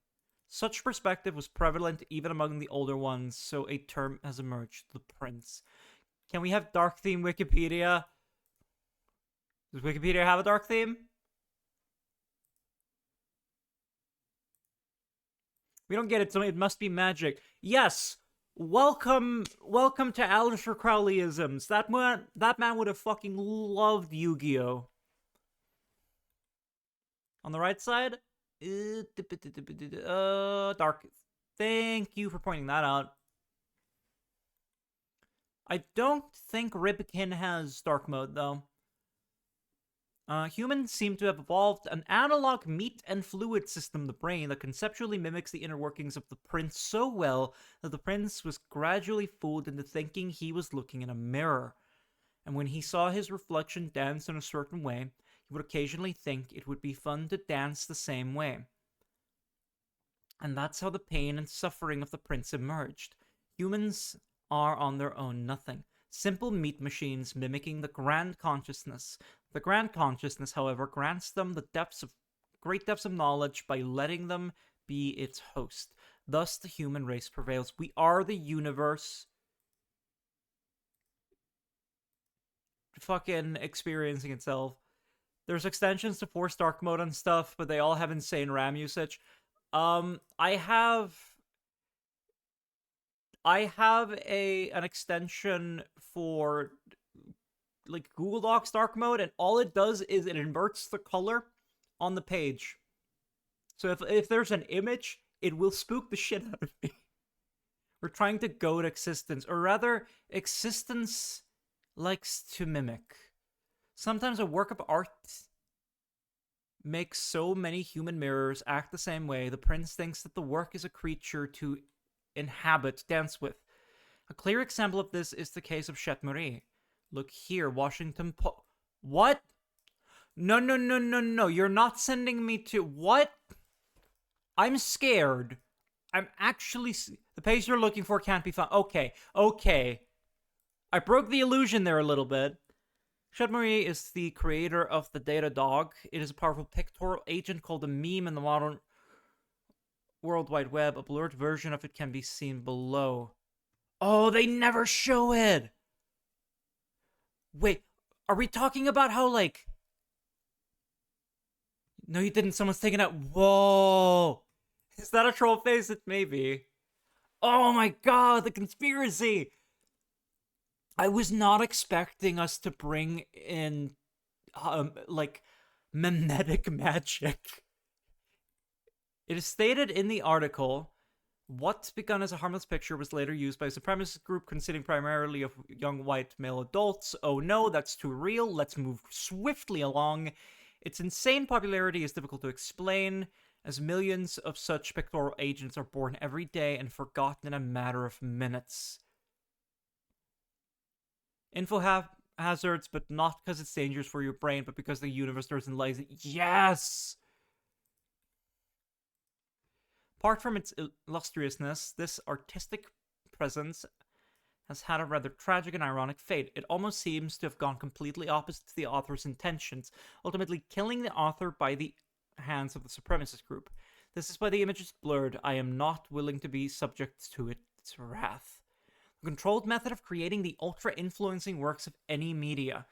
Such perspective was prevalent even among the older ones, so a term has emerged, the prince. Can we have dark theme Wikipedia? Does Wikipedia have a dark theme? We don't get it, so it must be magic. Yes! Welcome to Aleister Crowleyisms. That man would have fucking loved Yu-Gi-Oh! On the right side? Dark. Thank you for pointing that out. I don't think Ribkin has dark mode, though. Humans seem to have evolved an analog meat and fluid system, the brain, that conceptually mimics the inner workings of the prince so well that the prince was gradually fooled into thinking he was looking in a mirror. And when he saw his reflection dance in a certain way, he would occasionally think it would be fun to dance the same way. And that's how the pain and suffering of the prince emerged. Humans are on their own nothing. Simple meat machines mimicking the grand consciousness. The grand consciousness, however, grants them the great depths of knowledge by letting them be its host. Thus, the human race prevails. We are the universe fucking experiencing itself. There's extensions to force dark mode and stuff, but they all have insane RAM usage. I have an extension for like Google Docs dark mode, and all it does is it inverts the color on the page. So if there's an image, it will spook the shit out of me. We're trying to goad existence, or rather, existence likes to mimic. Sometimes a work of art makes so many human mirrors act the same way, the prince thinks that the work is a creature to inhabit, dance with. A clear example of this is the case of Chet Marie. Look here, Washington What? No, no, no, no, no. You're not sending me to... What? I'm scared. I'm actually... The page you're looking for can't be found. Okay, okay. I broke the illusion there a little bit. Chet Marie is the creator of the Data Dog. It is a powerful pictorial agent called a meme in the modern World Wide Web. A blurred version of it can be seen below. Oh, they never show it! Wait, are we talking about how, like... No, you didn't. Someone's taking out... Whoa! Is that a troll face? It may be. Oh my god, the conspiracy! I was not expecting us to bring in, like, memetic magic. It is stated in the article, what begun as a harmless picture was later used by a supremacist group consisting primarily of young white male adults. Oh no, that's too real. Let's move swiftly along. Its insane popularity is difficult to explain, as millions of such pictorial agents are born every day and forgotten in a matter of minutes. Info hazards, but not because it's dangerous for your brain, but because the universe doesn't like it. Yes! Apart from its illustriousness, this artistic presence has had a rather tragic and ironic fate. It almost seems to have gone completely opposite to the author's intentions, ultimately killing the author by the hands of the supremacist group. This is why the image is blurred. I am not willing to be subject to its wrath. A controlled method of creating the ultra-influencing works of any media.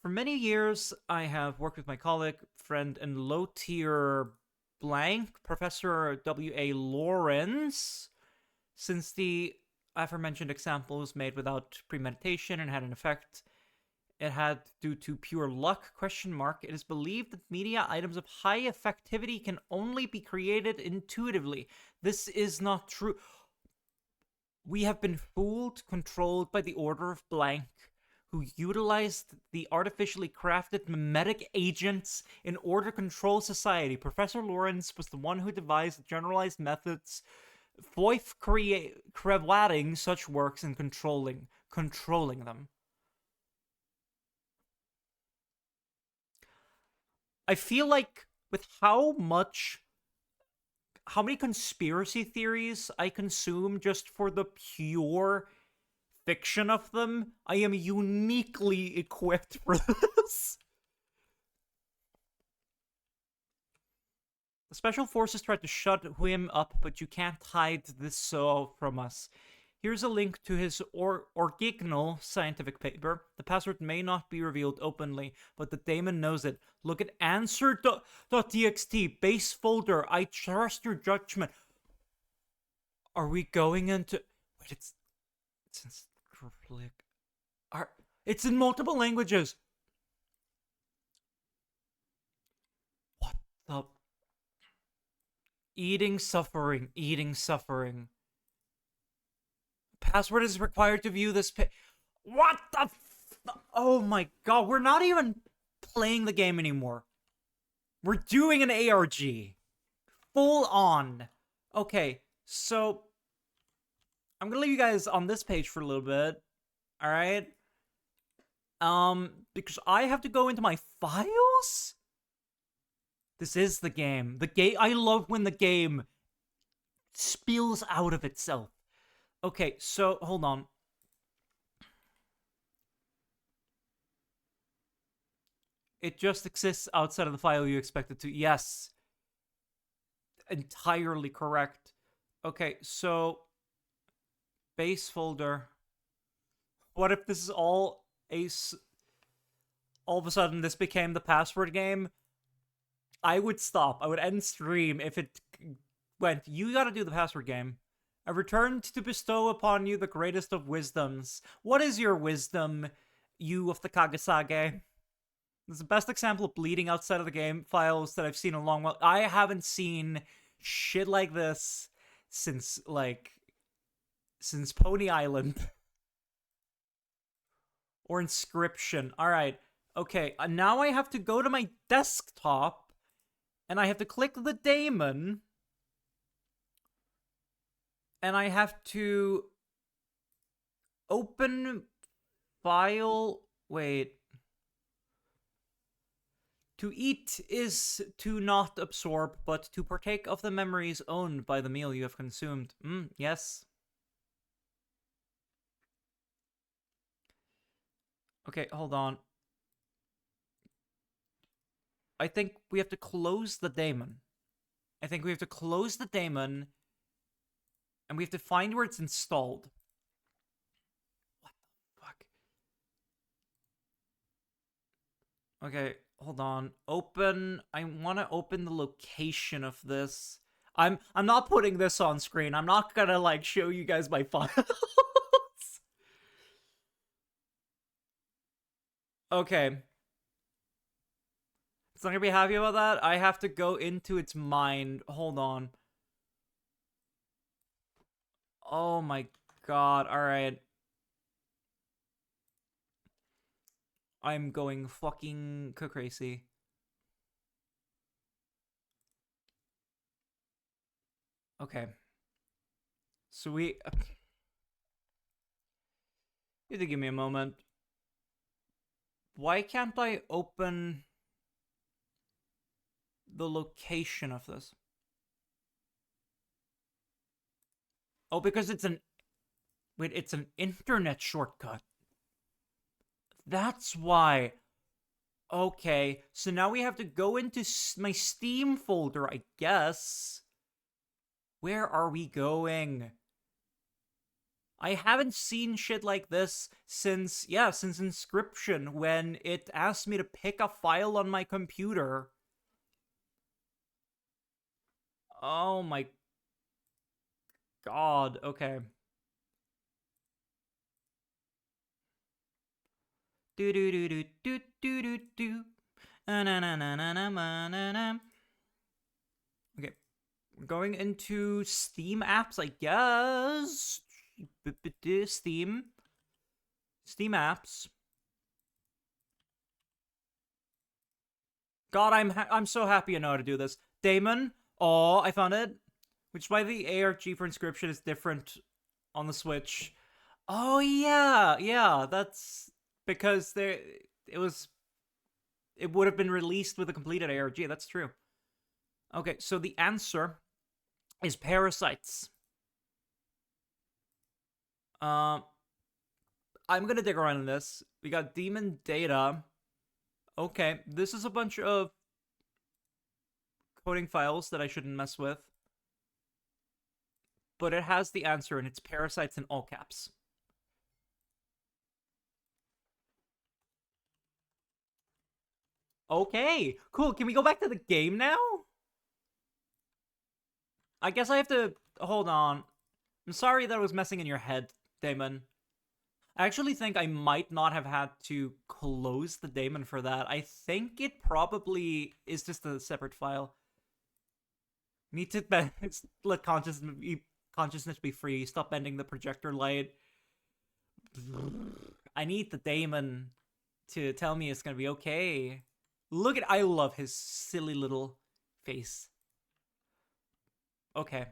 For many years, I have worked with my colleague, friend, and low-tier blank, Professor W.A. Lawrence. Since the aforementioned example was made without premeditation and had an effect it had due to pure luck, it is believed that media items of high effectivity can only be created intuitively. This is not true. We have been fooled, controlled by the Order of Blank, who utilized the artificially crafted memetic agents in order to control society. Professor Lawrence was the one who devised generalized methods for creating such works and controlling them. I feel like with how many conspiracy theories I consume just for the pure fiction of them, I am uniquely equipped for this. The special forces tried to shut him up, but you can't hide this from us. Here's a link to his original scientific paper. The password may not be revealed openly, but the daemon knows it. Look at answer.txt, base folder. I trust your judgment. Are we going into... Wait, it's in Scriptlic. It's in multiple languages. What the... Eating suffering. Password is required to view this What the oh my god, we're not even playing the game anymore. We're doing an ARG. Full on. Okay, so I'm gonna leave you guys on this page for a little bit. Alright? Because I have to go into my files? This is the game. I love when the game spills out of itself. Okay, so, hold on. It just exists outside of the file you expect it to. Yes. Entirely correct. Okay, so... Base folder. What if this is all all of a sudden this became the password game, I would stop. I would end stream if it went, you gotta do the password game. I returned to bestow upon you the greatest of wisdoms. What is your wisdom, you of the Kagesage? This is the best example of bleeding outside of the game files that I've seen in a long while. I haven't seen shit like this since Pony Island. Or Inscription. Alright. Okay, now I have to go to my desktop, and I have to click the daemon, and I have to open file. Wait. To eat is to not absorb, but to partake of the memories owned by the meal you have consumed. Yes. Okay, hold on. I think we have to close the daemon. And we have to find where it's installed. What the fuck? Okay, hold on. Open. I want to open the location of this. I'm not putting this on screen. I'm not gonna, like, show you guys my files. Okay. It's not gonna be happy about that. I have to go into its mind. Hold on. Oh my god. Alright. I'm going fucking crazy. Okay. So you have to give me a moment. Why can't I open the location of this? Oh, because it's an... Wait, it's an internet shortcut. That's why. Okay, so now we have to go into my Steam folder, I guess. Where are we going? I haven't seen shit like this since Inscription, when it asked me to pick a file on my computer. Oh my god, okay. Do do do do do do do do. Na na na na na na na na. Okay, we're going into Steam apps, I guess. Steam apps. God, I'm so happy I know how to do this. Daemon. Oh, I found it. Which is why the ARG for Inscription is different on the Switch. Oh yeah, that's because it would have been released with a completed ARG. That's true. Okay, so the answer is parasites. I'm gonna dig around in this. We got demon data. Okay, this is a bunch of coding files that I shouldn't mess with. But it has the answer, and it's parasites in all caps. Okay, cool. Can we go back to the game now? I guess I have to... Hold on. I'm sorry that I was messing in your head, Damon. I actually think I might not have had to close the daemon for that. I think it probably is just a separate file. Need to let consciousness be free. Stop bending the projector light. I need the daemon to tell me it's gonna be okay. Look at... I love his silly little face. Okay.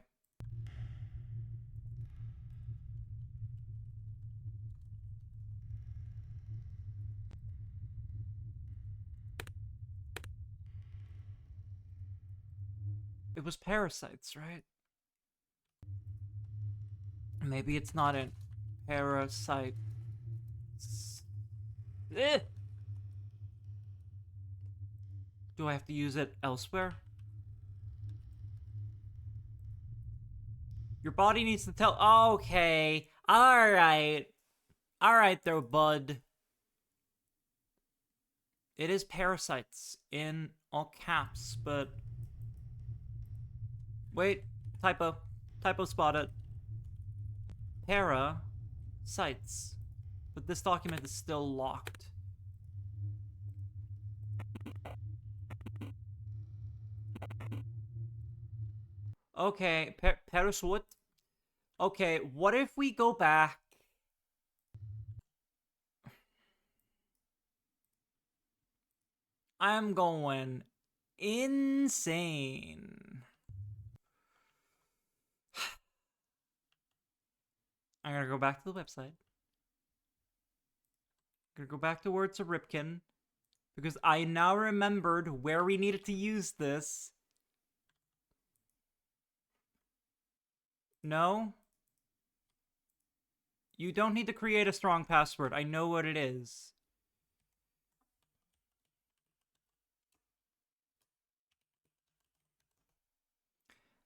It was parasites, right? Maybe it's not a parasite. Eh! Do I have to use it elsewhere? Your body needs to tell... Okay. Alright. Alright there, bud. It is parasites in all caps, but... Wait, typo. Typo spotted. Parasites. But this document is still locked. Okay, paraswut. Okay, what if we go back? I'm going insane. I'm gonna go back to the website. I'm gonna go back to Words of Ripken. Because I now remembered where we needed to use this. No? You don't need to create a strong password. I know what it is.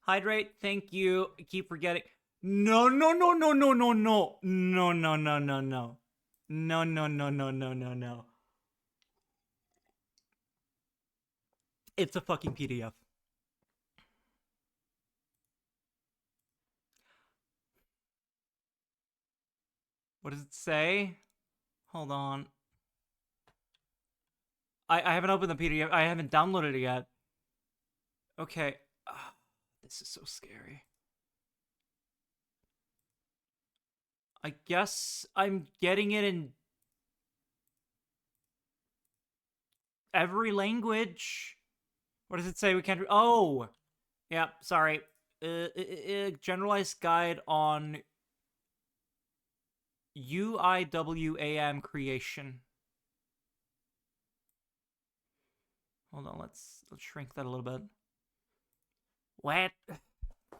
Hydrate, thank you. I keep forgetting. No, no, no, no, no, no, no. No, no, no, no, no. No, no, no, no, no, no, no. It's a fucking PDF. What does it say? Hold on. I haven't opened the PDF. I haven't downloaded it yet. Okay. This is so scary. I guess I'm getting it in every language. What does it say? We can't. Oh, yeah. Sorry. Generalized guide on UIWAM creation. Hold on. Let's shrink that a little bit. What?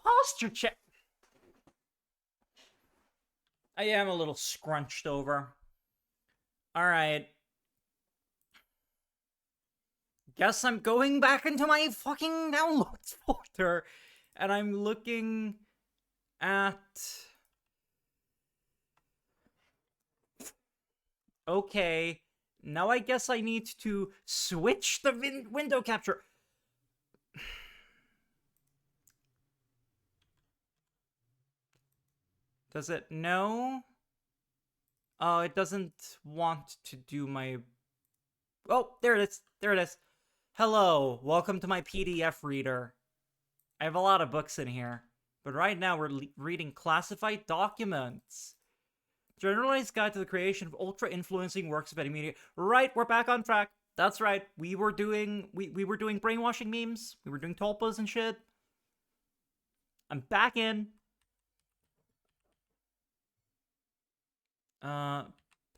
Posture check. I am a little scrunched over. All right. Guess I'm going back into my fucking downloads folder. And I'm looking at... Okay. Now I guess I need to switch the window capture. Does it know? Oh, it doesn't want to do my... Oh, there it is. There it is. Hello, welcome to my PDF reader. I have a lot of books in here, but right now we're reading classified documents. Generalized Guide to the Creation of Ultra-Influencing Works of Any Media. Right, we're back on track. That's right. We were doing brainwashing memes. We were doing tulpas and shit. I'm back in.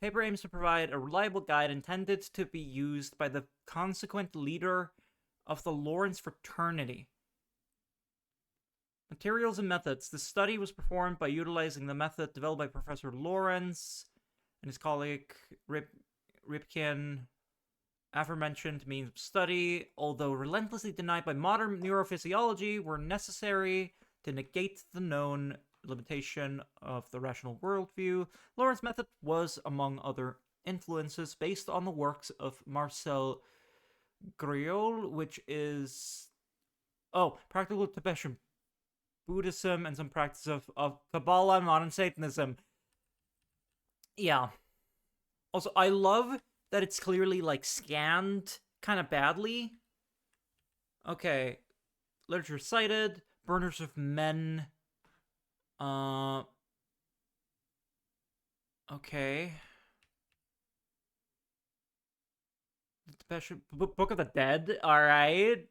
Paper aims to provide a reliable guide intended to be used by the consequent leader of the Lawrence fraternity. Materials and methods. The study was performed by utilizing the method developed by Professor Lawrence and his colleague Ripken. Aforementioned means of study, although relentlessly denied by modern neurophysiology, were necessary to negate the known limitation of the rational worldview. Lawrence's method was, among other influences, based on the works of Marcel Griol, which is... Oh, practical Tibetan Buddhism and some practice of Kabbalah and modern Satanism. Yeah. Also, I love that it's clearly, like, scanned kind of badly. Okay. Literature cited. Burners of Men. Okay. The Book of the Dead. Alright.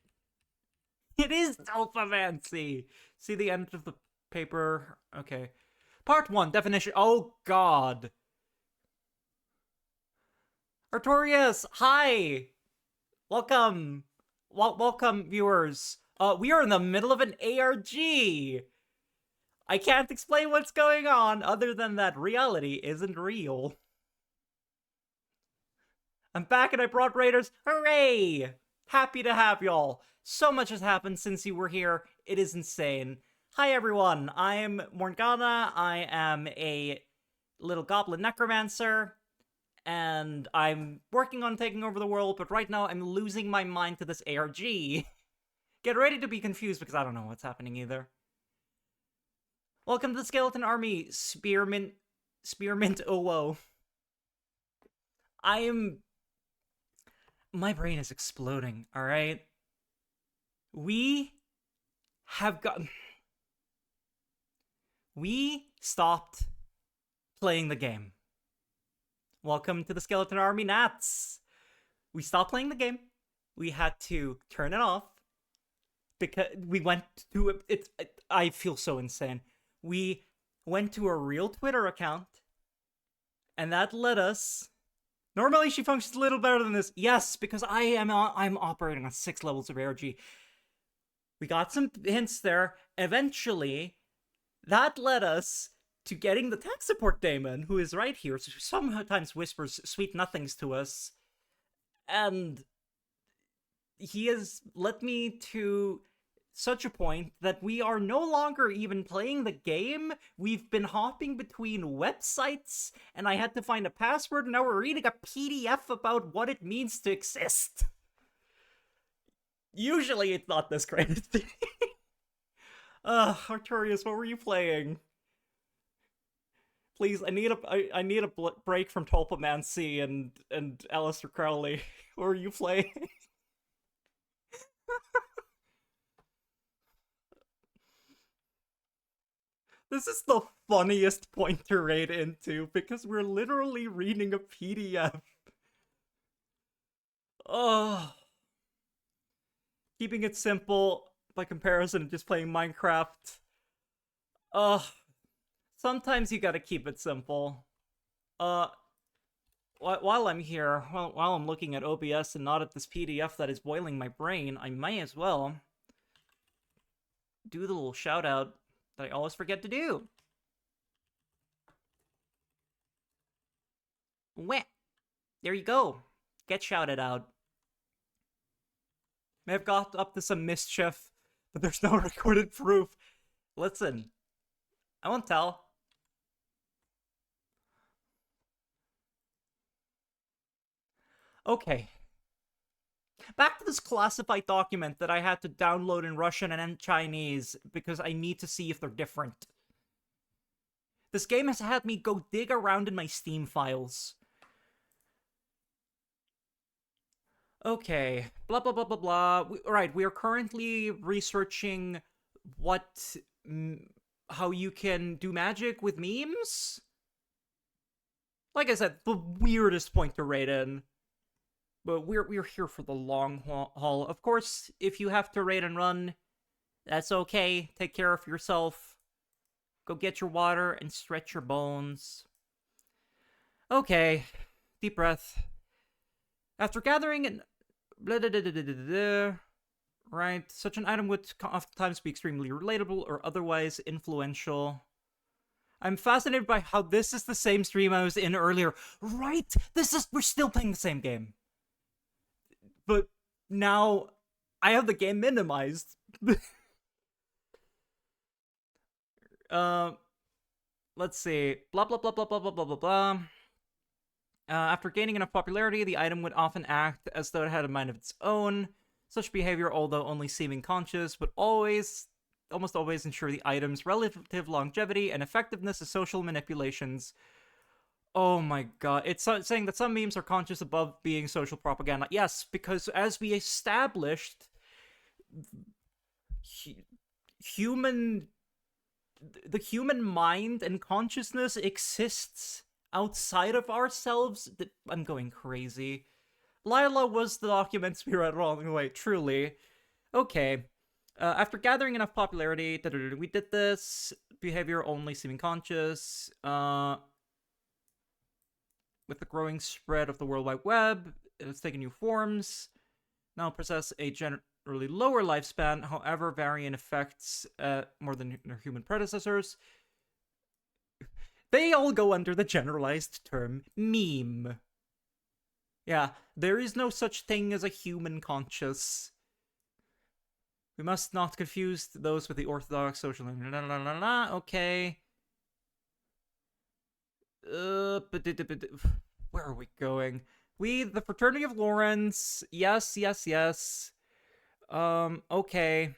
It is Alphamancy. See the end of the paper? Okay. Part 1, definition. Oh, God. Artorias, hi. Welcome. Welcome, viewers. We are in the middle of an ARG. I can't explain what's going on other than that reality isn't real. I'm back and I brought Raiders. Hooray! Happy to have y'all. So much has happened since you were here. It is insane. Hi everyone, I'm Morgana. I am a little goblin necromancer. and I'm working on taking over the world, but right now I'm losing my mind to this ARG. Get ready to be confused because I don't know what's happening either. Welcome to the Skeleton Army, Spearmint 00. My brain is exploding, alright? We stopped playing the game. Welcome to the Skeleton Army Nats. We stopped playing the game. We had to turn it off because we went to I feel so insane. We went to a real Twitter account, and that let us. Normally, she functions a little better than this. Yes, because I'm operating on 6 levels of ARG. We got some hints there. Eventually, that led us to getting the tech support daemon, who is right here, so sometimes whispers sweet nothings to us. And he has led me to such a point that we are no longer even playing the game. We've been hopping between websites, and I had to find a password, and now we're reading a PDF about what it means to exist. Usually it's not this great. Arturius, what were you playing? Please, I need a break from Tulpamancy and Aleister Crowley. What were you playing? This is the funniest point to raid into, because we're literally reading a PDF. Oh. Keeping it simple by comparison to just playing Minecraft. Sometimes you gotta keep it simple. While I'm here, while I'm looking at OBS and not at this PDF that is boiling my brain, I may as well do the little shout out that I always forget to do. Weh! There you go. Get shouted out. May have got up to some mischief, but there's no recorded proof. Listen, I won't tell. Okay. Back to this classified document that I had to download in Russian and in Chinese because I need to see if they're different. This game has had me go dig around in my Steam files. Okay, blah blah blah blah blah. Right, we are currently researching how you can do magic with memes. Like I said, the weirdest point to raid in. But we're here for the long haul. Of course, if you have to raid and run, that's okay. Take care of yourself. Go get your water and stretch your bones. Okay, deep breath. After gathering and right, such an item would oftentimes be extremely relatable or otherwise influential. I'm fascinated by how this is the same stream I was in earlier. Right, we're still playing the same game. But now I have the game minimized. Let's see. Blah blah blah blah blah blah blah blah blah. After gaining enough popularity, the item would often act as though it had a mind of its own. Such behavior, although only seeming conscious, would almost always ensure the item's relative longevity and effectiveness as social manipulations. Oh my god. It's saying that some memes are conscious above being social propaganda. Yes, because as we established, the human mind and consciousness exists outside of ourselves. I'm going crazy. Lila was the documents we read along the way, truly. Okay. After gathering enough popularity, we did this. Behavior only seeming conscious. With the growing spread of the World Wide Web, it has taken new forms. Now possess a generally lower lifespan, however, vary in effects more than their human predecessors. They all go under the generalized term meme. Yeah, there is no such thing as a human conscious. We must not confuse those with the orthodox social... Okay. Where are we going? We, the Fraternity of Lawrence. Yes, yes, yes. Okay.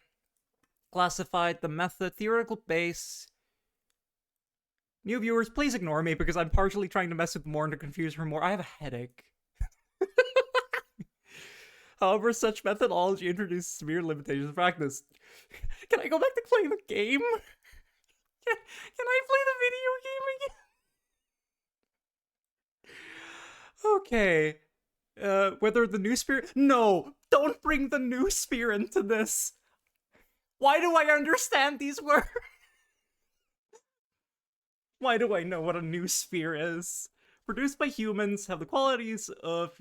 Classified the method, theoretical base. New viewers, please ignore me because I'm partially trying to mess with more and to confuse her more. I have a headache. However, such methodology introduces severe limitations of practice. Can I go back to playing the game? Can I play the video game again? Okay. Whether the new spear... No! Don't bring the new spear into this! Why do I understand these words? Why do I know what a new sphere is? Produced by humans, have the qualities of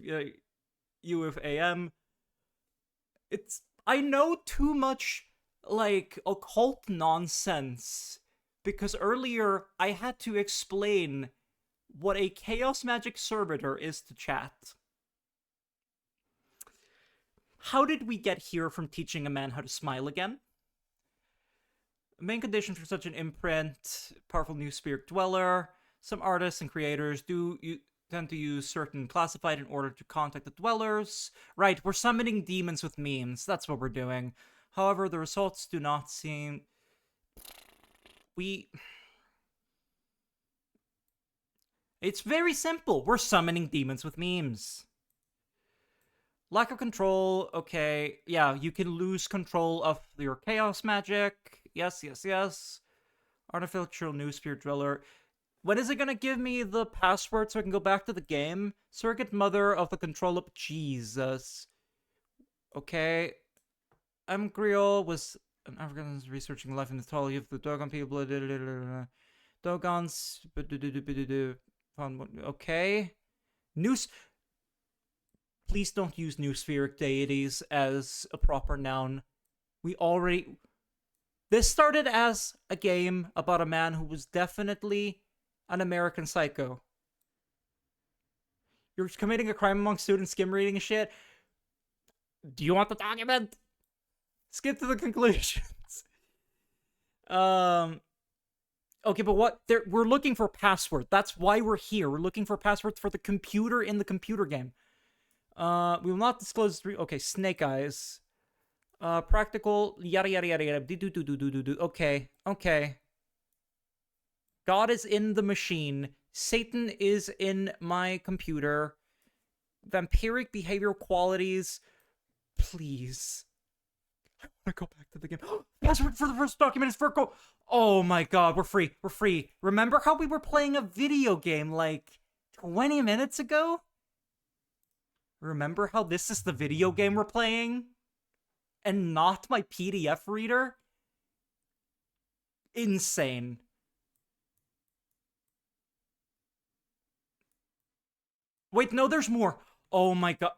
U of AM. It's... I know too much, like, occult nonsense. Because earlier, I had to explain what a chaos magic servitor is to chat. How did we get here from teaching a man how to smile again? Main condition for such an imprint, powerful new spirit dweller. Some artists and creators tend to use certain classified in order to contact the dwellers. Right, we're summoning demons with memes. That's what we're doing. However, the results do not seem... It's very simple. We're summoning demons with memes. Lack of control. Okay, yeah, you can lose control of your chaos magic. Yes, yes, yes. Artificial new spirit driller. When is it gonna give me the password so I can go back to the game? Surrogate mother of the control of Jesus. Okay. Creole was an African researching life in the mythology of the Dogon people. Dogons. Okay. Please don't use new spheric deities as a proper noun. This started as a game about a man who was definitely an American psycho. You're committing a crime among students, skim reading and shit. Do you want the document? Skip to the conclusions. Okay, but we're looking for a password. That's why we're here. We're looking for passwords for the computer in the computer game. We will not disclose... Okay, Snake Eyes. Practical, yada yada yada yada. Okay, okay. God is in the machine. Satan is in my computer. Vampiric behavioral qualities. Please. I want to go back to the game. Password for the first document is Virgo. Oh my god, we're free. We're free. Remember how we were playing a video game like 20 minutes ago? Remember how this is the video game we're playing? And not my PDF reader? Insane. Wait, no, there's more. Oh my god.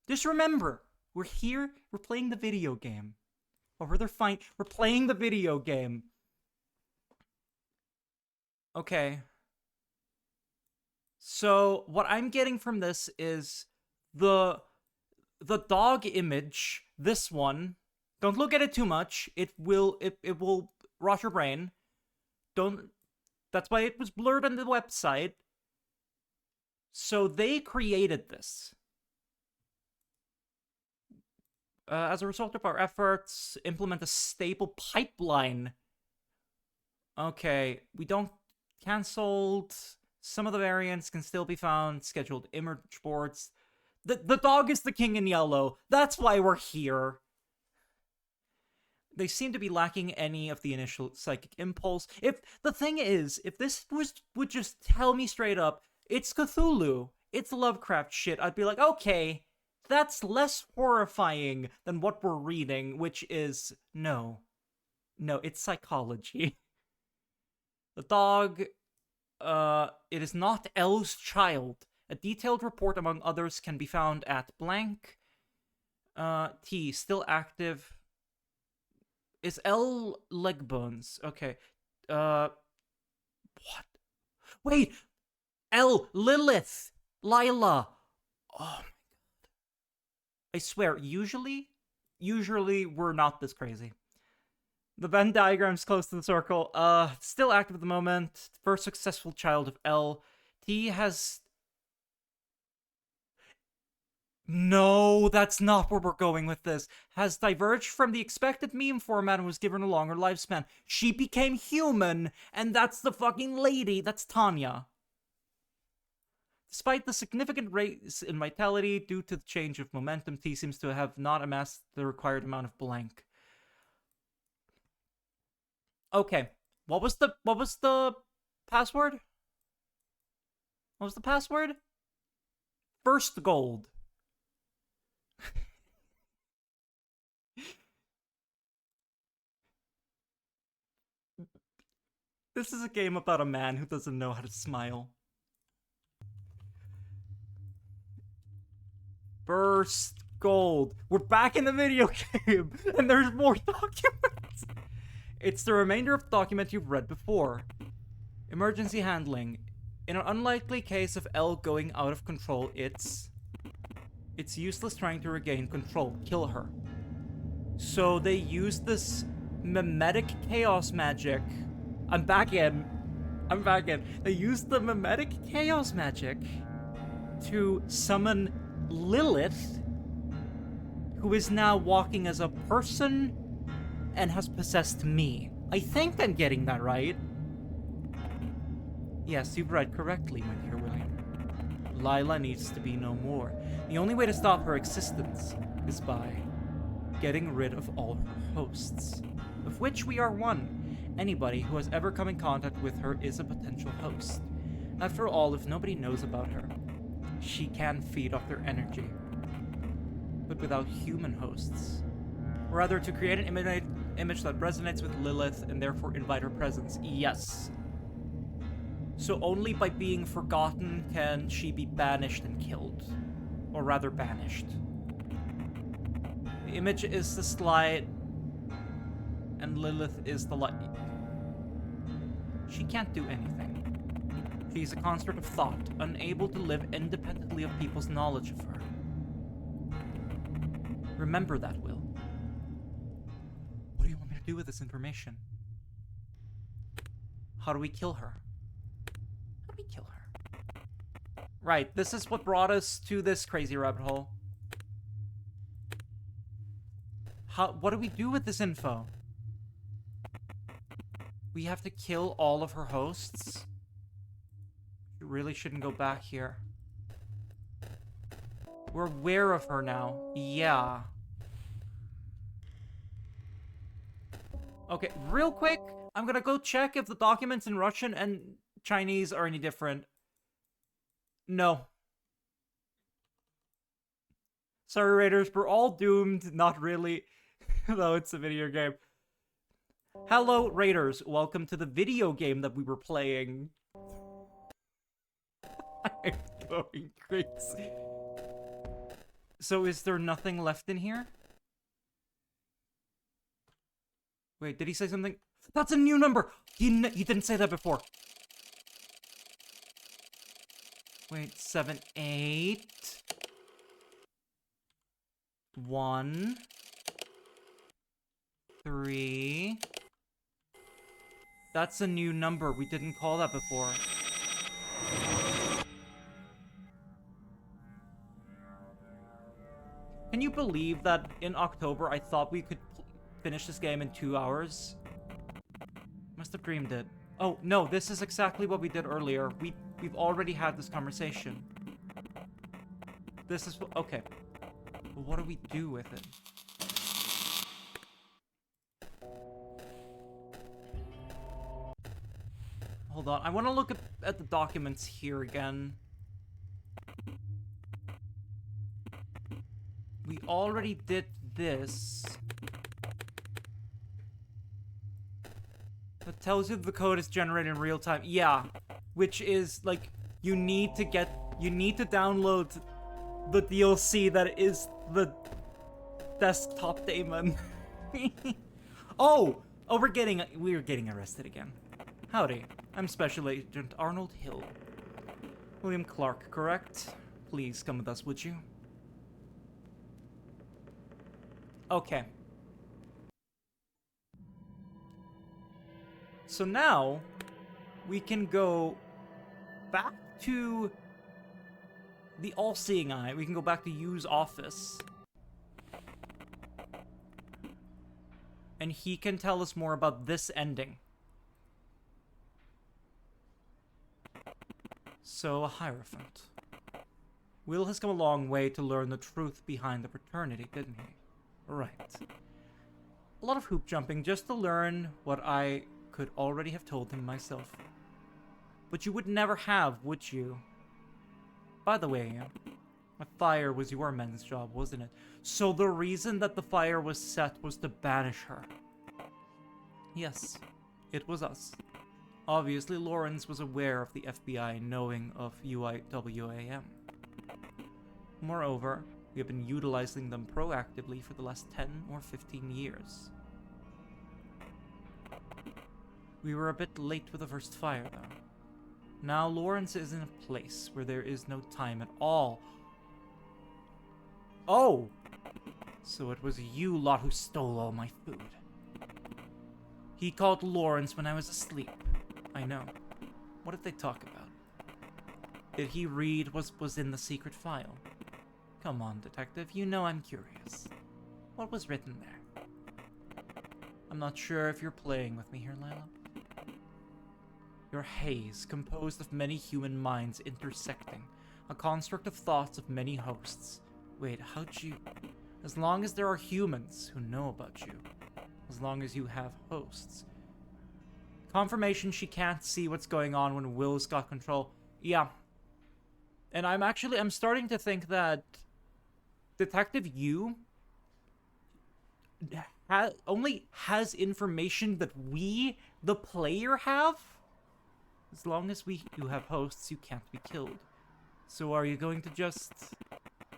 Just remember, we're here, we're playing the video game. Or they're fine, we're playing the video game. Okay. So, what I'm getting from this is the dog image, this one, don't look at it too much. It will rot your brain. That's why it was blurred on the website. So they created this. As a result of our efforts, implement a stable pipeline. Okay, we don't... Cancelled. Some of the variants can still be found. Scheduled image boards. The dog is the king in yellow. That's why we're here. They seem to be lacking any of the initial psychic impulse. If this would just tell me straight up, it's Cthulhu, it's Lovecraft shit, I'd be like, okay, that's less horrifying than what we're reading, which is, no, it's psychology. The dog, it is not L's child. A detailed report, among others, can be found at blank. T, still active. Is L leg bones? Okay. What? Wait! L, Lilith! Lila! Oh my god. I swear, usually we're not this crazy. The Venn diagram's close to the circle. Still active at the moment. First successful child of L. T has... No, that's not where we're going with this. Has diverged from the expected meme format and was given a longer lifespan. She became human, and that's the fucking lady. That's Tanya. Despite the significant raise in vitality due to the change of momentum, T seems to have not amassed the required amount of blank. Okay, what was the password? What was the password? First gold. This is a game about a man who doesn't know how to smile. First gold. We're back in the video game, and there's more documents. It's the remainder of the document you've read before. Emergency handling. In an unlikely case of L going out of control, it's useless trying to regain control. Kill her. So they used this mimetic chaos magic. I'm back in. They used the mimetic chaos magic to summon Lilith, who is now walking as a person and has possessed me. I think I'm getting that right. Yes, you've read correctly, my dear William. Lila needs to be no more. The only way to stop her existence is by getting rid of all her hosts, of which we are one. Anybody who has ever come in contact with her is a potential host. After all, if nobody knows about her, she can feed off their energy. But without human hosts. Rather, to create an image that resonates with Lilith and therefore invite her presence. Yes. So only by being forgotten can she be banished and killed. Or rather, banished. The image is the slide, and Lilith is the light. She can't do anything. She's a construct of thought, unable to live independently of people's knowledge of her. Remember that, Will. What do you want me to do with this information? How do we kill her? How do we kill her? Right, this is what brought us to this crazy rabbit hole. What do we do with this info? We have to kill all of her hosts? You really shouldn't go back here. We're aware of her now. Yeah. Okay, real quick, I'm gonna go check if the documents in Russian and Chinese are any different. No. Sorry, Raiders, we're all doomed. Not really. Though it's a video game. Hello, Raiders. Welcome to the video game that we were playing. I'm going crazy. So is there nothing left in here? Wait, did he say something? That's a new number! He didn't say that before. Wait, 7, 8... 1... 3... That's a new number. We didn't call that before. Can you believe that in October I thought we could finish this game in 2 hours? Must have dreamed it. Oh, no, this is exactly what we did earlier. We've already had this conversation. This is... Okay. Well, what do we do with it? Hold on, I want to look at the documents here again. We already did this. That tells you the code is generated in real time. Yeah, which is like you need to download the DLC that is the desktop daemon. Oh, we're getting arrested again. Howdy, I'm Special Agent Arnold Hill. William Clark, correct? Please come with us, would you? Okay. So now, we can go back to the all-seeing eye. We can go back to Yu's office. And he can tell us more about this ending. So, a Hierophant. Will has come a long way to learn the truth behind the fraternity, didn't he? Right. A lot of hoop jumping just to learn what I could already have told him myself. But you would never have, would you? By the way, a fire was your men's job, wasn't it? So the reason that the fire was set was to banish her. Yes, it was us. Obviously, Lawrence was aware of the FBI knowing of UIWAM. Moreover, we have been utilizing them proactively for the last 10 or 15 years. We were a bit late with the first fire, though. Now Lawrence is in a place where there is no time at all. Oh! So it was you lot who stole all my food. He called Lawrence when I was asleep. I know. What did they talk about? Did he read what was in the secret file? Come on, detective, you know I'm curious. What was written there? I'm not sure if you're playing with me here, Lila. Your haze, composed of many human minds intersecting, a construct of thoughts of many hosts. Wait, how'd you... As long as there are humans who know about you, as long as you have hosts. Confirmation she can't see what's going on when Will's got control. Yeah. And I'm starting to think that Detective Yu only has information that we, the player, have. As long as you have hosts, you can't be killed. So are you going to just...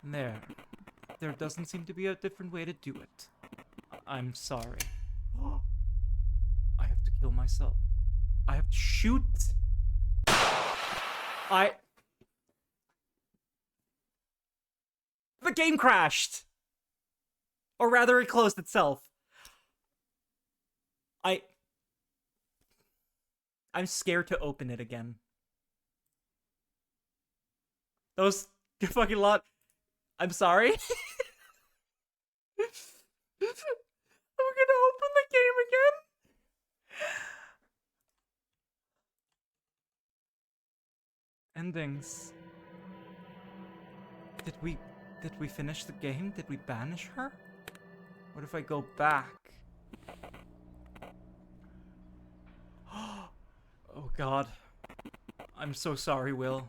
There doesn't seem to be a different way to do it. I'm sorry. I have to kill myself. I have to shoot... The game crashed! Or rather, it closed itself. I'm scared to open it again. That was a fucking lot. I'm sorry. I'm gonna open the game again. Endings. Did we finish the game? Did we banish her? What if I go back? Oh god. I'm so sorry, Will.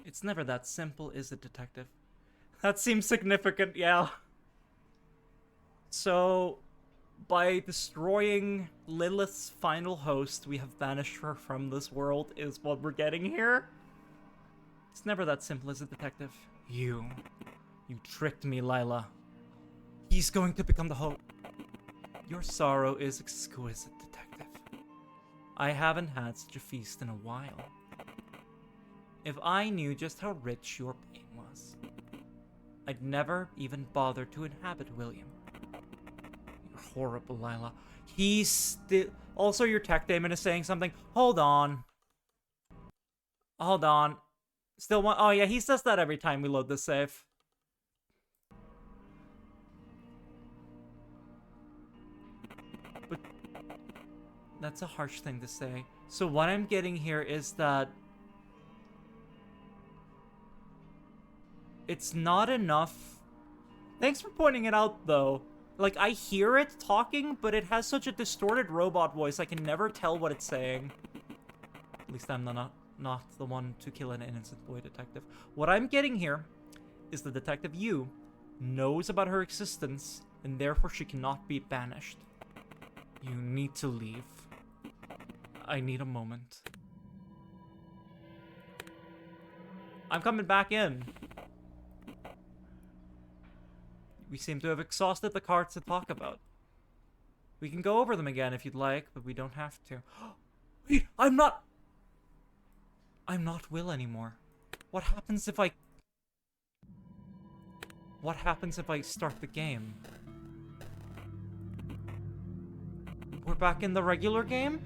It's never that simple, is it, detective? That seems significant, yeah. So, by destroying Lilith's final host, we have banished her from this world, is what we're getting here? It's never that simple, is it, detective? You tricked me, Lila. He's going to become the host. Your sorrow is exquisite, detective. I haven't had such a feast in a while. If I knew just how rich your pain was, I'd never even bother to inhabit William. You're horrible, Lila. He's still... Also, your tech daemon is saying something. Hold on. Hold on. Still one... Oh, yeah, he says that every time we load the save. But that's a harsh thing to say. So what I'm getting here is that it's not enough. Thanks for pointing it out, though. Like, I hear it talking, but it has such a distorted robot voice, I can never tell what it's saying. At least I'm not the one to kill an innocent boy detective. What I'm getting here is the Detective Yu knows about her existence, and therefore she cannot be banished. You need to leave. I need a moment. I'm coming back in. We seem to have exhausted the cards to talk about. We can go over them again if you'd like, but we don't have to. Wait, I'm not Will anymore. What happens if I start the game? We're back in the regular game?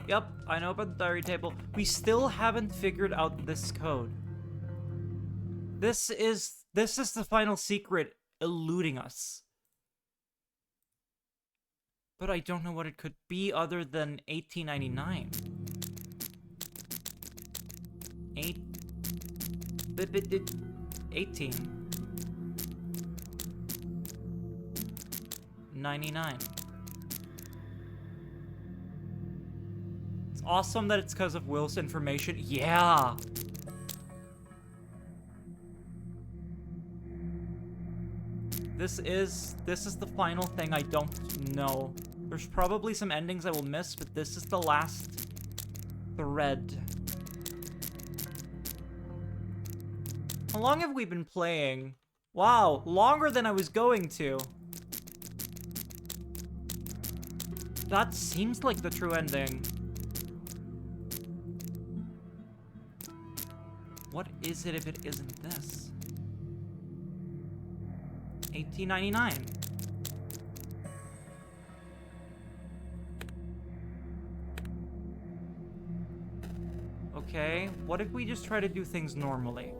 Yep, I know about the diary table. We still haven't figured out this code. This is the final secret eluding us. But I don't know what it could be other than 1899. 1899. It's awesome that it's because of Will's information. Yeah. This is the final thing I don't know. There's probably some endings I will miss, but this is the last thread. How long have we been playing? Wow, longer than I was going to. That seems like the true ending. What is it if it isn't this? 1899. Okay, what if we just try to do things normally?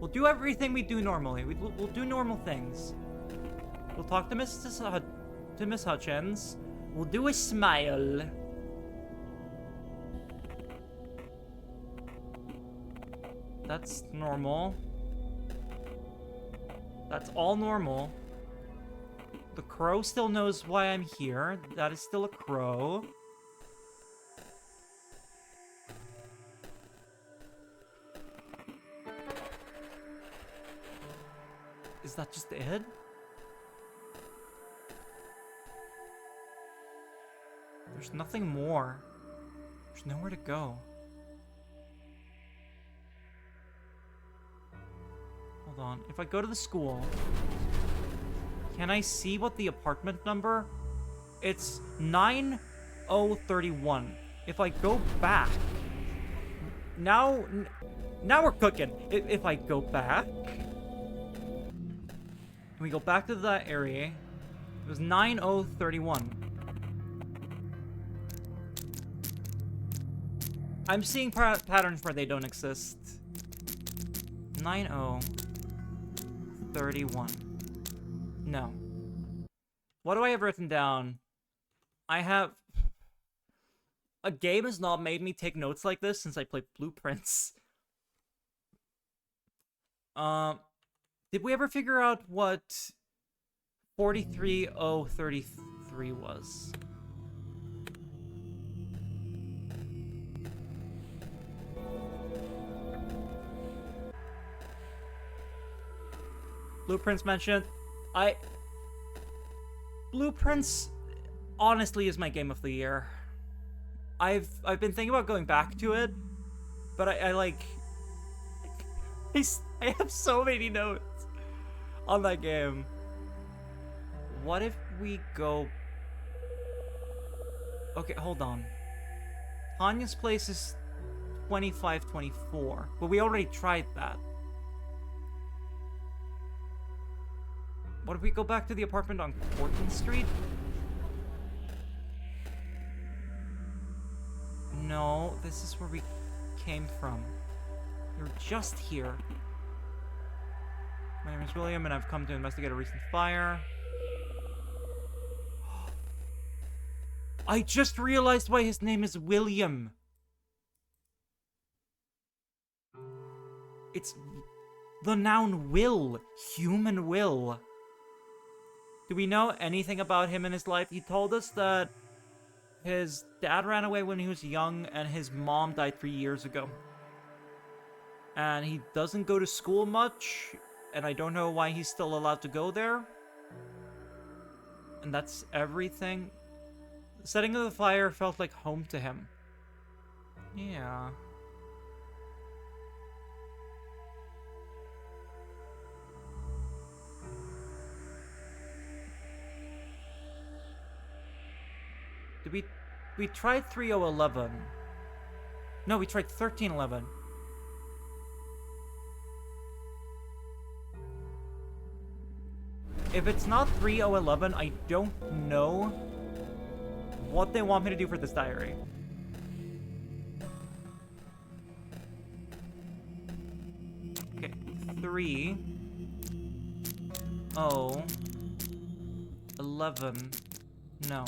We'll do everything we do normally. We'll do normal things. We'll talk to Miss Hutchins. We'll do a smile. That's normal. That's all normal. The crow still knows why I'm here. That is still a crow. Is that just it? There's nothing more. There's nowhere to go. Hold on. If I go to the school, can I see what the apartment number? It's 9031. If I go back, now we're cooking. If I go back, we go back to that area. It was 9031. I'm seeing patterns where they don't exist. 9031. No. What do I have written down? I have... A game has not made me take notes like this since I played Blueprints. Did we ever figure out what 43033 was? Blueprints mentioned. Blueprints honestly is my game of the year. I've been thinking about going back to it, but I like I have so many notes on that game. What if we go... Okay, hold on. Tanya's place is 2524, but we already tried that. What if we go back to the apartment on Corton Street? No, this is where we came from. You're just here. My name is William, and I've come to investigate a recent fire. I just realized why his name is William. It's the noun will. Human will. Do we know anything about him in his life? He told us that his dad ran away when he was young, and his mom died 3 years ago. And he doesn't go to school much, and I don't know why he's still allowed to go there. And that's everything. The setting of the fire felt like home to him. Yeah. Did we tried 3011. No, we tried 1311. If it's not 3011, I don't know what they want me to do for this diary. Okay, 3. 0. 11. No.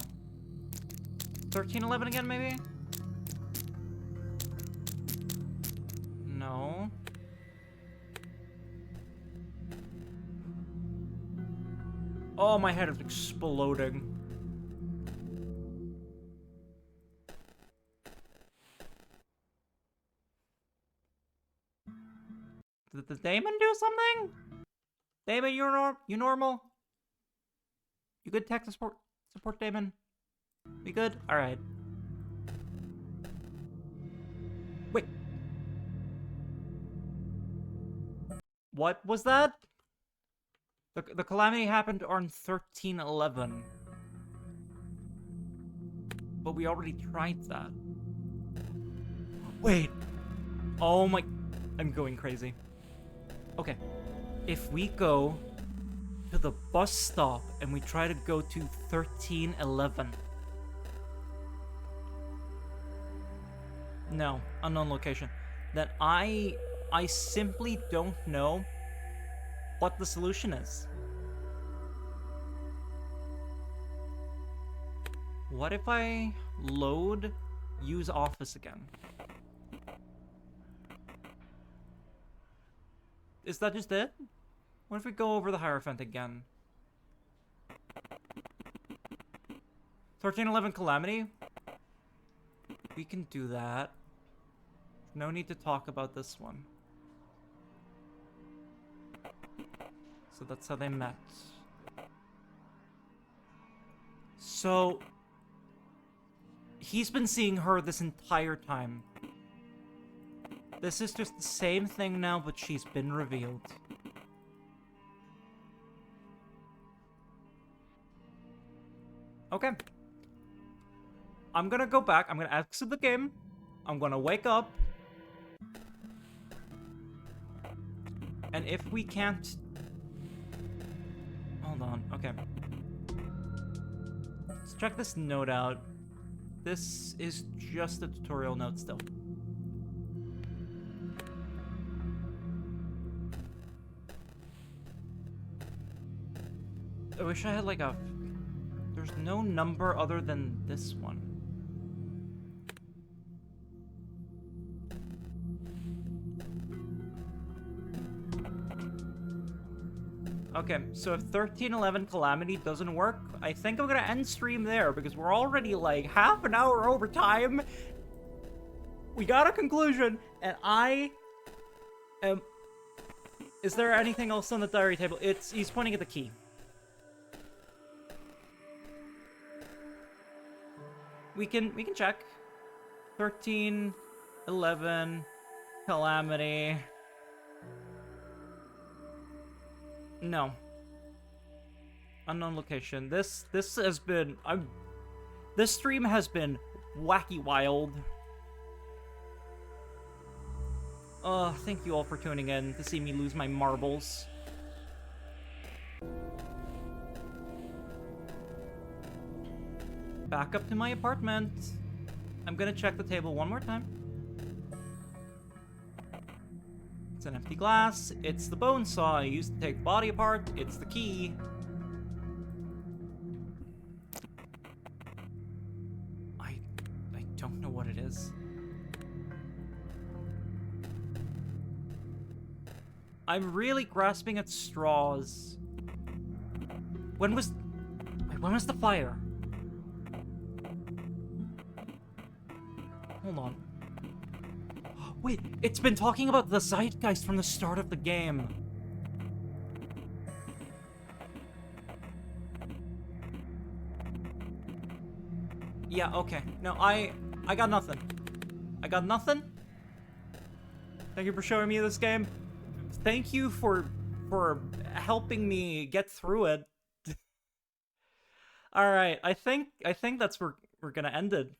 1311 again, maybe? No. Oh, my head is exploding. Did the Damon do something? Damon, you normal? You good tech support Damon? We good? Alright. Wait. What was that? The calamity happened on 1311. But we already tried that. Wait. Oh my... I'm going crazy. Okay. If we go to the bus stop and we try to go to 1311. No, unknown location. Then I simply don't know what the solution is. What if I load use office again? Is that just it? What if we go over the Hierophant again? 1311 Calamity? We can do that. No need to talk about this one. So that's how they met. So... he's been seeing her this entire time. This is just the same thing now, but she's been revealed. Okay. I'm gonna go back. I'm gonna exit the game. I'm gonna wake up. And if we can't... Hold on. Okay. Let's check this note out. This is just a tutorial note still. I wish I had like a... There's no number other than this one. Okay, so if 1311 Calamity doesn't work, I think I'm gonna end stream there because we're already like half an hour over time. We got a conclusion, and I am... Is there anything else on the diary table? He's pointing at the key. We can check. 1311 Calamity. No. Unknown location. This has been... This stream has been wacky wild. Thank you all for tuning in to see me lose my marbles. Back up to my apartment. I'm gonna check the table one more time. It's an empty glass. It's the bone saw I used to take the body apart. It's the key. I don't know what it is. I'm really grasping at straws. When was the fire? Hold on. Wait, it's been talking about the zeitgeist from the start of the game. Yeah, okay. No, I got nothing. I got nothing. Thank you for showing me this game. Thank you for helping me get through it. All right, I think that's where we're gonna end it.